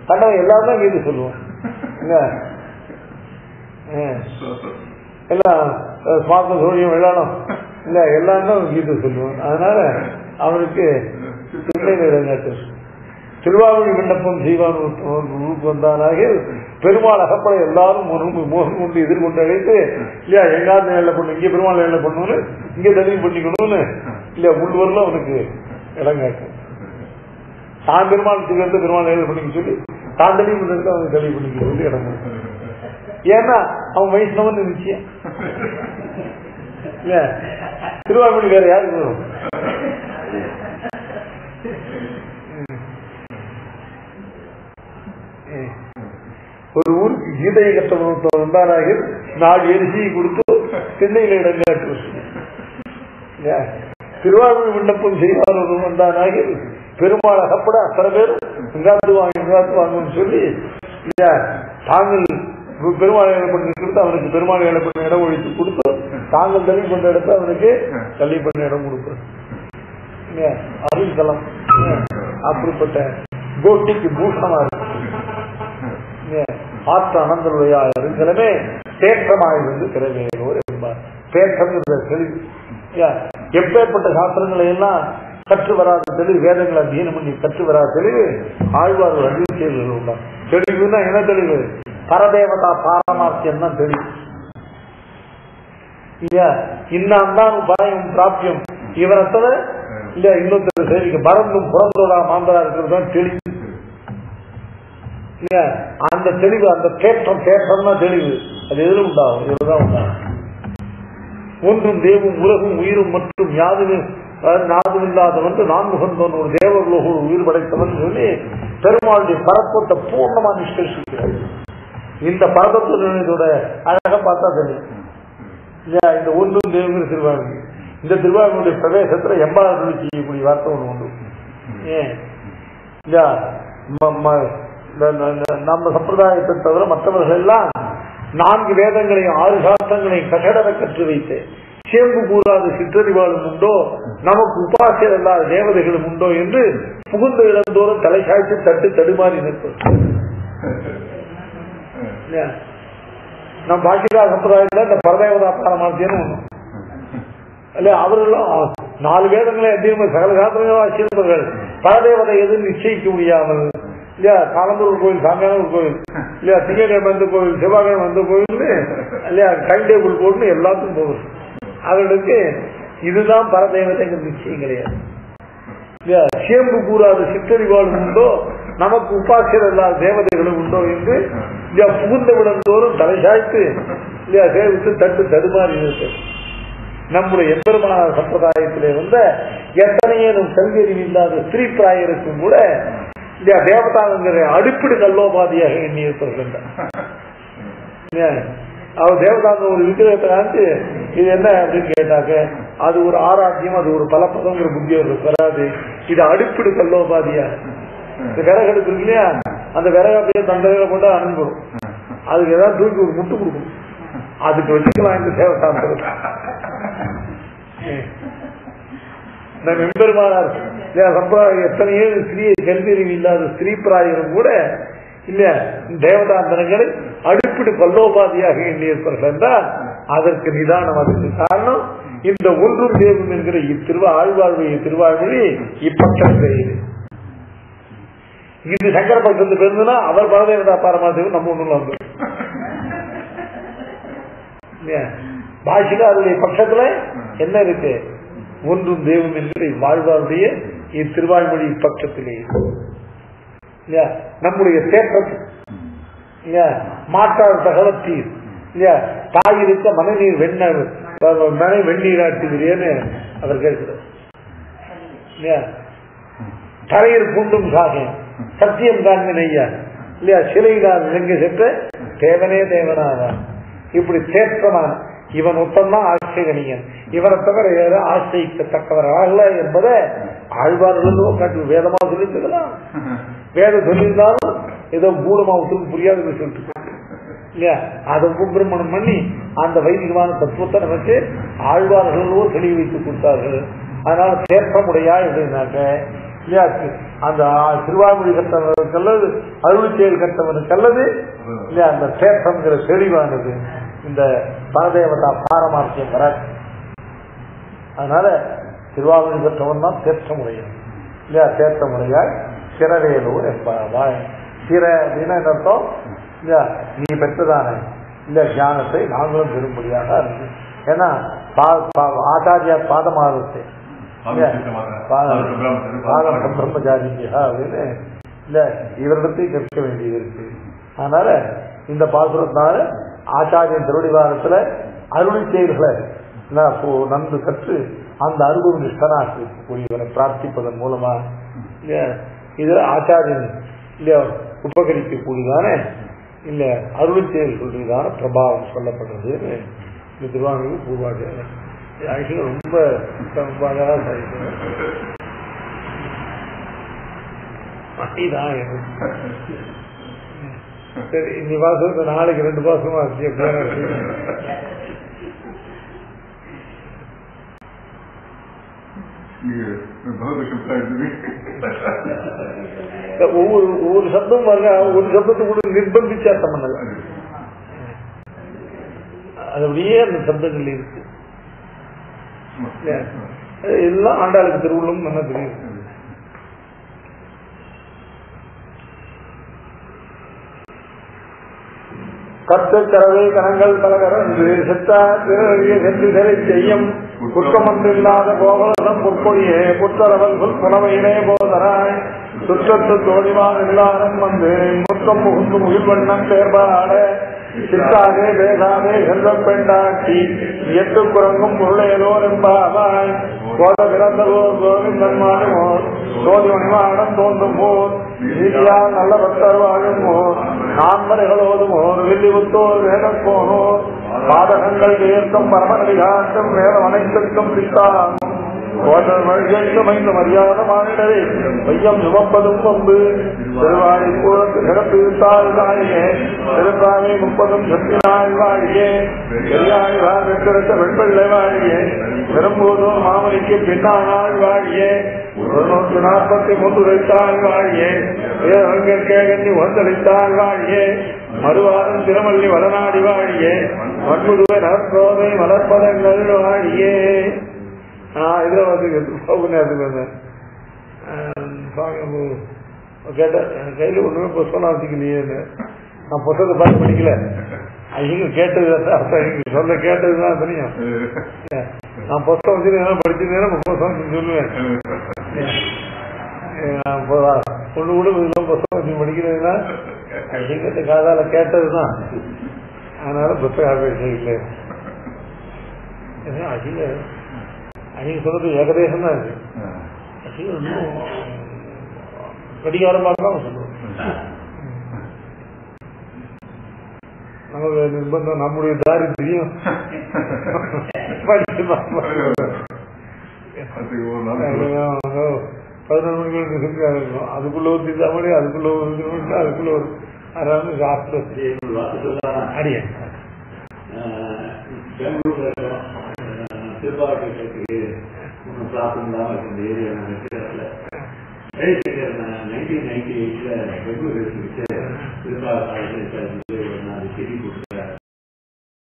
கண்டவன் எல்லாரும் தான் கீதை சொல்லுவோம் எல்லாம் சுவாசம் சோழியம் விளையாடும் இல்ல எல்லாம் தான் கீதை சொல்லுவோம். அதனால அவனுக்கு திருநீர் இடங்காட்டு திருவாவூர் விண்ணப்பம் செய்வான் ஊருக்கு வந்தானாக பெருமாள் அகப்பட எல்லாரும் மோகம் கொண்டு எதிர்கொண்டு அழைத்து இல்லையா எங்காவது வேலை பண்ணு, இங்க பெருமாள் வேலை பண்ணணும்னு இங்க தனி பண்ணிக்கணும்னு இல்லையா உள்ளூர்ல அவனுக்கு இடம் காட்டும். தான் பெருமாளுக்கு வந்து பெருமாள் வேலை பண்ணிக்க சொல்லி தான் தனி பண்ணி அவனுக்கு தனி பண்ணிக்க சொல்லி இடம் காட்டும். ஏன்னா அவன் வைஷ்ணவன் நிச்சயம் இல்ல திருவாரூர் வேற யாருக்கு வரும். ஒரு ஊருக்கு கீதையை கஷ்டப்பட்டு வந்தாராக 4 எரிசியை கொடுத்து சென்னையில இடங்காட்டு திருவாரூர் விண்ணப்பம் செய்வார் வந்தாராக பெருமாள் அகப்பட அத்தனை பேரும் இங்காத்து வாங்கன்னு சொல்லி தாங்கள் பெருமாள் வேலை பண்ணி கொடுத்து அவனுக்கு பெருமாள் வேலை பண்ண இடம் ஒழித்து கொடுத்து தாங்கள் தள்ளி பண்ண இடத்த அவனுக்கு தள்ளி பண்ண இடம் கொடுக்குறது அருள்தலம். அப்படிப்பட்ட கோட்டிக்கு பூஷணமா இருக்கு. ஆற்ற அனந்தருடைய அருங்கலமே தேற்றமாயிருந்து திறமையோர் என்பார். தேற்றம் என்ற தெளிவு. எப்பேற்பட்ட சாஸ்திரங்களை எல்லாம் கற்று வராத தெளிவு, வேதங்களை அத்தியனம் பண்ணி கற்று வராத தெளிவு ஆழ்வார்கள் அறிவு செயல்கள் உண்டா. தெளிவுன்னா என்ன தெளிவு? பரதேவதா பாரமார்த்தியம் தான் தெளிவு. இல்லையா? இன்னான் உபாயம் பிராப்தியம் இவரத்துல இல்ல இன்னொருத்தர் சேவிக்க மறந்தும் புறந்தோடா மாந்தரா இருக்கிறது தான் தெளிவு. இல்லையா? அந்த தெளிவு, அந்த தேற்றம் தான் தெளிவு. அது எதிலும் உண்டாகும், இதுதான் உண்டாகும். ஒன்றும் தேவும் உலகும் உயிரும் மற்றும் யாதுமே நாதும் இல்லாதவன் நான்முகந்தவன் ஒரு தேவர்களோடு உயிர் படைத்தவன் சொல்லி பெருமாளுடைய பரப்பத்தை பூர்ணமா நிஷ்கர்ஷிக்கிறார். இந்த பரப்பத்தோட அழகா பார்த்தா தெரியும். இல்லையா? இந்த ஒன்றும் தேவங்கிற திருவாரூர், இந்த திருவாரூருடைய பிரவேசத்துல எம்பாடு செய்யக்கூடிய வார்த்தை ஒண்ணு உண்டு. ஏன் இல்லையா? நம்ம சம்பிரதாயத்தை தவிர மற்றவர்கள் எல்லாம் 4 வேதங்களையும் 6 சாஸ்திரங்களையும் கட்டடர கற்று வைத்து சேம்பு கூறாத சிற்றறிவாளும் உண்டோ, நமக்கு உபாசியர் அல்லாத தேவதைகளும் உண்டோ என்று புகுந்த இடந்தோறும் தலை சாய்த்து தட்டு தடுமாறி நிற்பது. நம் பாக்கியதா சம்பிரதாயத்தில் இந்த பரதேவதா பாரமார்த்தியன்னு ஒண்ணு இல்லையா? அவர்களும் 4 வேதங்களை அதிகமாக சகல சாஸ்திரங்களா சேர்ந்தவர்கள் பரதேவதை எதுவும் நிச்சயிக்க முடியாமல் இல்லையா? காலந்தூர் கோயில், சாமியானூர் கோயில் இல்லையா, திங்கட்கிழமை வந்த கோயில், செவ்வாய்க்கிழமை வந்த கோயில் இல்லையா, டைம் டேபிள் போட்டு எல்லாத்துக்கும் போகுது. அவர்களுக்கு இதுதான் பரதேவதைங்கிற நிச்சயம் கிடையாது. இல்லையா? சேம்பு கூறாத சிற்றறிவாளும் உண்டோ, நமக்கு உபாசியர் இல்லாத தேவதைகளும் உண்டோ என்று இல்லையா புகுந்த விடந்தோறும் தலை சாய்த்து இல்லையா சேவித்து தட்டு தடுமாறி இருக்கு. நம்முடைய எம்பெருமான சம்பிரதாயத்திலே வந்த எத்தனையேனும் கல்வியறிவு இல்லாத ஸ்திரீ பிராயருக்கும் கூட இல்லையா தேவதாங்கிற அடிப்படை கல்லோபாதியாக எண்ணி இருப்பார்கள். அவர் தேவதாங்க ஒரு விக்கிரகத்தை காமிச்சு இது என்ன அப்படின்னு கேட்டாக்க அது ஒரு ஆராத்தியம், அது ஒரு பலப்பதங்கிற புத்தி அவர்களுக்கு வராது. இது அடிப்படை கல்லோபாதியா இந்த விறகு இருக்கு இல்லையா, அந்த விறகு அப்படியே தண்டனை போட்டு அனுப்பிடும். அதுக்கு ஏதாவது தூக்கி ஒரு முட்டு கொடுக்கணும், அதுக்கு வச்சுக்கலாம் இந்த தேவதாங்க. எம்பெருமானார் சம்பிரதாயம் எத்தனையோ ஸ்திரீ கல்வியறிவு இல்லாத ஸ்திரீ பிராயரும் கூட இல்லையா தேவதாந்தனங்களை அடிப்படை பல்லோபாதியாக எண்ணியிருப்பார்கள் என்றால் அதற்கு நிதானம். அதுக்கு காரணம் இந்த ஒன்றும் தேவம் என்கிற ஆழ்வாழ்வுடைய திருவாழ்மொழி இப்பட்சம் இது சங்கர பட்சத்துக்கு இருந்ததுன்னா அவர் பரதேவதா பாரமாதேவன் நம்ம ஒண்ணுல வந்து பாஷிகா அவருடைய பட்சத்துல என்ன இருக்கு? ஒன்றும் தெய்வம் என்கிற வாழ்வாருடைய இத்திருவாய்மொழி பட்சத்திலே நம்முடைய தேற்றத்தில் மாற்றார் தகவத்தீர் இல்லையா தாயிருக்க மனநீர் மனை வெந்நீராட்டுகிறேன்னு அவர் கேட்கிறார். இல்லையா தரையில் பூண்டும் சாகம் சத்தியம் காண்பின் ஐயா இல்லையா சிலைதான் இலங்கை சென்ற தேவனே தேவனாதான். இப்படி தேற்றமான இவன் ஒத்தம்தான் ஆட்சேகனியன், இவனை தவிர யாரும் ஆசைக்கத்தக்கவர் ஆகல என்பதை ஆழ்வார்களும் காட்டு வேதமா சொல்லிருக்கலாம். வேதம் சொல்லியிருந்தாலும் ஏதோ மூலமா விட்டு புரியாத சொல்லிட்டு இல்லையா அதை உபிரமணம் பண்ணி அந்த வைதிகமான தத்துவத்தை நமக்கு ஆழ்வார்களோ தெளிவு வைத்துக் கொடுத்தார்கள். அதனால தேற்றமுடையா எப்படின்னாக்க இல்லையா அந்த திருவாமொழி கட்டவனுக்கு அல்லது அருள் செயல் கட்டவனுக்கு அல்லது இல்லையா அந்த தேற்றம்ங்கிற தெளிவானது இந்த பரதேவதா பாரமார்த்தியம் வராது. அதனால திருவாமொழி பெற்றவன் தான் தேற்றமுடையன் இல்லையா. தேற்றமுடையாய் சிறவேலூர் என்பாய். சிற அப்படின்னா என்ன அர்த்தம்? இல்லையா நீ பெற்றதான இல்ல ஞானத்தை நாங்களும் பெறும்படியாக இருக்கு. ஏன்னா ஆச்சாரியா பாதமாதத்தை பிரம்மச்சாரியா அப்படின்னு இல்ல இவரிடத்தை கற்க வேண்டியது இருக்கு. அதனால இந்த பாசுரத்தினால ஆச்சாரியன் திருவடிவாரத்துல அருள் செயல்களை நன்கு கற்று அந்த அனுபவ நிஷ்டனாக கூடியவரை பிரார்த்திப்பதன் மூலமா இதுல ஆச்சாரியன் இல்ல உபகரிக்கக்கூடியதான இல்ல அருள் செயல்களுடையதான பிரபாவம் சொல்லப்படுறது இந்த திருவாரூர் பூர்வாச்சார ரொம்ப சரி இந்த பாசம் நாளைக்கு 2 பாசமா இருக்கு. ஒவ்வொரு சப்தம் பாருங்க, ஒரு சப்தத்துக்குள்ள நிர்பந்திச்சு அர்த்தம் பண்ணல, அது அப்படியே அந்த சப்தங்கள் இருக்கு. எல்லாம் ஆண்டாளுக்கு திருவுள்ளம் நல்லா தெரியும். கத்து கரவை கணங்கள் பலகரந்து செத்தா சென்று செய்யும் குற்றமன்றில்லாத கோபலம் பொற்கொடியே புற்றரவல் சொல் புனவையிலே போதராய் சுற்றத்து தோழிவான் எல்லாரும் வந்து முற்றம் புகுந்து முகில் வண்ணம் தேர்பாட சித்தாதே பேசாதே செல்வ பெண்டாட்டி எட்டு குரங்கும் பொருளையலோர் என்பாவாய் கோத பிறந்தவோர் கோவிந்தன்மாடுமோர் சோதி மணிமாடம் தோன்றும் போர் நீதியால் நல்ல பக்தர் வாழுமோர் நான்மறைகளோதுமோர் வில்லிபுத்தோர் வேதம் போனோர் பாதகங்கள் ஏற்கும் பரமநடிகாட்டும் வேதம் அனைத்திற்கும் பித்தாகும் மைந்த மரியாத மாநிலரே மையம் சுமப்பதும் வம்பு திருவாரி சிறப்பு தாழ்வாயே திருப்பாவை 30 சக்தி நாள் வாழியே பெரியாழ்வார் வெற்றிருத்த வெண்பிள்ளை வாழியே பெரும்போதும் மாமணிக்கு பின்னாள் வாழியே 143 வைத்தாள் வாழியே கேகஞ்சி ஒன்றளித்தாள் வாழியே மறுவாரம் திருமல்லி வளநாடி வாழியே மண்புதுவை நற்போதை மலர்பதங்கள் வாழியே. இதுல வந்து கேட்ட கையில ஒண்ணுமே புஸ்தகம் வச்சுக்கலையேன்னு நான் புத்தகத்தை பார்த்து படிக்கல, அவங்க கேட்டது அர்த்தம் சொல்ல கேட்டதுதான் தெரியும். நான் புஸ்தகம் வச்சு படிச்சிருந்தேன் புஸ்தகம் சொல்லுவேன். ஒண்ணு கூட புஸ்தகம் வச்சு படிக்கிறதுனா அவங்க காதால கேட்டதுதான், அதனால புத்தகம் இல்லை. அவங்க அவங்க சொல்றது ஏகதேசம் தான் இருக்கு. இன்னும் கடிகாரமாக தான் சொல்லுவோம். நமக்கு நிர்பந்தம், நம்முடைய தாரி தெரியும். 11 மணிக்கு செஞ்சாங்க இருக்கும், அதுக்குள்ள ஒரு திட்டாமலே அதுக்குள்ள ஒரு அதுக்குள்ள ஒரு அதாவது அடிய திருப்பாவட்டத்துக்கு ஒன்றும் ப்ராப்ளம் இல்லாமல் இந்த ஏரியா நாங்கள் 1998 பெங்களூர் திருப்பாவட்ட செடி கொடுத்து